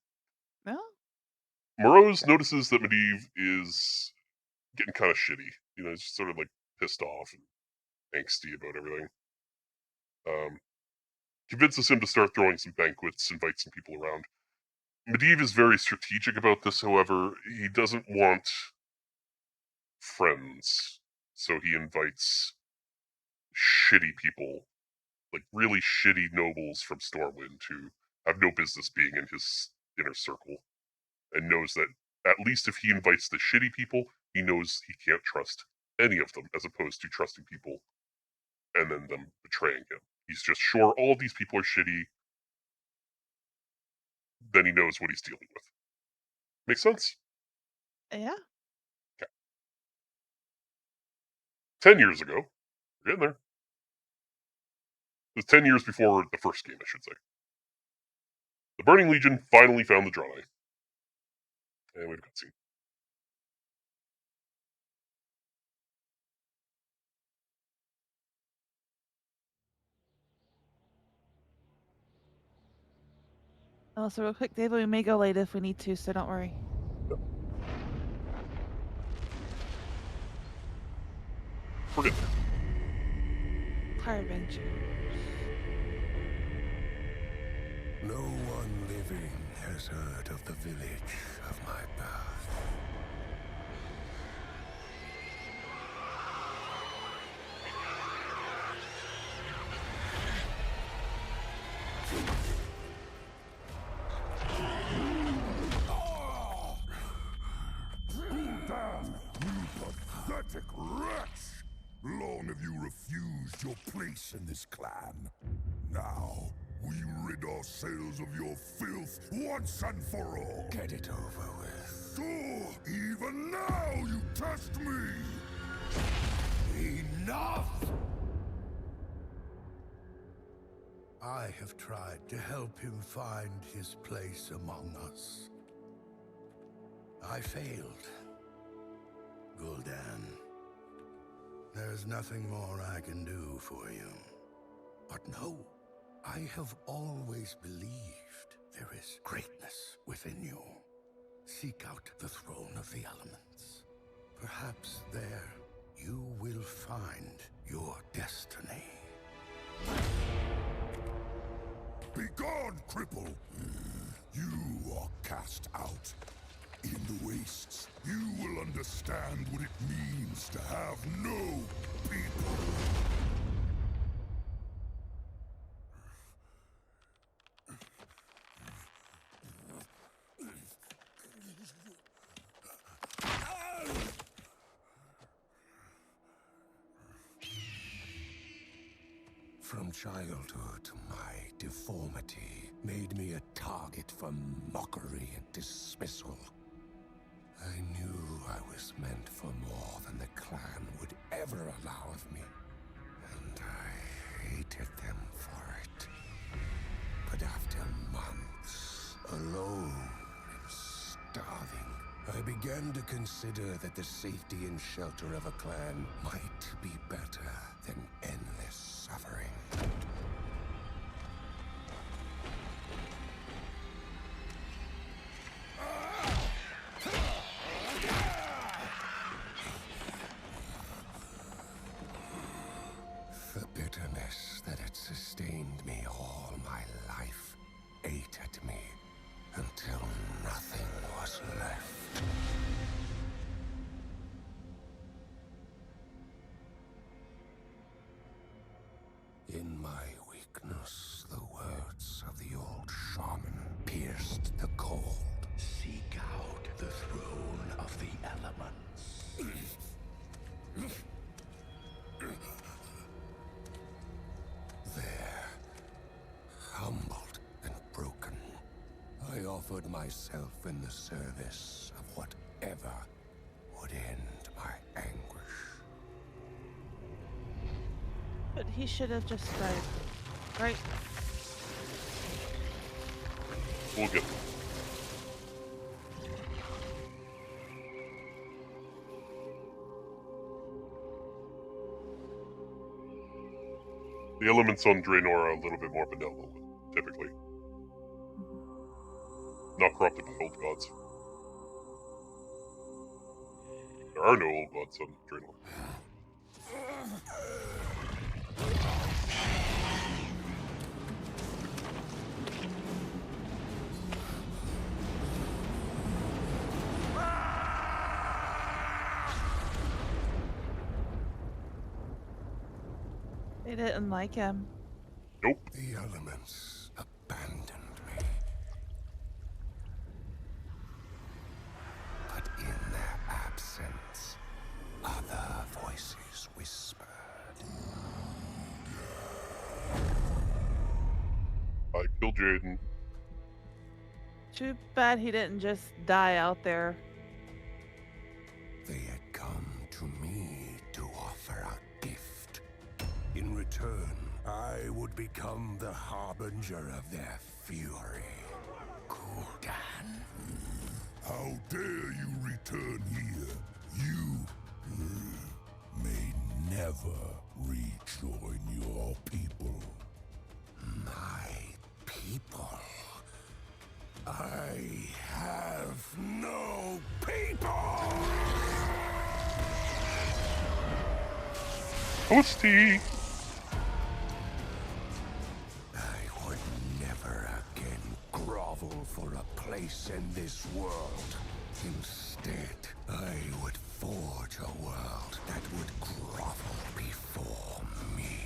No? Morose notices that Medivh is getting kind of shitty. He's just sort of like pissed off and angsty about everything. Convinces him to start throwing some banquets, invite some people around. Medivh is very strategic about this, however. He doesn't want friends, so he invites shitty people, like really shitty nobles from Stormwind who have no business being in his inner circle, and knows that at least if he invites the shitty people, he knows he can't trust any of them, as opposed to trusting people and then them betraying him. He's just sure all of these people are shitty, then he knows what he's dealing with. Make sense? Yeah. 10 years ago, we're getting there. It was 10 years before the first game, I should say. The Burning Legion finally found the Draenei. And we have a cutscene. Also, real quick, David, we may go late if we need to, so don't worry. We're getting there. Car adventure. No one living has heard of the village of my birth. Damn, you pathetic wretch! Long have you refused your place in this clan. Now, we rid ourselves of your filth once and for all. Get it over with. So, even now you test me! Enough! I have tried to help him find his place among us. I failed. Gul'dan, there's nothing more I can do for you. But no, I have always believed there is greatness within you. Seek out the throne of the elements. Perhaps there you will find your destiny. Begone, cripple! You are cast out. In the wastes, you will understand what it means to have no people. From childhood, my deformity made me a target for mockery and dismissal. I knew I was meant for more than the clan would ever allow of me, and I hated them for it. But after months, alone and starving, I began to consider that the safety and shelter of a clan might be better than endless suffering. The bitterness that had sustained me all my life ate at me until nothing was left. In my weakness, the words of the old shaman pierced the cold. Seek out the throne of the elements. There, humbled and broken, I offered myself in the service of whatever would end my anguish. But he should have just died, right? We'll get there. The elements on Draenor are a little bit more benevolent, typically. Not corrupted by old gods. There are no old gods on Draenor. They didn't like him. Nope. The elements abandoned me. Jaden. Too bad he didn't just die out there. They had come to me to offer a gift. In return, I would become the harbinger of their fury. Gul'dan. How dare you return here? You may never rejoin your people. My people. I have no people! Toasty! I would never again grovel for a place in this world. Instead, I would forge a world that would grovel before me.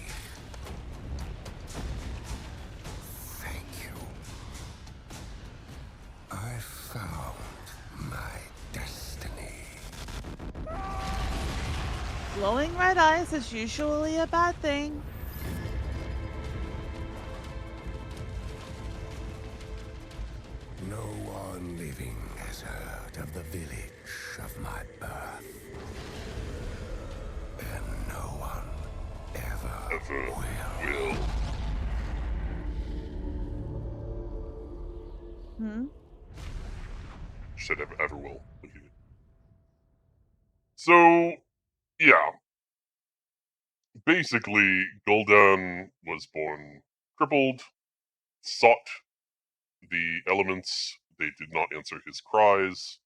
Thank you. I found my destiny. Glowing red eyes is usually a bad thing. No one living has heard of the village of my birth. And no one ever will. Hmm? Said ever will. So, yeah. Basically, Gul'dan was born crippled, sought the elements, they did not answer his cries,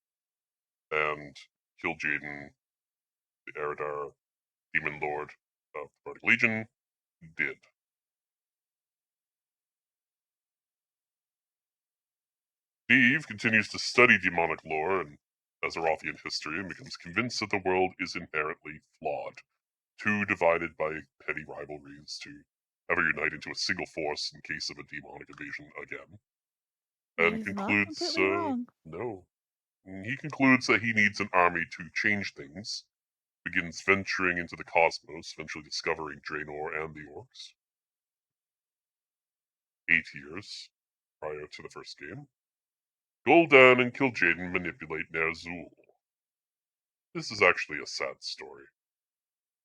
and killed Jaden, the Eridar demon lord of the Bardic Legion, did. Steve continues to study demonic lore and Azerothian history and becomes convinced that the world is inherently flawed, too divided by petty rivalries to ever unite into a single force in case of a demonic invasion again. And He's not concludes, completely wrong. no. He concludes that he needs an army to change things, begins venturing into the cosmos, eventually discovering Draenor and the orcs. 8 years prior to the first game. Gul'dan and Kil'jaeden manipulate Ner'zhul. This is actually a sad story.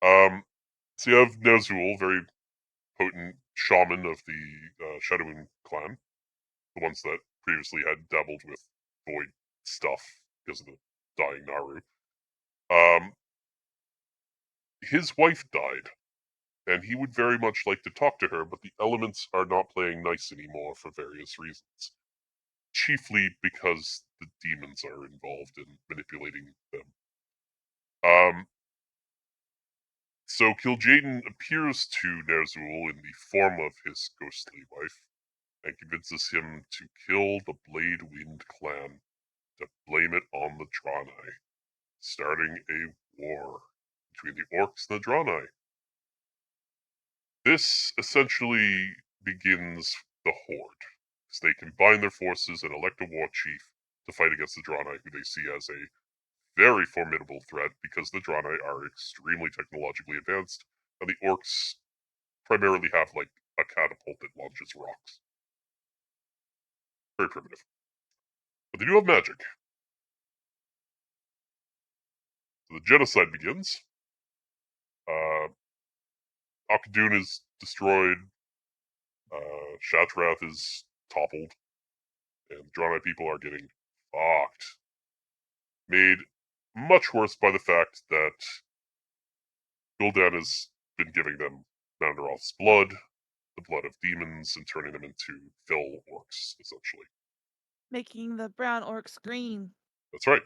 So you have Ner'zhul, very potent shaman of the Shadowmoon clan, the ones that previously had dabbled with void stuff because of the dying Naru. His wife died, and he would very much like to talk to her, but the elements are not playing nice anymore for various reasons. Chiefly because the demons are involved in manipulating them. So Kil'jaeden appears to Ner'zhul in the form of his ghostly wife, and convinces him to kill the Blade Wind clan, to blame it on the Draenei, starting a war between the orcs and the Draenei. This essentially begins the Horde, as they combine their forces and elect a war chief to fight against the Draenei, who they see as a very formidable threat because the Draenei are extremely technologically advanced, and the orcs primarily have like a catapult that launches rocks. Very primitive. But they do have magic. So the genocide begins. Akadun is destroyed. Shatrath is toppled. And Draenei people are getting fucked. Made much worse by the fact that Gul'dan has been giving them Mandaroth's blood, the blood of demons, and turning them into fell orcs, essentially. Making the brown orcs green. That's right.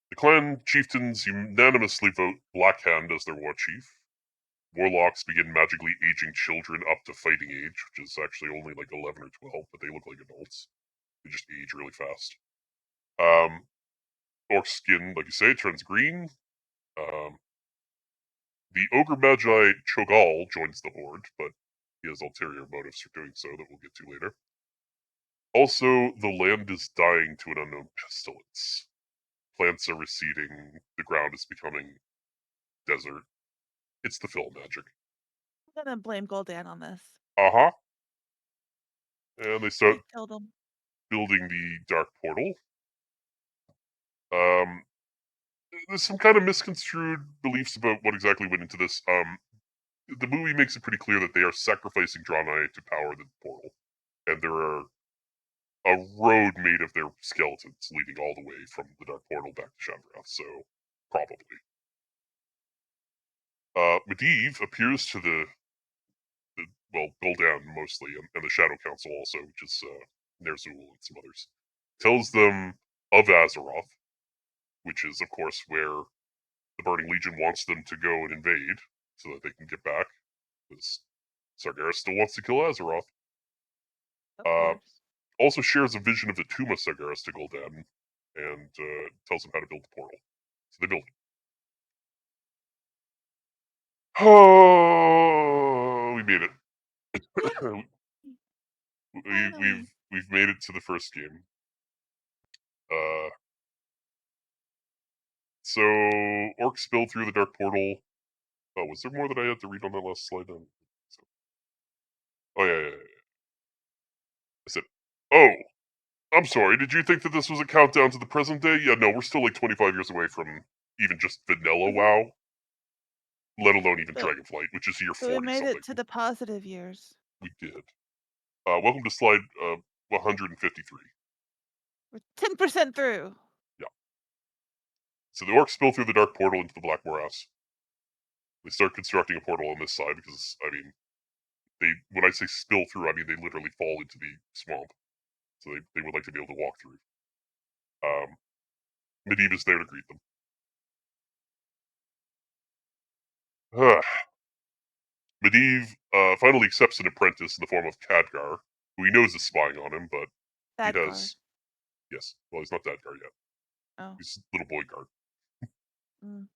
The clan chieftains unanimously vote Blackhand as their war chief. Warlocks begin magically aging children up to fighting age, which is actually only like 11 or 12, but they look like adults. They just age really fast. Orc skin, like you say, turns green. The Ogre Magi Cho'Gall joins the Horde, but he has ulterior motives for doing so that we'll get to later. Also, the land is dying to an unknown pestilence. Plants are receding, the ground is becoming desert. It's the fill magic. I'm gonna blame Gul'dan on this. Uh-huh. And they start They killed him. building the Dark Portal. There's some kind of misconstrued beliefs about what exactly went into this. The movie makes it pretty clear that they are sacrificing Draenei to power the portal, and there are a road made of their skeletons leading all the way from the Dark Portal back to Chandra. So, probably. Medivh appears to the Gul'dan mostly, and the Shadow Council also, which is Ner'zhul and some others. Tells them of Azeroth, which is, of course, where the Burning Legion wants them to go and invade, so that they can get back, because Sargeras still wants to kill Azeroth. Of course. Also shares a vision of the tomb of Sargeras to Gul'dan, and tells them how to build the portal. So they build it. Oh, we made it. we've made it to the first game. So orcs spilled through the dark portal. Oh, was there more that I had to read on that last slide? So. Oh yeah. I said, oh, I'm sorry. Did you think that this was a countdown to the present day? Yeah, no, we're still like 25 years away from even just vanilla WoW, let alone even Dragonflight, which is year 40 we made something. it to the positive years. We did. Welcome to slide 153. We're 10% through. Yeah. So the orcs spill through the dark portal into the Black Morass. They start constructing a portal on this side because, I mean, when I say spill through, I mean they literally fall into the swamp. So they would like to be able to walk through. Medivh is there to greet them. Medivh finally accepts an apprentice in the form of Khadgar, who he knows is spying on him, but he has... Yes, well, he's not Khadgar yet. Oh. He's little boy guard. Mm.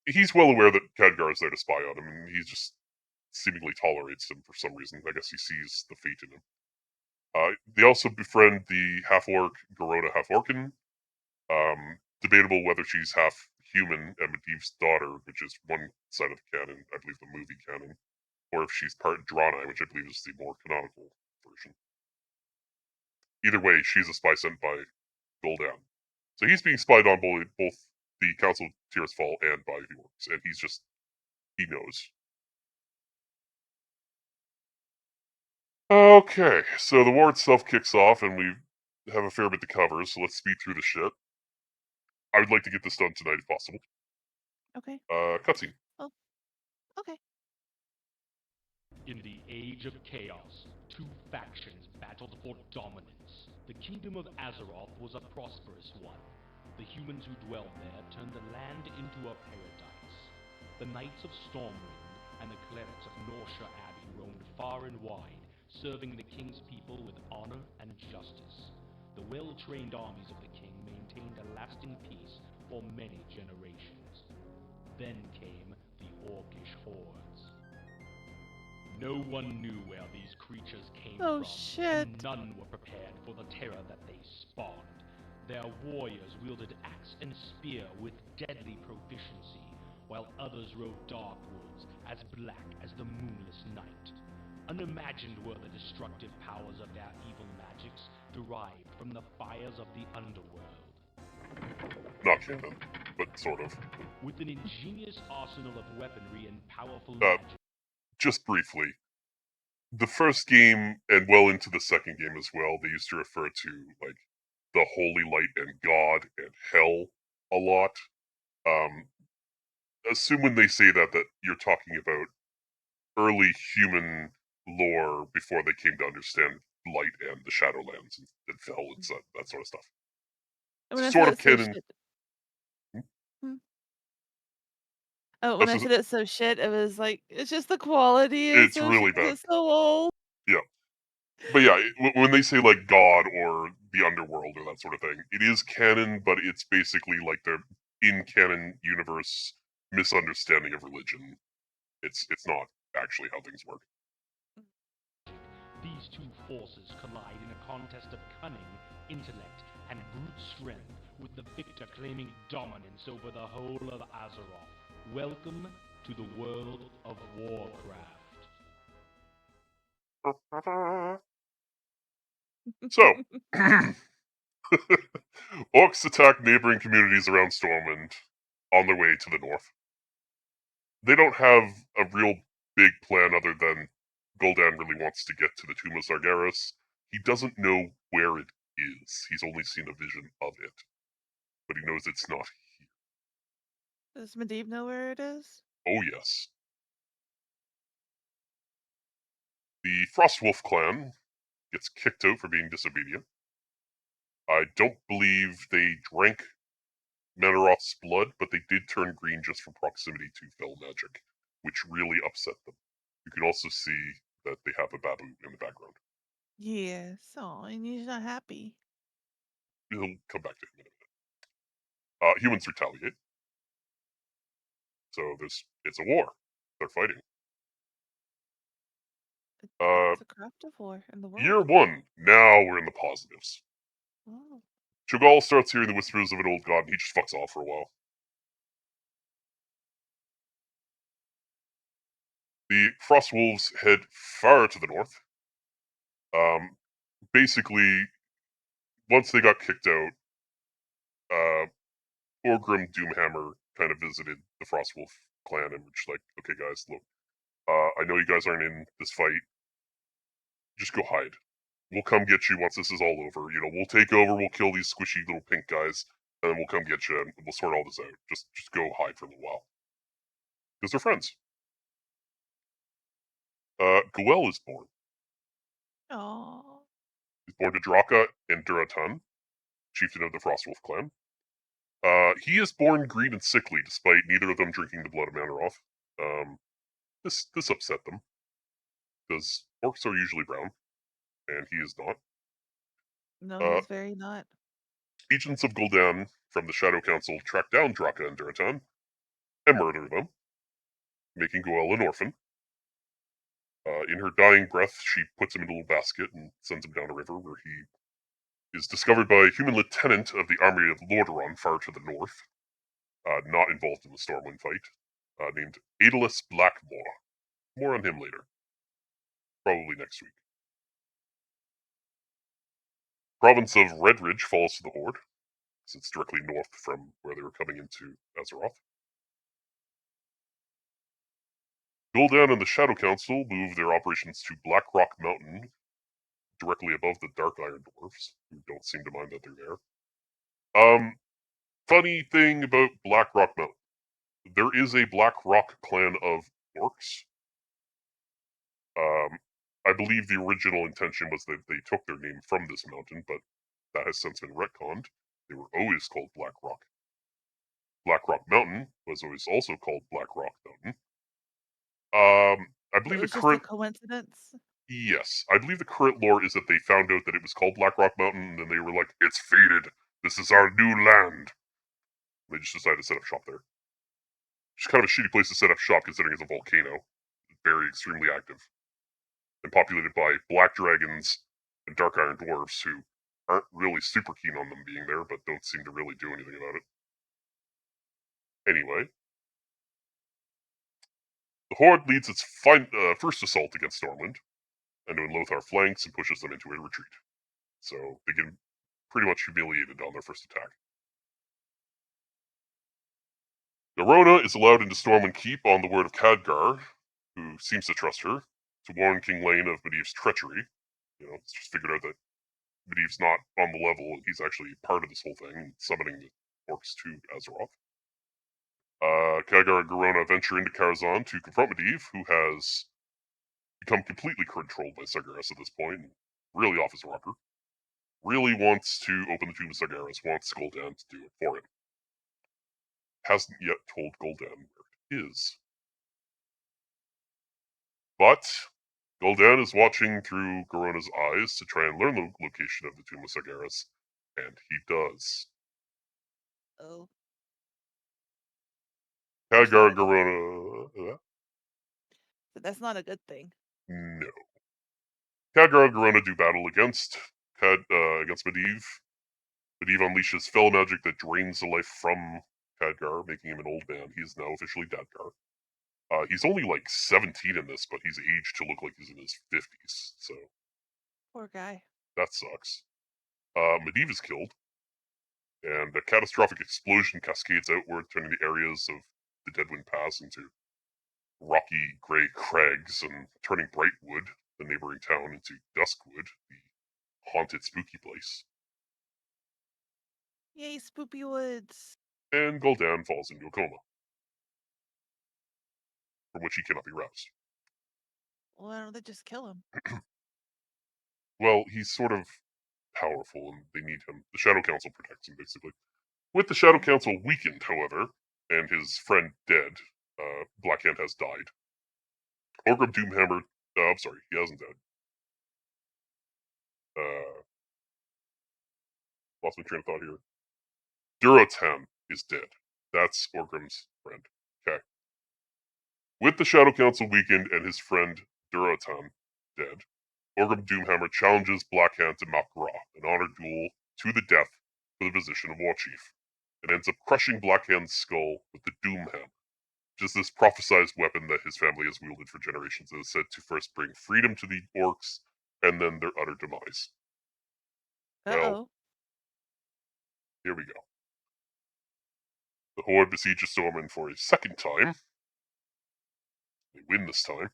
He's well aware that Khadgar is there to spy on him, and he just seemingly tolerates him for some reason. I guess he sees the fate in him. They also befriend the half-orc Garota half-orcan. Debatable whether she's half human and Medivh's daughter, which is one side of the canon, I believe the movie canon, or if she's part Draenei, which I believe is the more canonical version. Either way, she's a spy sent by Gul'dan. So he's being spied on by both the Council of Tirisfal and by the orcs, and he knows. Okay, so the war itself kicks off, and we have a fair bit to cover, so let's speed through the shit. I would like to get this done tonight if possible. Okay. Cutscene. Oh, okay. In the Age of Chaos, two factions battled for dominance. The kingdom of Azeroth was a prosperous one. The humans who dwelled there turned the land into a paradise. The Knights of Stormwind and the clerics of Norsha Abbey roamed far and wide, serving the king's people with honor and justice. The well-trained armies of the king maintained a lasting peace for many generations. Then came the Orcish hordes. No one knew where these creatures came from, shit. and none were prepared for the terror that they spawned. Their warriors wielded axe and spear with deadly proficiency, while others rode dark wolves as black as the moonless night. Unimagined were the destructive powers of their evil magics, derived from the fires of the underworld. Not canon, but sort of. With an ingenious arsenal of weaponry and powerful magic. Just briefly, the first game, and well into the second game as well, they used to refer to, like, the Holy Light and God and Hell a lot. Assume when they say that you're talking about early human lore before they came to understand light and the Shadowlands and Fel and that sort of stuff. Sort of canon. When I said it's so shit, it was like, it's just the quality is It's so really shit, bad. it's so old. Yeah. But yeah, when they say, like, God or the underworld or that sort of thing, it is canon, but it's basically like the in-canon universe misunderstanding of religion. It's not actually how things work. These two forces collide in a contest of cunning, intellect, and brute strength, with the victor claiming dominance over the whole of Azeroth. Welcome to the world of Warcraft. So, orcs attack neighboring communities around Stormwind on their way to the north. They don't have a real big plan other than Gul'dan really wants to get to the Tomb of Sargeras. He doesn't know where it is. He's only seen a vision of it. But he knows it's not here. Does Medivh know where it is? Oh, yes. The Frostwolf clan gets kicked out for being disobedient. I don't believe they drank Manaroth's blood, but they did turn green just from proximity to fell magic, which really upset them. You can also see that they have a babu in the background. Yes. Oh, and he's not happy. He'll come back to him in a minute. Humans retaliate. So it's a war. They're fighting. It's a craft of war in the world. Year 1. Now we're in the positives. Oh. Cho'Gall starts hearing the whispers of an old god, and he just fucks off for a while. The Frostwolves head far to the north. Basically, once they got kicked out, Orgrim Doomhammer kind of visited the Frostwolf clan and was like, okay, guys, look, I know you guys aren't in this fight. Just go hide. We'll come get you once this is all over. You know, we'll take over, we'll kill these squishy little pink guys, and then we'll come get you and we'll sort all this out. Just go hide for a little while. Because they're friends. Goel is born. Aww. He's born to Draka and Duratan, chieftain of the Frostwolf clan. He is born green and sickly, despite neither of them drinking the blood of Manaroth. This upset them, because orcs are usually brown, and he is not. No, he's very not. Agents of Gul'dan from the Shadow Council track down Draka and Duratan and murder them, making Goel an orphan. In her dying breath, she puts him in a little basket and sends him down a river, where he is discovered by a human lieutenant of the army of Lordaeron far to the north, not involved in the Stormwind fight, named Aedelus Blackmore. More on him later. Probably next week. Province of Redridge falls to the Horde, because it's directly north from where they were coming into Azeroth. Gul'dan and the Shadow Council move their operations to Blackrock Mountain, directly above the Dark Iron Dwarves, who don't seem to mind that they're there. Funny thing about Blackrock Mountain. There is a Blackrock clan of orcs. I believe the original intention was that they took their name from this mountain, but that has since been retconned. They were always called Blackrock. Blackrock Mountain was always also called Blackrock Mountain. I So believe it the was just a current coincidence. yes, I believe the current lore is that they found out that it was called Blackrock Mountain, and then they were like, "It's fated. This is our new land." They just decided to set up shop there. It's kind of a shitty place to set up shop, considering it's a volcano, very extremely active, and populated by black dragons and dark iron dwarves who aren't really super keen on them being there, but don't seem to really do anything about it. Anyway, the Horde leads its first assault against Stormwind, and when Lothar flanks and pushes them into a retreat. So they get pretty much humiliated on their first attack. Garona is allowed into Stormwind Keep on the word of Khadgar, who seems to trust her, to warn King Lane of Medivh's treachery. You know, it's just figured out that Medivh's not on the level, and he's actually part of this whole thing, summoning the orcs to Azeroth. Khadgar and Garona venture into Karazhan to confront Medivh, who has become completely controlled by Sargeras at this point, and really off his rocker. Really wants to open the Tomb of Sargeras, wants Gul'dan to do it for him. Hasn't yet told Gul'dan where it is. But Gul'dan is watching through Garona's eyes to try and learn the location of the Tomb of Sargeras, and he does. Oh. Khadgar and Garona... But that's not a good thing. No. Khadgar and Garona do battle against Medivh. Medivh unleashes fell magic that drains the life from Khadgar, making him an old man. He is now officially Dadgar. He's only like 17 in this, but he's aged to look like he's in his 50s, so Poor guy. that sucks. Medivh is killed, and a catastrophic explosion cascades outward, turning the areas of the Deadwind Pass into rocky grey crags and turning Brightwood, the neighboring town, into Duskwood, the haunted spooky place. Yay, Spoopy Woods. And Gul'dan falls into a coma, from which he cannot be roused. Why don't they just kill him? Well, he's sort of powerful and they need him. The Shadow Council protects him, basically. With the Shadow Council weakened, however, and his friend dead, Blackhand has died. Orgrim Doomhammer, I'm sorry, he hasn't died. Lost my train of thought here. Duratan is dead. That's Orgrim's friend. Okay. With the Shadow Council weakened and his friend Duratan dead, Orgrim Doomhammer challenges Blackhand to Mak'ra, an honor duel to the death for the position of War Chief, and ends up crushing Blackhand's skull with the Doomhammer, which is this prophesized weapon that his family has wielded for generations and is said to first bring freedom to the orcs and then their utter demise. Uh-oh. Here we go. The Horde besieges Stormwind for a second time. They win this time.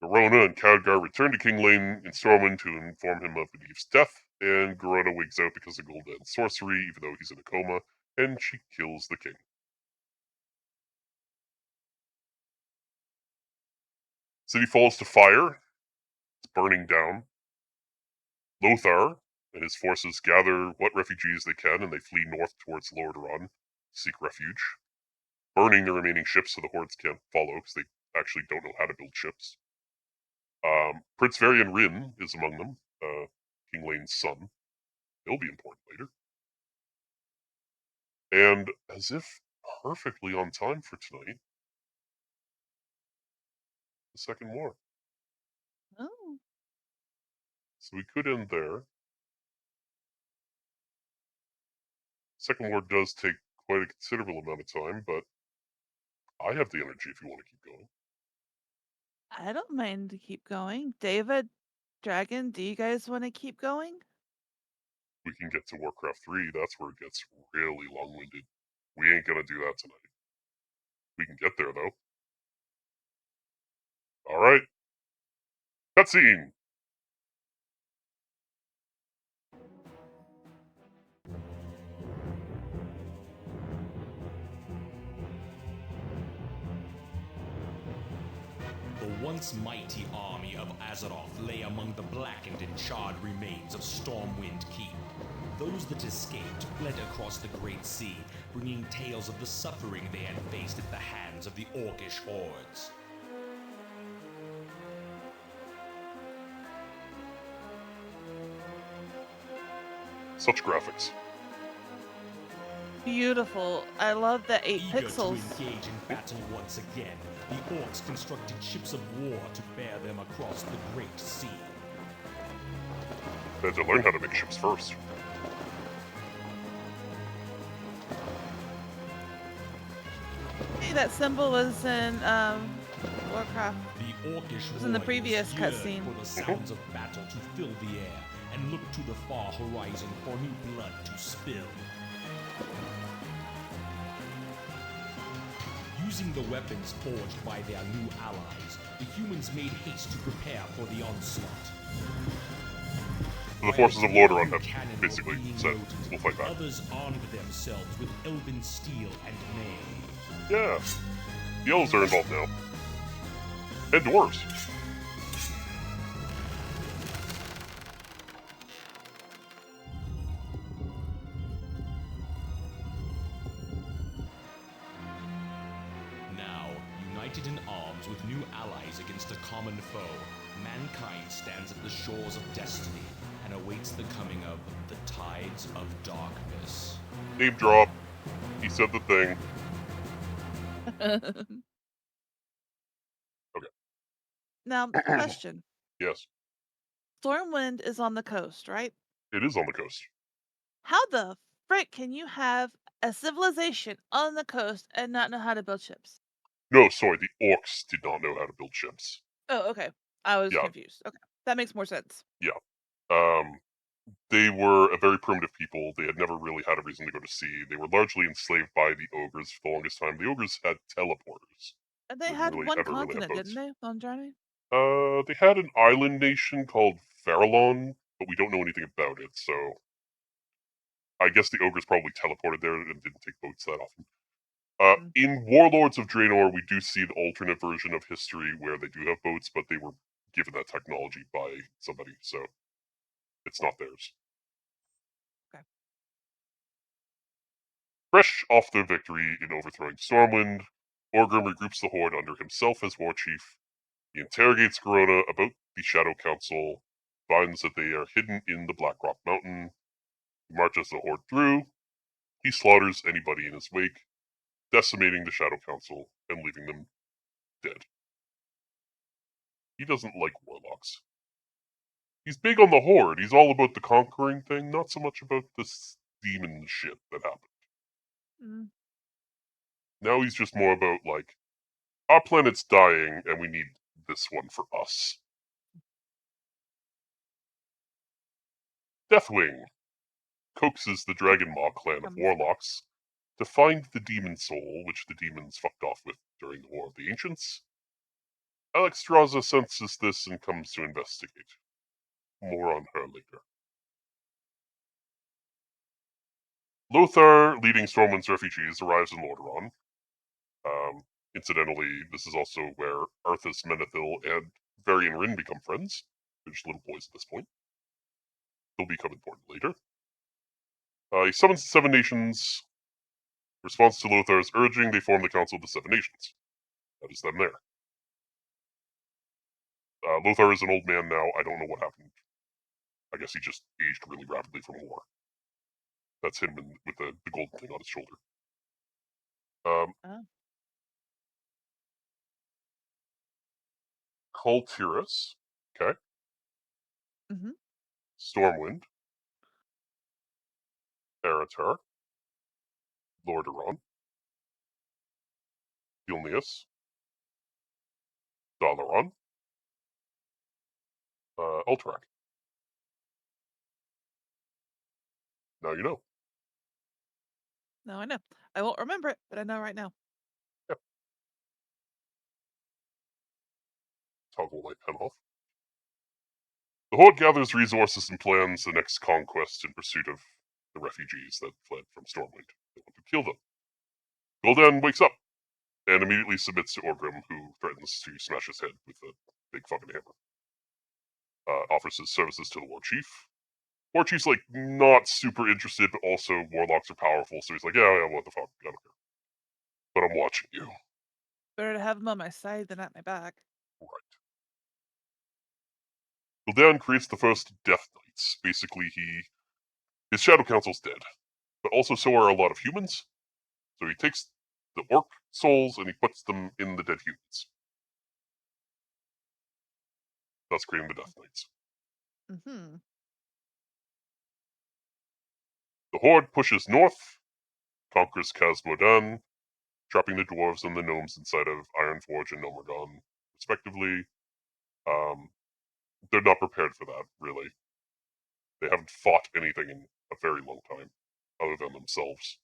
Garona and Khadgar return to King Lane in Stormwind to inform him of Medivh's death, and Garona wigs out because of Gul'dan's sorcery, even though he's in a coma, and she kills the king. City falls to fire. It's burning down. Lothar and his forces gather what refugees they can, and they flee north towards Lordaeron to seek refuge, burning the remaining ships so the hordes can't follow, because they actually don't know how to build ships. Prince Varian Rin is among them, King Lane's son. He'll be important later. And as if perfectly on time for tonight, the Second War. Oh. So we could end there. Second War does take quite a considerable amount of time, but I have the energy if you want to keep going. I don't mind to keep going. David, Dragon, do you guys want to keep going? We can get to Warcraft 3, that's where it gets really long-winded. We ain't gonna do that tonight. We can get there, though. Alright. Cutscene! The once mighty army of Azeroth lay among the blackened and charred remains of Stormwind Keep. Those that escaped fled across the Great Sea, bringing tales of the suffering they had faced at the hands of the Orcish hordes. Such graphics. Beautiful. I love the 8 Eager pixels. to engage in battle once again, the orcs constructed ships of war to bear them across the Great Sea. They had to learn how to make ships first. Hey, that symbol was in Warcraft. The Orcish was in the warriors previous yearned cutscene. for the sounds of battle to fill the air and looked to the far horizon for new blood to spill. Using the weapons forged by their new allies, the humans made haste to prepare for the onslaught. The forces of Lordaeron have Cannon were basically being said, loaded. we'll fight back. Others armed themselves with elven steel and mail. Yeah. The elves are involved now. And dwarves. Now, united in arms with new allies against a common foe, mankind stands at the shores of destiny and awaits the coming of the Tides of Darkness. Name drop. He said the thing. Okay. Now, question. Yes. Stormwind is on the coast, right? It is on the coast. How the frick can you have a civilization on the coast and not know how to build ships. No, sorry, the orcs did not know how to build ships. Oh, okay. I was Yeah, confused. Okay. That makes more sense. yeah. They were a very primitive people. They had never really had a reason to go to sea. They were largely enslaved by the ogres for the longest time. The ogres had teleporters. And They they didn't had really one ever really have continent, didn't boats. they, on Journey? They had an island nation called Farallon, but we don't know anything about it, so I guess the ogres probably teleported there and didn't take boats that often. Mm. In Warlords of Draenor, we do see the alternate version of history where they do have boats, but they were given that technology by somebody, so it's not theirs. Okay. Fresh off their victory in overthrowing Stormwind, Orgrim regroups the Horde under himself as war chief. He interrogates Corona about the Shadow Council, finds that they are hidden in the Blackrock Mountain. He marches the Horde through. He slaughters anybody in his wake, decimating the Shadow Council and leaving them dead. He doesn't like warlocks. He's big on the Horde. He's all about the conquering thing, not so much about this demon shit that happened. Mm. Now he's just more about, like, our planet's dying and we need this one for us. Deathwing coaxes the Dragon Maw clan of warlocks to find the demon soul, which the demons fucked off with during the War of the Ancients. Alexstrasza senses this and comes to investigate. More on her later. Lothar, leading Stormwind's refugees, arrives in Lordaeron. Incidentally, this is also where Arthas Menethil and Varian Rin become friends. They're just little boys at this point. They'll become important later. He summons the Seven Nations. In response to Lothar's urging, they form the Council of the Seven Nations. That is them there. Lothar is an old man now. I don't know what happened. I guess he just aged really rapidly from war. That's him with the golden thing on his shoulder. Oh. Kultiris. Okay. Mm-hmm. Stormwind. Aratar. Lordaeron. Vilnius. Dalaran. Ultrak. Now you know. Now I know. I won't remember it, but I know right now. Yep. Toggle my pen off. The Horde gathers resources and plans the next conquest in pursuit of the refugees that fled from Stormwind. They want to kill them. Gul'dan wakes up and immediately submits to Orgrim, who threatens to smash his head with a big fucking hammer. Offers his services to the War Chief. War Chief's like not super interested, but also warlocks are powerful, so he's like, yeah, what the fuck, I don't care. But I'm watching you. Better to have him on my side than at my back. Right. Gul'dan creates the first Death Knights. Basically, his Shadow Council's dead, but also so are a lot of humans. So he takes the orc souls and he puts them in the dead humans, thus creating the Death Knights. Mm-hmm. The Horde pushes north, conquers Khaz-Modan, trapping the dwarves and the gnomes inside of Ironforge and Nomergon, respectively. They're not prepared for that, really. They haven't fought anything in a very long time, other than themselves.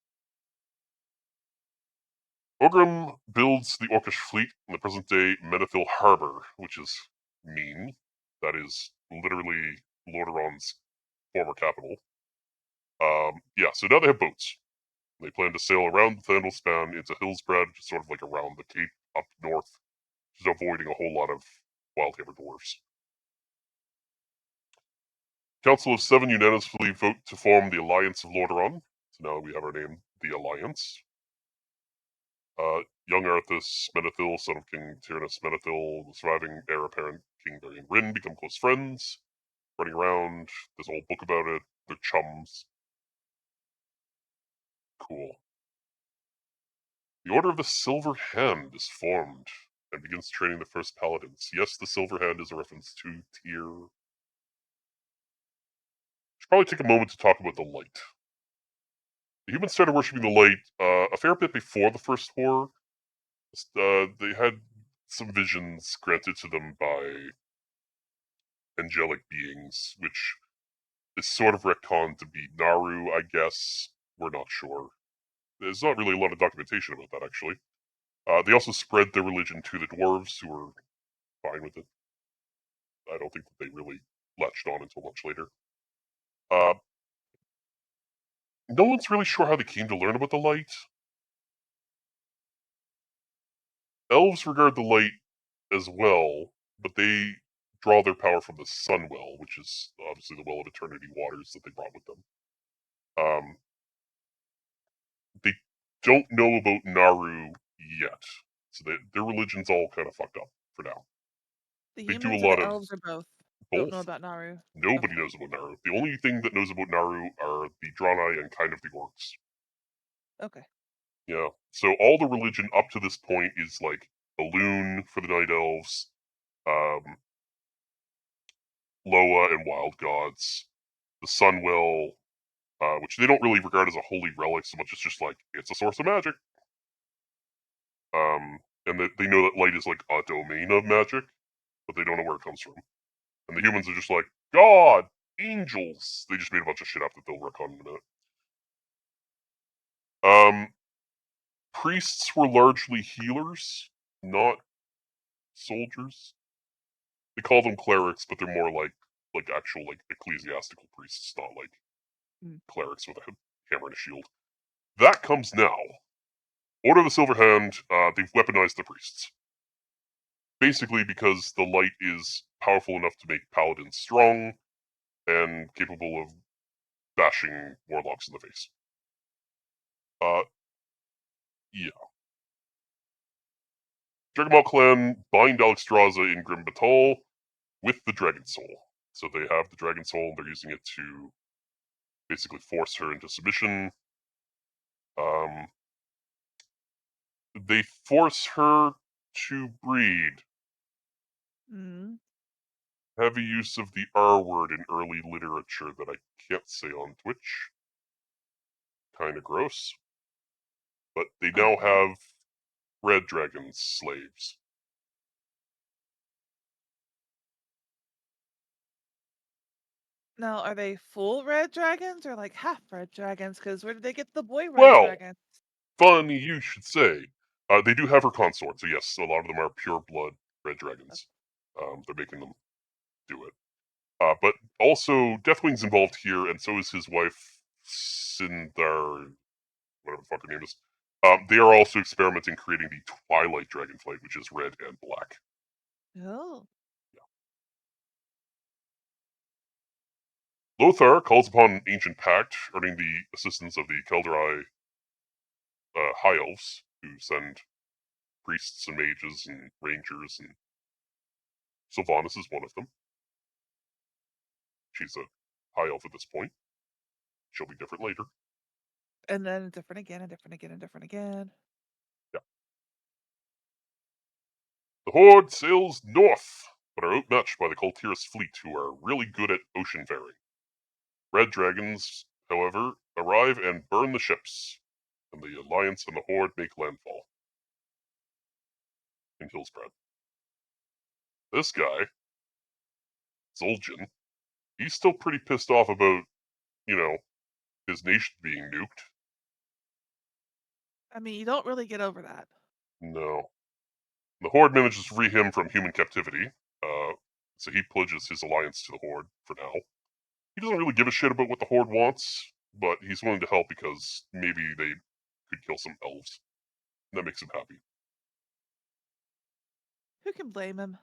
Orgrim builds the Orcish fleet in the present-day Menethil Harbor, which is mean. That is literally Lordaeron's former capital. Yeah, so now they have boats. They plan to sail around the Thandlespan into Hillsbrad, just sort of like around the cape up north, just avoiding a whole lot of Wildhammer dwarves. Council of Seven unanimously vote to form the Alliance of Lordaeron. So now we have our name, the Alliance. Young Arthas Menethil, son of King Tyrannus Menethil, the surviving heir apparent King Varian Rin become close friends, running around. There's a whole book about it. They're chums. Cool. The Order of the Silver Hand is formed and begins training the first paladins. Yes, the Silver Hand is a reference to Tyr. Should probably take a moment to talk about the Light. The humans started worshipping the light a fair bit before the first war. They had some visions granted to them by angelic beings, which is sort of retconned to be Naru, I guess. We're not sure. There's not really a lot of documentation about that, actually. They also spread their religion to the dwarves, who were fine with it. I don't think that they really latched on until much later. No one's really sure how they came to learn about the light. Elves regard the light as well, but they draw their power from the sun well, which is obviously the well of eternity waters that they brought with them. They don't know about Naru yet, so their religion's all kind of fucked up for now. The They do a humans or lot the of elves or both don't know both. about Naru. Nobody Okay. knows about Naru. The only thing that knows about Naru are the Draenei and kind of the orcs. Okay. Yeah. So all the religion up to this point is like ELUNE for the Night Elves, Loa and Wild Gods, the Sunwell, which they don't really regard as a holy relic so much as just like it's a source of magic. And that they know that light is like a domain of magic, but they don't know where it comes from. And the humans are just like, God, angels. They just made a bunch of shit up that they'll work on in a minute. Priests were largely healers, not soldiers. They call them clerics, but they're more like actual like ecclesiastical priests, not like clerics with a hammer and a shield. That comes now. Order of the Silver Hand, they've weaponized the priests. Basically because the light is powerful enough to make paladins strong and capable of bashing warlocks in the face. Yeah. Dragonball Clan bind Alexstrasza in Grim Battle with the Dragon Soul. So they have the Dragon Soul and they're using it to basically force her into submission. They force her to breed. Mm. Heavy use of the R word in early literature that I can't say on Twitch. Kinda gross. But they now Okay. have red dragons slaves. Now, are they full red dragons or like half red dragons? Because where did they get the boy red Well, dragons? funny you should say. They do have her consort, so yes, a lot of them are pure blood red dragons. They're making them do it. But also, Deathwing's involved here, and so is his wife, Sindar, whatever the fuck her name is. They are also experimenting creating the Twilight Dragonflight, which is red and black. Oh. Lothar calls upon an ancient pact, earning the assistance of the Kelderai High Elves, who send priests and mages and rangers, and Sylvanas is one of them. She's a High Elf at this point. She'll be different later. And then different again and different again and different again. Yeah. The Horde sails north, but are outmatched by the Kultiris fleet, who are really good at ocean faring. Red dragons, however, arrive and burn the ships, and the Alliance and the Horde make landfall in Hillsbrad. This guy, Zul'jin, he's still pretty pissed off about, his nation being nuked. I mean, you don't really get over that. No. The Horde manages to free him from human captivity, so he pledges his alliance to the Horde for now. He doesn't really give a shit about what the Horde wants, but he's willing to help because maybe they could kill some elves. And that makes him happy. Who can blame him?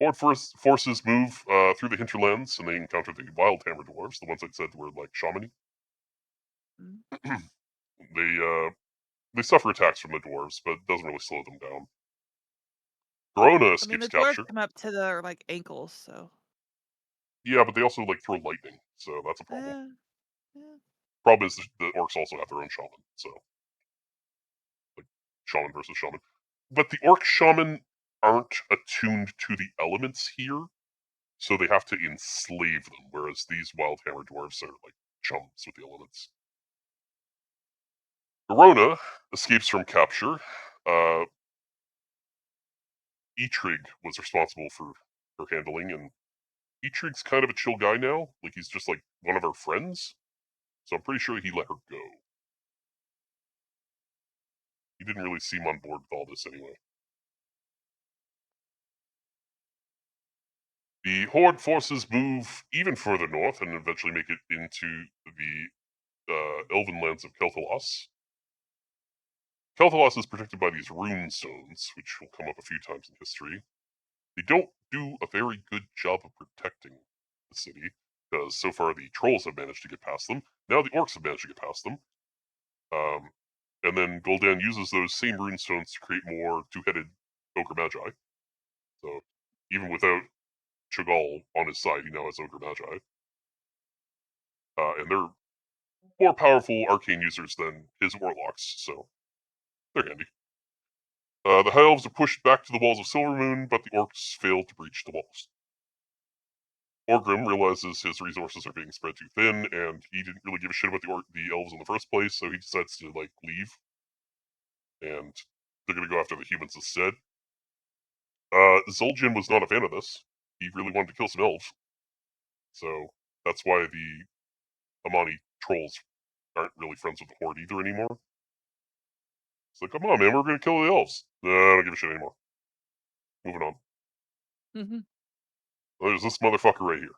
Horde forces move through the hinterlands, and they encounter the Wildhammer dwarves, the ones I said were like shamani. Mm. They suffer attacks from the dwarves, but it doesn't really slow them down. Corona I mean, escapes the dwarves capture. come up to their like ankles, so. Yeah, but they also like throw lightning, so that's a problem. Eh, yeah. Problem is the orcs also have their own shaman, so like shaman versus shaman. But the orc shaman aren't attuned to the elements here, so they have to enslave them, whereas these Wildhammer dwarves are like chums with the elements. Verona escapes from capture. Etrig was responsible for her handling, and Etrig's kind of a chill guy now. Like, he's just like one of her friends. So I'm pretty sure he let her go. He didn't really seem on board with all this anyway. The Horde forces move even further north and eventually make it into the elven lands of Kel'Thalas. Kel'Thalas is protected by these rune stones, which will come up a few times in history. They don't do a very good job of protecting the city, because so far the trolls have managed to get past them. Now the orcs have managed to get past them. And then Gul'dan uses those same rune stones to create more two-headed Ogre Magi. So even without Cho'Gall on his side, he now has Ogre Magi. And they're more powerful arcane users than his warlocks, so they're handy. The High Elves are pushed back to the walls of Silvermoon, but the orcs fail to breach the walls. Orgrim realizes his resources are being spread too thin, and he didn't really give a shit about the elves in the first place, so he decides to, like, leave. And they're gonna go after the humans instead. Zul'jin was not a fan of this. He really wanted to kill some elves. So that's why the Amani trolls aren't really friends with the Horde either anymore. It's like, come on, man, we're gonna kill the elves. No, I don't give a shit anymore. Moving on. Mm-hmm. There's this motherfucker right here.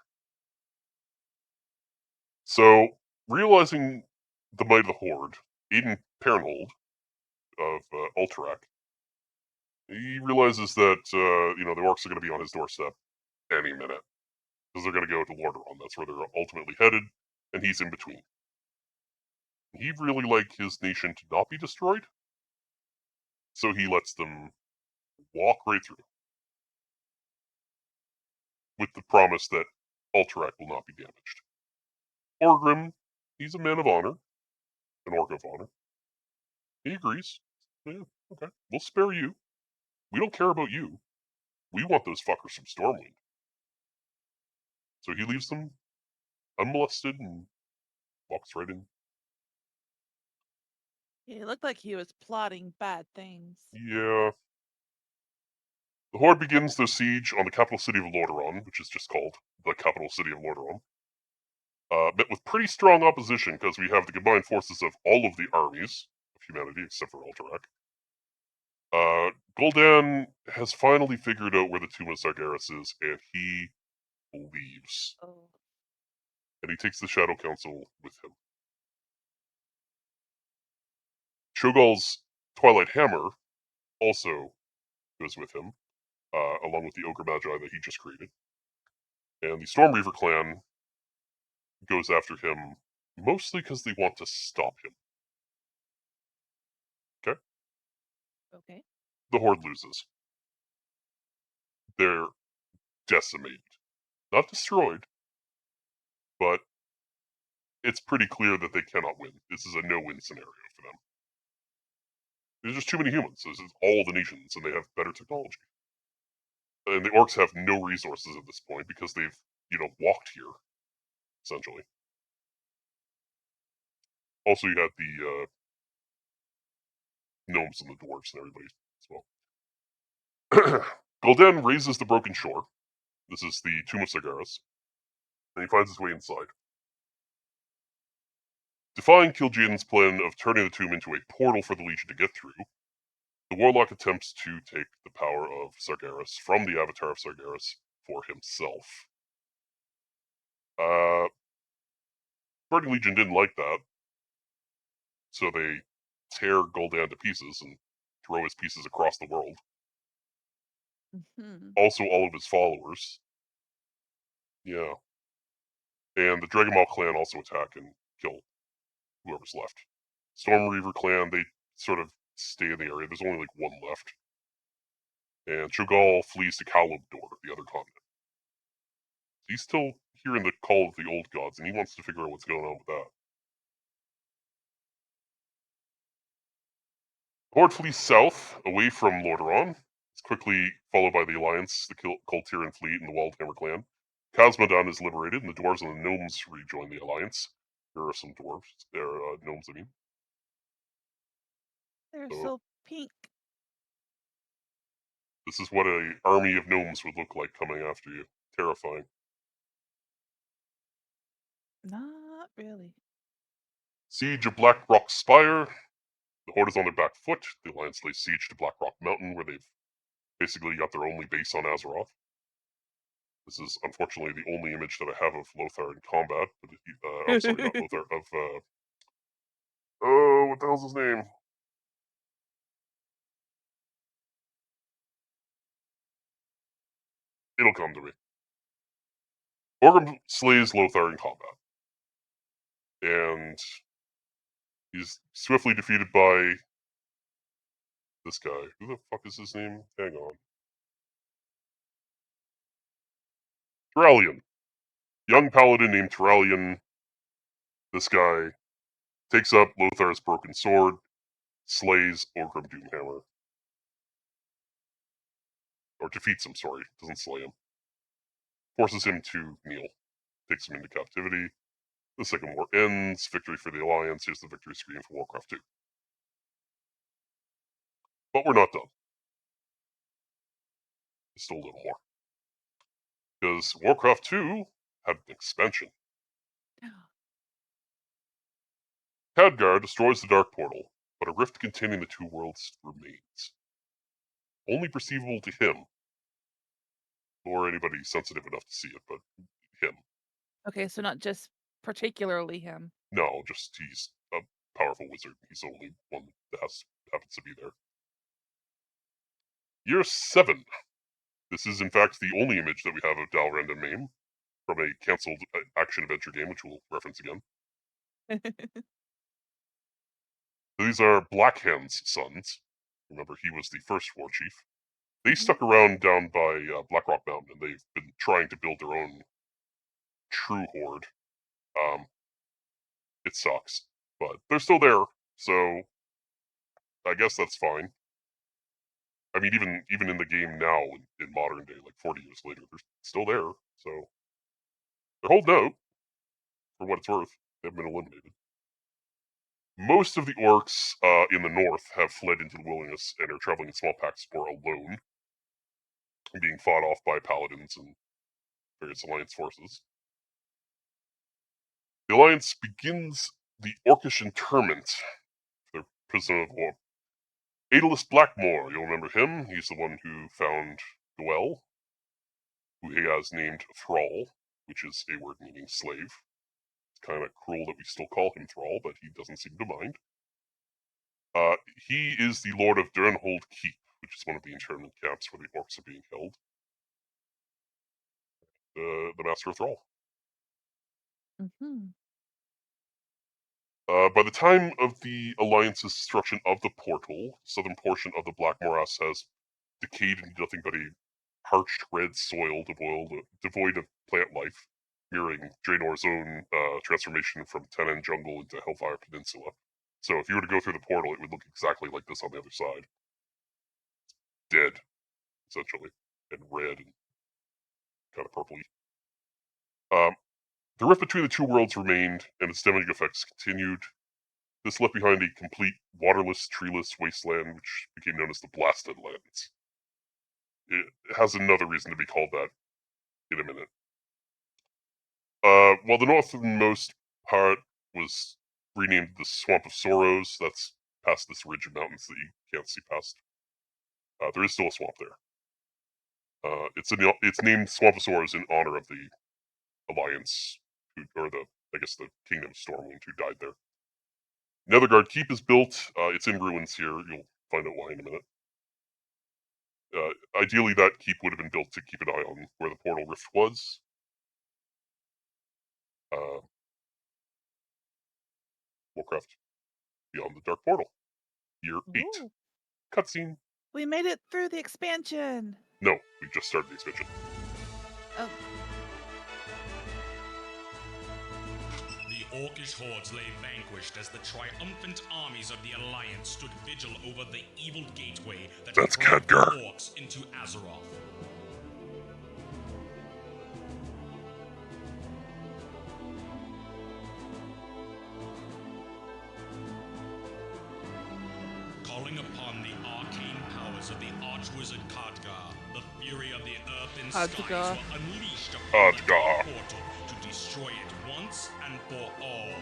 So, realizing the might of the Horde, Aiden Perenhold of Alterac, he realizes that, the orcs are going to be on his doorstep any minute. Because they're going to go to Lordaeron. That's where they're ultimately headed, and he's in between. He'd really like his nation to not be destroyed, so he lets them walk right through. With the promise that Alterac will not be damaged. Orgrim, he's a man of honor, an orc of honor. He agrees. Yeah, okay. We'll spare you. We don't care about you. We want those fuckers from Stormwind. So he leaves them unmolested and walks right in. He looked like he was plotting bad things. Yeah. The Horde begins their siege on the capital city of Lordaeron, which is just called the capital city of Lordaeron. Met with pretty strong opposition because we have the combined forces of all of the armies of humanity except for Alterac. Gul'dan has finally figured out where the Tomb of Sargeras is, and he leaves. Oh. And he takes the Shadow Council with him. Cho'Gall's Twilight Hammer also goes with him, along with the Ogre Magi that he just created. And the Stormreaver clan goes after him mostly because they want to stop him. Okay? Okay. The Horde loses. They're decimated. Not destroyed, but it's pretty clear that they cannot win. This is a no-win scenario for them. There's just too many humans. This is all the nations, and they have better technology. And the orcs have no resources at this point because they've, walked here, essentially. Also, you had the gnomes and the dwarves and everybody as well. Gul'dan raises the broken shore. This is the Tomb of Sargeras. And he finds his way inside. Defying Kil'jaeden's plan of turning the tomb into a portal for the Legion to get through, the Warlock attempts to take the power of Sargeras from the Avatar of Sargeras for himself. Burning Legion didn't like that, so they tear Gul'dan to pieces and throw his pieces across the world. Mm-hmm. Also, all of his followers. Yeah. And the Dragonmaw clan also attack and kill whoever's left. Stormreaver clan, they sort of stay in the area. There's only like one left. And Cho'Gall flees to Kalimdor, the other continent. He's still hearing the call of the old gods, and he wants to figure out what's going on with that. Horde flees south, away from Lordaeron. It's quickly followed by the Alliance, the Kultiran fleet, and the Wildhammer clan. Cosmodan is liberated, and the dwarves and the gnomes rejoin the Alliance. There are some dwarves, gnomes, I mean. They're So so pink. this is what a army of gnomes would look like coming after you. Terrifying. Not really. Siege of Black Rock Spire. The Horde is on their back foot. The Alliance lays siege to Black Rock Mountain, where they've basically got their only base on Azeroth. This is unfortunately the only image that I have of Lothar in combat. But I'm sorry, not Lothar. Of oh, what the hell's his name? It'll come to me. Orgrim slays Lothar in combat, and he's swiftly defeated by this guy. Who the fuck is his name? Hang on. Turalyon. Young paladin named Turalyon. This guy takes up Lothar's broken sword, slays Orgrim Doomhammer. Or defeats him, sorry. Doesn't slay him. Forces him to kneel. Takes him into captivity. The Second War ends. Victory for the Alliance. Here's the victory screen for Warcraft 2. But we're not done. There's still a little more. Because Warcraft 2 had an expansion. Khadgar destroys the Dark Portal, but a rift containing the two worlds remains. Only perceivable to him, or anybody sensitive enough to see it, but him. Okay, so not just particularly him. No, just he's a powerful wizard. He's the only one that happens to be there. Year 7. This is, in fact, the only image that we have of Dalrand and Maim from a cancelled action-adventure game, which we'll reference again. These are Blackhand's sons. Remember, he was the first war chief. They stuck around down by Blackrock Mountain, and they've been trying to build their own true horde. It sucks, but they're still there, so I guess that's fine. I mean, even in the game now, in modern day, like 40 years later, they're still there, so they're holding out, for what it's worth. They haven't been eliminated. Most of the orcs in the north have fled into the wilderness and are traveling in small packs or alone, being fought off by paladins and various alliance forces. The alliance begins the orcish interment for their prisoner of war. Aedelus Blackmore, you'll remember him. He's the one who found Dwell, who he has named Thrall, which is a word meaning slave. It's kind of cruel that we still call him Thrall, but he doesn't seem to mind. He is the Lord of Durnhold Keep, which is one of the internment camps where the orcs are being held. The Master of Thrall. By the time of the Alliance's destruction of the portal, the southern portion of the Black Morass has decayed into nothing but a parched red soil devoid of plant life, mirroring Draenor's own transformation from Tenan Jungle into Hellfire Peninsula. So if you were to go through the portal, it would look exactly like this on the other side. Dead, essentially, and red and kind of purpley. The rift between the two worlds remained, and its damaging effects continued. This left behind a complete waterless, treeless wasteland, which became known as the Blasted Lands. It has another reason to be called that in a minute. While the northernmost part was renamed the Swamp of Sorrows, that's past this ridge of mountains that you can't see past. There is still a swamp there. It's named Swamp of Sorrows in honor of the Alliance, or the Kingdom of Stormwind, who died there. Netherguard Keep is built. It's in ruins here. You'll find out why in a minute. Ideally, that keep would have been built to keep an eye on where the portal rift was. Warcraft Beyond the Dark Portal. Year 8. Ooh. Cutscene. We made it through the expansion. No, we just started the expansion. Oh. The orcish hordes lay vanquished as the triumphant armies of the Alliance stood vigil over the evil gateway that That's brought the Khadgar. orcs into Azeroth. Calling upon the arcane powers of the Archwizard Khadgar, the fury of the earth and skies Khadgar. were unleashed upon the Khadgar. Dark Portal to destroy it once and for all.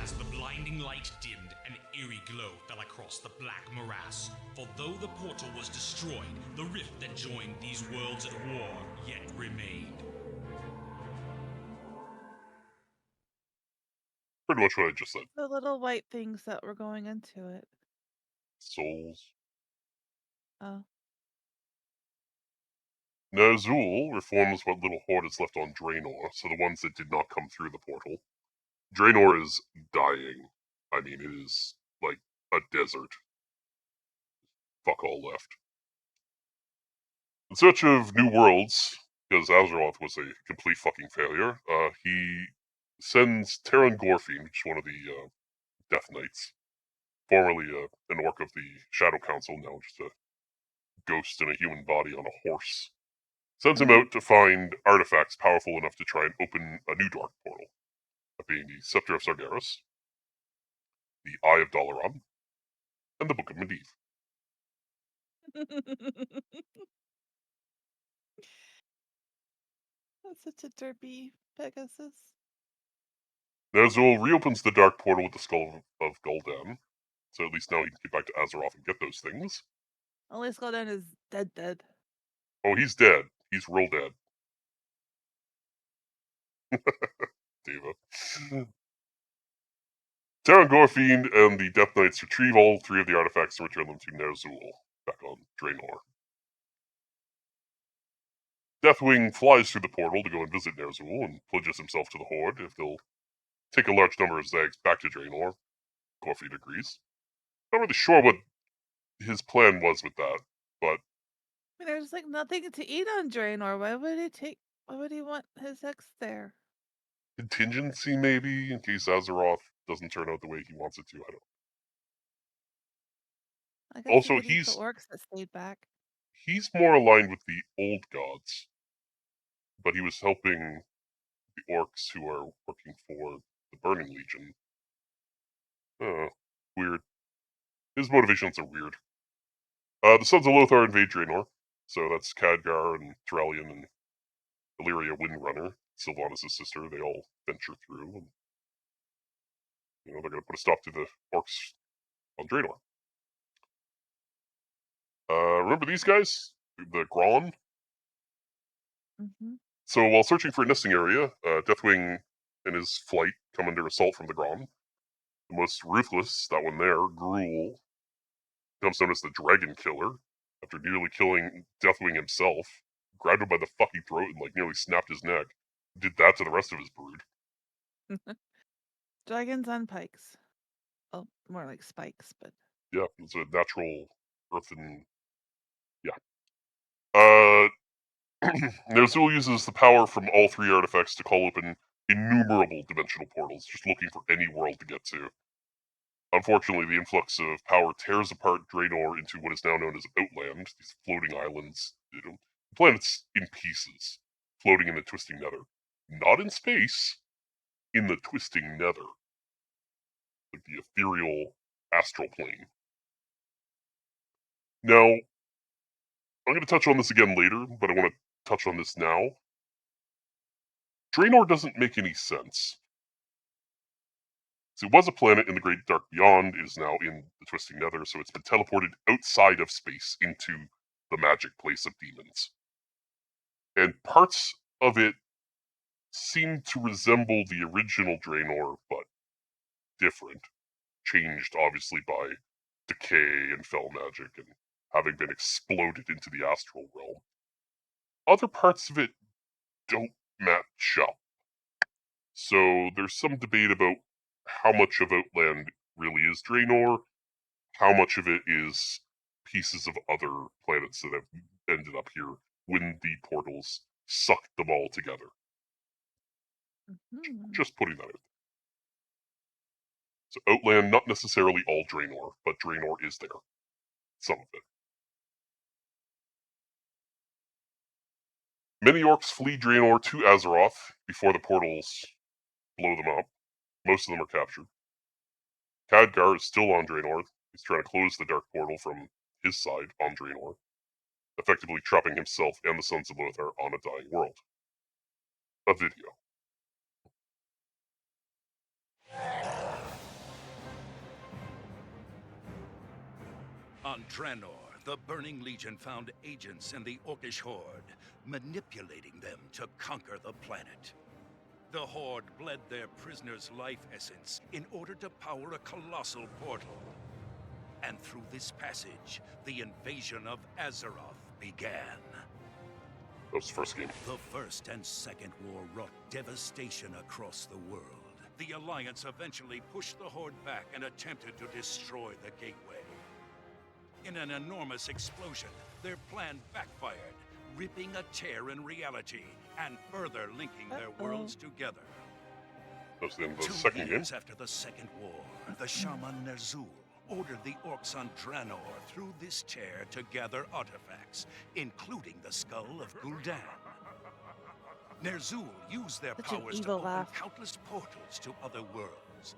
As the blinding light dimmed, an eerie glow fell across the black morass. For though the portal was destroyed, the rift that joined these worlds at war yet remained. Pretty much what I just said. The little white things that were going into it. Souls. Oh. Nazul reforms what little horde is left on Draenor, so the ones that did not come through the portal. Draenor is dying. I mean, it is like a desert. Fuck all left. In search of new worlds, because Azeroth was a complete fucking failure, he sends Terran Gorfiend, which is one of the Death Knights, formerly an orc of the Shadow Council, now just a ghost in a human body on a horse. Sends him out to find artifacts powerful enough to try and open a new dark portal. That being the Scepter of Sargeras, the Eye of Dalaran, and the Book of Medivh. That's such a derpy Pegasus. Nazul reopens the dark portal with the skull of Gul'dan, so at least now he can get back to Azeroth and get those things. Only Skulldown is dead. Oh, he's dead. He's real dead. Diva. Terran Gorfiend and the Death Knights retrieve all three of the artifacts and return them to Ner'zhul, back on Draenor. Deathwing flies through the portal to go and visit Ner'zhul and pledges himself to the Horde if they'll take a large number of Zags back to Draenor. Gorfiend agrees. Not really sure what his plan was with that, but I mean, there's like nothing to eat on Draenor. Why would he want his ex there? contingency maybe, in case Azeroth doesn't turn out the way he wants it to. I don't I guess Also, he could eat the orcs that stayed back. He's more aligned with the old gods, but he was helping the orcs who are working for the Burning Legion. Weird. His motivations are weird. The Sons of Lothar invade Draenor, so that's Khadgar and Turalyon and Illyria Windrunner, Sylvanas' sister. They all venture through, and they're going to put a stop to the orcs on Draenor. Remember these guys? The Grawn? Mm-hmm. So while searching for a nesting area, Deathwing and his flight come under assault from the Grawn. The most ruthless, that one there, Gruul, becomes known as the Dragon Killer, after nearly killing Deathwing himself, grabbed him by the fucking throat and nearly snapped his neck. Did that to the rest of his brood. Dragons on pikes. Oh, more like spikes, but Yeah, it's a natural earthen. Yeah. Ner'zhul uses the power from all three artifacts to call open innumerable dimensional portals, just looking for any world to get to. Unfortunately, the influx of power tears apart Draenor into what is now known as Outland, these floating islands, planets in pieces, floating in the twisting nether. Not in space, in the twisting nether. Like the ethereal astral plane. Now, I'm going to touch on this again later, but I want to touch on this now. Draenor doesn't make any sense. So it was a planet in the Great Dark Beyond, it is now in the Twisting Nether, so it's been teleported outside of space into the magic place of demons. And parts of it seem to resemble the original Draenor, but different. Changed, obviously, by decay and fell magic and having been exploded into the astral realm. Other parts of it don't match up. So there's some debate about how much of Outland really is Draenor, how much of it is pieces of other planets that have ended up here when the portals sucked them all together. Just putting that out there. So Outland, not necessarily all Draenor, but Draenor is there. Some of it. Many orcs flee Draenor to Azeroth before the portals blow them up. Most of them are captured. Khadgar is still on Draenor. He's trying to close the Dark Portal from his side on Draenor, effectively trapping himself and the Sons of Lothar on a dying world. A video. On Draenor, the Burning Legion found agents in the Orcish Horde, manipulating them to conquer the planet. The Horde bled their prisoners' life essence in order to power a colossal portal. And through this passage, the invasion of Azeroth began. That was the first game. The First and Second War wrought devastation across the world. The Alliance eventually pushed the Horde back and attempted to destroy the Gateway. In an enormous explosion, their plan backfired, ripping a tear in reality and further linking their worlds together. That was the end of the 2 second game. years after the Second War, the shaman Ner'zhul ordered the orcs on Draenor through this tear to gather artifacts, including the skull of Gul'dan. Ner'zhul used their Such an powers to evil open laugh. countless portals to other worlds.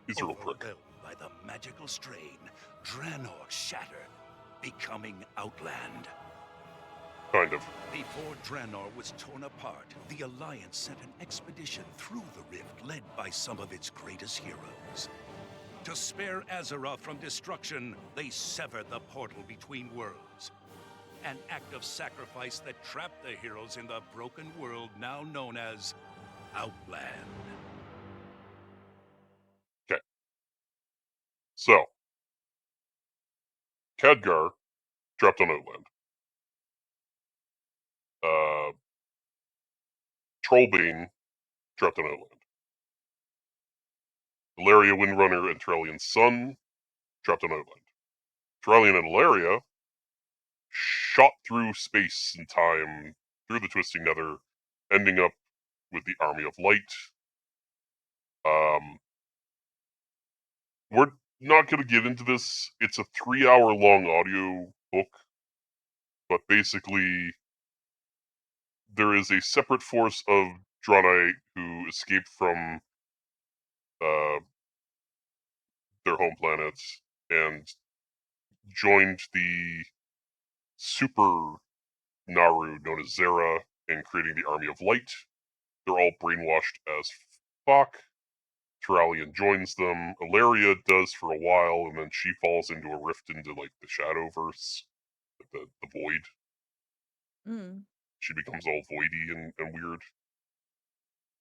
He's a real prick. Overwhelmed by the magical strain, Draenor shattered, becoming Outland. Kind of. Before Draenor was torn apart, the Alliance sent an expedition through the rift led by some of its greatest heroes. To spare Azeroth from destruction, they severed the portal between worlds. An act of sacrifice that trapped the heroes in the broken world now known as Outland. Okay. So, Khadgar trapped on Outland. Trollbane trapped on Outland. Ilaria, Windrunner, and Turalian's son trapped on Outland. Turalian and Ilaria shot through space and time, through the Twisting Nether, ending up with the Army of Light. We're not going to get into this. It's a 3-hour-long audio book, but basically, there is a separate force of Draenei who escaped from their home planet and joined the super Naru known as Zera in creating the Army of Light. They're all brainwashed as fuck. Turalian joins them. Ilaria does for a while, and then she falls into a rift into like the Shadowverse, the void. Mm. She becomes all voidy and weird.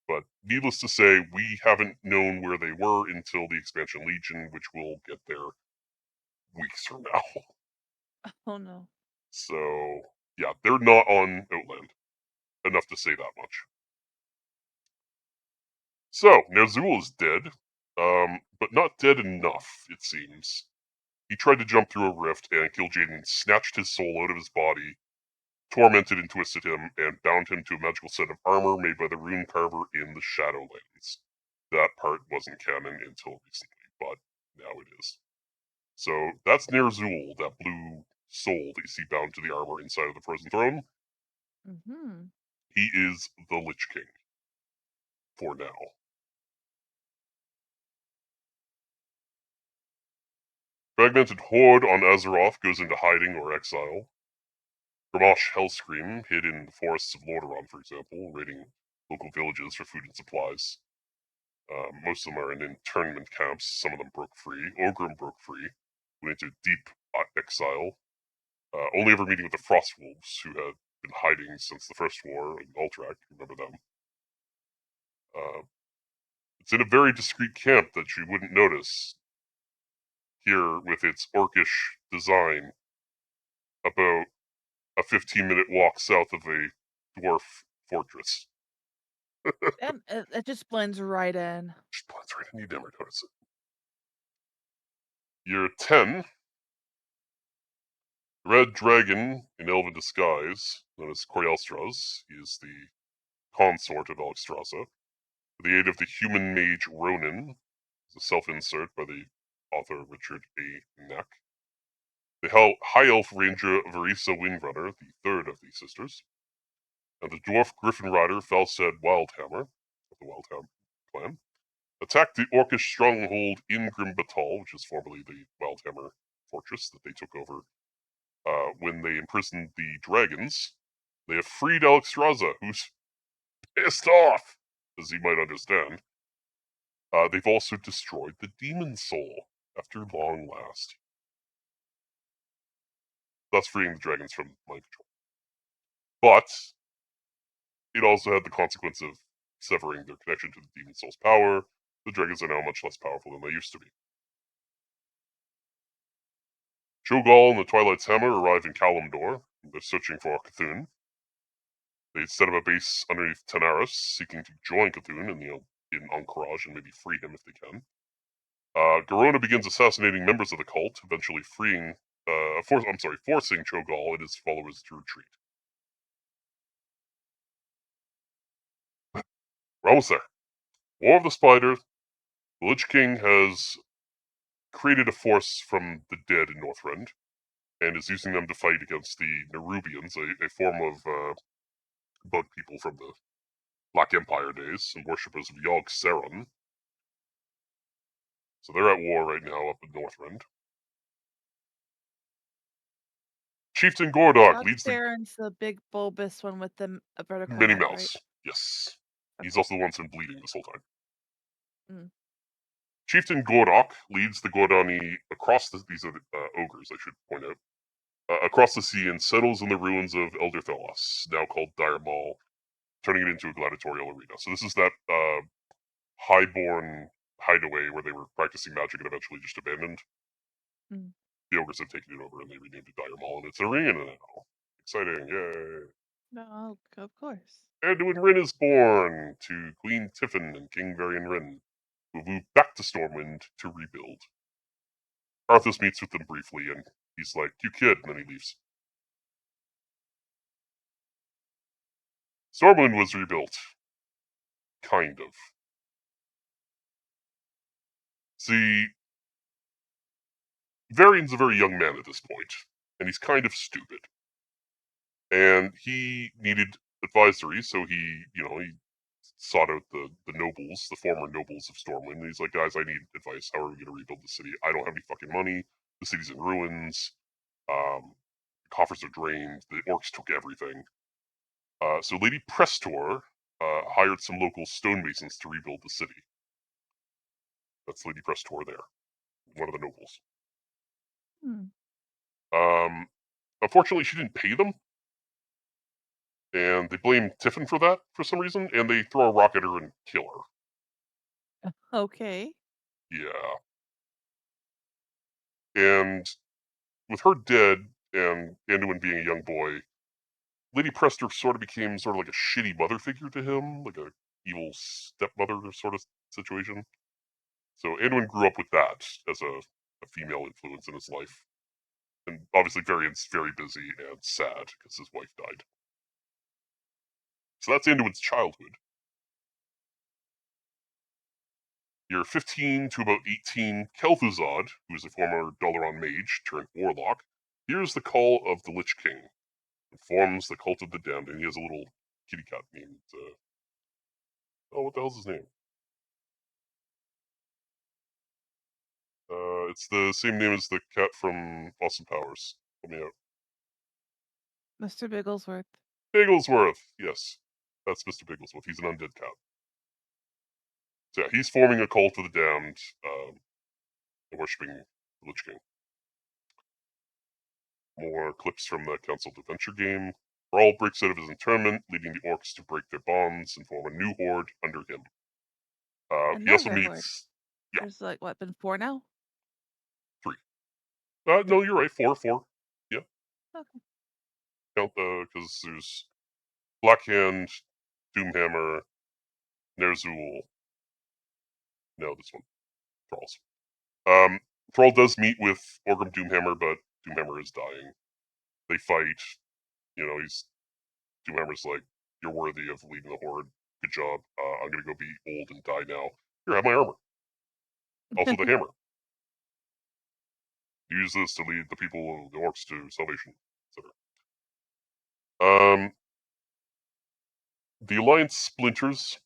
But needless to say, we haven't known where they were until the Expansion Legion, which we'll get there weeks from now. Oh no. So, yeah, they're not on Outland. Enough to say that much. So, Ner'zhul is dead, but not dead enough, it seems. He tried to jump through a rift, and Kil'jaeden snatched his soul out of his body, tormented and twisted him, and bound him to a magical set of armor made by the rune carver in the Shadowlands. That part wasn't canon until recently, but now it is. So that's Ner'zhul, that blue soul that you see bound to the armor inside of the Frozen Throne. Mm-hmm. He is the Lich King. For now. Fragmented Horde on Azeroth goes into hiding or exile. Gramash Hellscream hid in the forests of Lordaeron, for example, raiding local villages for food and supplies. Most of them are in internment camps. Some of them broke free. Ogrim broke free, went into deep exile, only ever meeting with the Frostwolves, who had been hiding since the First War in Ultrak. Remember them? It's in a very discreet camp that you wouldn't notice. Here, with its orcish design, about a 15-minute walk south of a dwarf fortress. And it just blends right in. Just blends right in, you never notice it. Year 10. Red Dragon in Elven disguise, known as Corielstras. He is the consort of Alexstrasza. With the aid of the human mage Ronin, a self-insert by the author Richard A. Knack. The High Elf Ranger Verisa Windrunner, the third of these sisters. And the dwarf griffin rider Falstead Wildhammer, of the Wildhammer clan, attacked the orcish stronghold in Grimbatal, which is formerly the Wildhammer fortress that they took over when they imprisoned the dragons. They have freed Alexstrasza, who's pissed off, as you might understand. They've also destroyed the demon soul after long last, thus freeing the dragons from mind control. But it also had the consequence of severing their connection to the demon soul's power. The dragons are now much less powerful than they used to be. Cho'Gall and the Twilight's Hammer arrive in Kalimdor. They're searching for Cthulhu. They set up a base underneath Tanaris, seeking to join Cthulhu in Ahn'Qiraj and maybe free him if they can. Garona begins assassinating members of the cult, eventually forcing Cho'Gall and his followers to retreat. We're almost there. War of the Spider. The Lich King has created a force from the dead in Northrend, and is using them to fight against the Nerubians, a form of bug people from the Black Empire days, and worshippers of Yogg Saron. So they're at war right now up in Northrend. Chieftain Gordok leads the Saren's the big bulbous one with the vertical Mini neck, Mouse. right? Yes. He's also the one who's been bleeding this whole time. Mm. Chieftain Gordok leads the Gordani across these are ogres, I should point out, across the sea and settles in the ruins of Elder Thelos, now called Dire Mall, turning it into a gladiatorial arena. So this is that highborn hideaway where they were practicing magic and eventually just abandoned. Mm. The ogres have taken it over and they renamed it Dire Mall, and it's an arena now. Exciting, yay! No, of course. Anduin Rin is born to Queen Tiffin and King Varian Rin, who moved back to Stormwind to rebuild. Arthas meets with them briefly, and he's like, "You kid," and then he leaves. Stormwind was rebuilt. Kind of. See, Varian's a very young man at this point, and he's kind of stupid. And he needed advisory, so he sought out the nobles, the former nobles of Stormwind, and he's like, "Guys, I need advice. How are we going to rebuild the city? I don't have any fucking money. The city's in ruins. The coffers are drained. The orcs took everything." So Lady Prestor hired some local stonemasons to rebuild the city. That's Lady Prestor there, one of the nobles. Hmm. Unfortunately, she didn't pay them, and they blame Tiffin for that for some reason, and they throw a rock at her and kill her. Okay. Yeah. And with her dead and Anduin being a young boy, Lady Prestor sort of became sort of like a shitty mother figure to him, like a evil stepmother sort of situation. So Anduin grew up with that as a female influence in his life. And obviously Varian's very busy and sad because his wife died. So that's Anduin's childhood. You're 15 to about 18. Kel'Thuzad, who is a former Dalaran mage turned warlock, hears the call of the Lich King and forms the Cult of the Damned, and he has a little kitty cat named, what the hell's his name? It's the same name as the cat from Austin Powers. Help me out. Mr. Bigglesworth. Bigglesworth! Yes. That's Mr. Bigglesworth. He's an undead cat. So yeah, he's forming a Cult of the Damned, and worshipping the Lich King. More clips from the Council Adventure game. Brawl breaks out of his internment, leading the orcs to break their bonds and form a new horde under him. He also Another horde. meets... Yeah, There's like what, been 4 now? 3. No, you're right. 4. Yeah. Okay. Count because there's Blackhand, Doomhammer, Ner'zhul. No, this one. Thralls. Thrall does meet with Orgrim Doomhammer, but Doomhammer is dying. They fight. Doomhammer's like, "You're worthy of leading the horde. Good job. I'm gonna go be old and die now. Here, have my armor. Also the hammer. Use this to lead the people of the orcs to salvation, etc." The Alliance splinters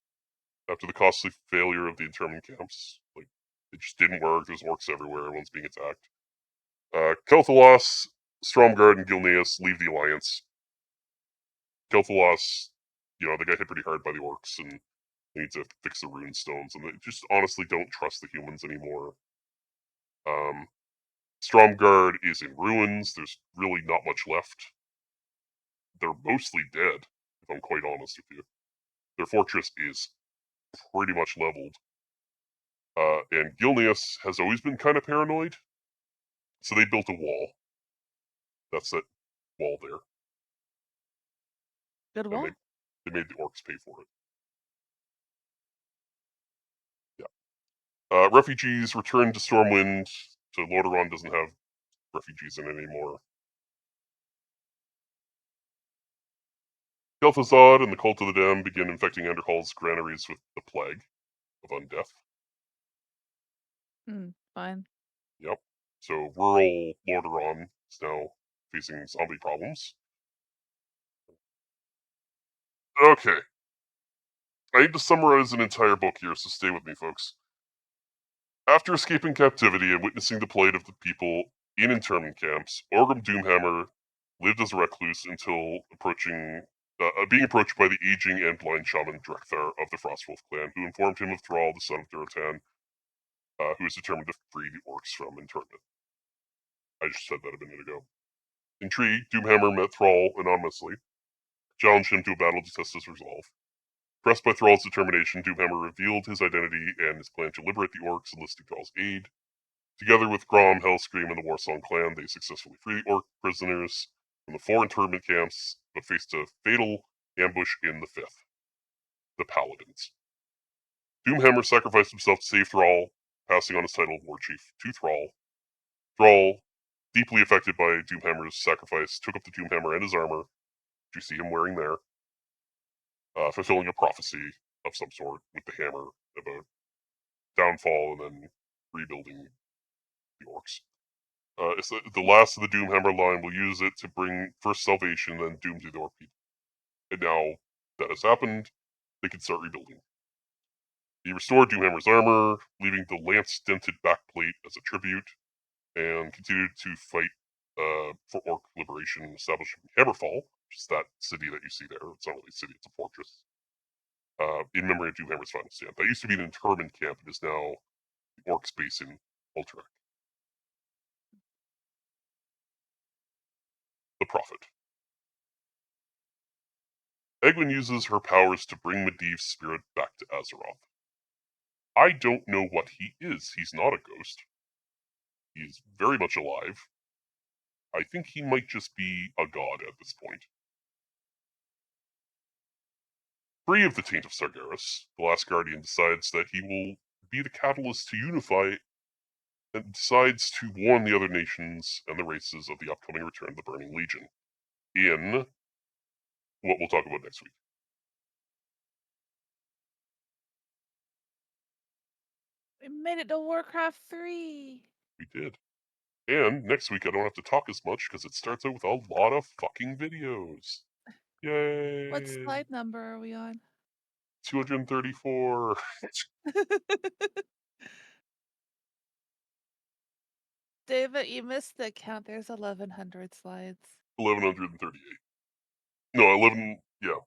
after the costly failure of the internment camps. Like, it just didn't work. There's orcs everywhere. Everyone's being attacked. Kel'Thalas, Stromgarde, and Gilneas leave the Alliance. Kel'Thalas, they got hit pretty hard by the orcs, and they need to fix the rune stones, and they just honestly don't trust the humans anymore. Stromgarde is in ruins. There's really not much left. They're mostly dead, if I'm quite honest with you. Their fortress is pretty much leveled. And Gilneas has always been kind of paranoid, so they built a wall. That's that wall there. Good And wall. they made the orcs pay for it. Yeah. Refugees returned to Stormwind, so Lordaeron doesn't have refugees in it anymore. Kel'Thuzad and the Cult of the Dam begin infecting Enderhall's granaries with the plague of undeath. Fine. Yep. So rural Lordaeron is now facing zombie problems. Okay. I need to summarize an entire book here, so stay with me, folks. After escaping captivity and witnessing the plight of the people in internment camps, Orgrim Doomhammer lived as a recluse until being approached by the aging and blind shaman Drekthar of the Frostwolf clan, who informed him of Thrall, the son of Durotan, who is determined to free the orcs from internment. I just said that a minute ago. Intrigued, Doomhammer met Thrall anonymously, challenged him to a battle to test his resolve. Pressed by Thrall's determination, Doomhammer revealed his identity and his plan to liberate the orcs, enlisting Thrall's aid. Together with Grom, Hellscream, and the Warsong clan, they successfully free the orc prisoners from the 4 internment camps, but faced a fatal ambush in the 5th. The Paladins. Doomhammer sacrificed himself to save Thrall, passing on his title of War Chief to Thrall. Thrall, deeply affected by Doomhammer's sacrifice, took up the Doomhammer and his armor, which you see him wearing there, fulfilling a prophecy of some sort with the hammer about downfall and then rebuilding the orcs. It's the last of the Doomhammer line will use it to bring first salvation, then doom to the orc people. And now that has happened, they can start rebuilding. He restored Doomhammer's armor, leaving the lance-dented backplate as a tribute, and continued to fight for orc liberation, establishing Hammerfall, which is that city that you see there. It's not really a city, it's a fortress. In memory of Doomhammer's final stand. That used to be an internment camp. It is now the orc base in Ultrak. The Prophet. Egwene uses her powers to bring Medivh's spirit back to Azeroth. I don't know what he is. He's not a ghost. He's very much alive. I think he might just be a god at this point. Free of the taint of Sargeras, the last Guardian decides that he will be the catalyst to unify and decides to warn the other nations and the races of the upcoming return of the Burning Legion in what we'll talk about next week. We made it to Warcraft 3. We did. And next week I don't have to talk as much because it starts out with a lot of fucking videos. Yay! What slide number are we on? 234. David, you missed the count. There's 1,100 slides. 1138. No, 11. Yeah.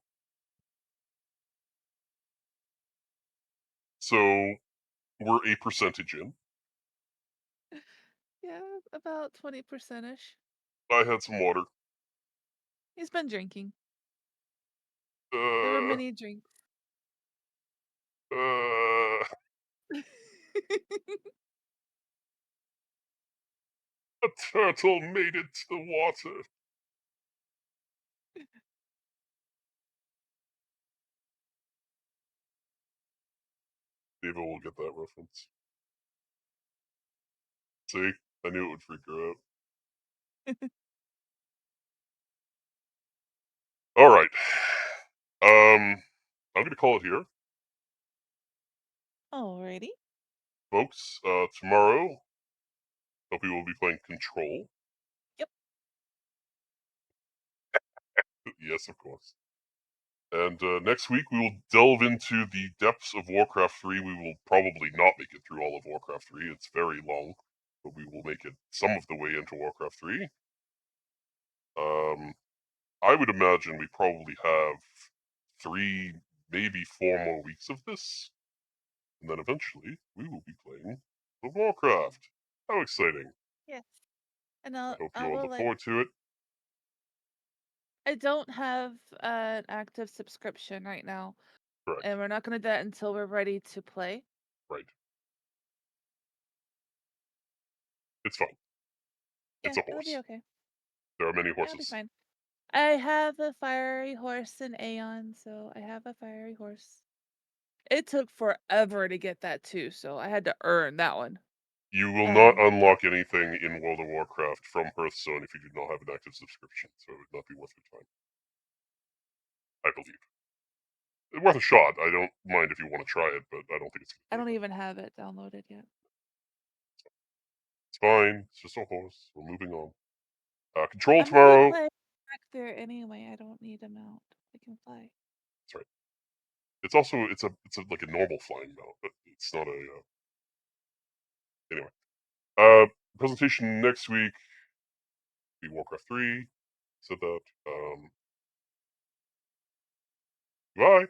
So we're a percentage in. Yeah, about 20%-ish. I had some water. He's been drinking. There were many drinks. A turtle made it to the water. David will get that reference. See? I knew it would freak her out. Alright. I'm gonna call it here. Alrighty. Folks, tomorrow, hope you will be playing Control. Yep. Yes, of course. And next week we will delve into the depths of Warcraft 3. We will probably not make it through all of Warcraft 3. It's very long, but we will make it some of the way into Warcraft 3. I would imagine we probably have 3, maybe 4 more weeks of this. And then eventually we will be playing the Warcraft. How exciting. Yes. And I I'll hope I you all will look like forward to it. I don't have an active subscription right now, Correct. and we're not gonna do that until we're ready to play. Right. It's fun. It's Yeah, a it'll be horse. okay. There are many Yeah, it'll be horses. fine. I have a fiery horse in Aeon, so I have a fiery horse. It took forever to get that too, so I had to earn that one. You will not Um, unlock anything in World of Warcraft from Hearthstone if you do not have an active subscription, so it would not be worth your time. I believe. It's worth a shot. I don't mind if you want to try it, but I don't think it's I worth don't it. even have it downloaded yet. It's fine. It's just a horse. We're moving on. Control I'm gonna tomorrow. play back there anyway. I don't need a mount. I can fly. That's right. It's also it's a like a normal flying mount, but it's not a anyway. Presentation next week. Be Warcraft 3. Said that. Bye.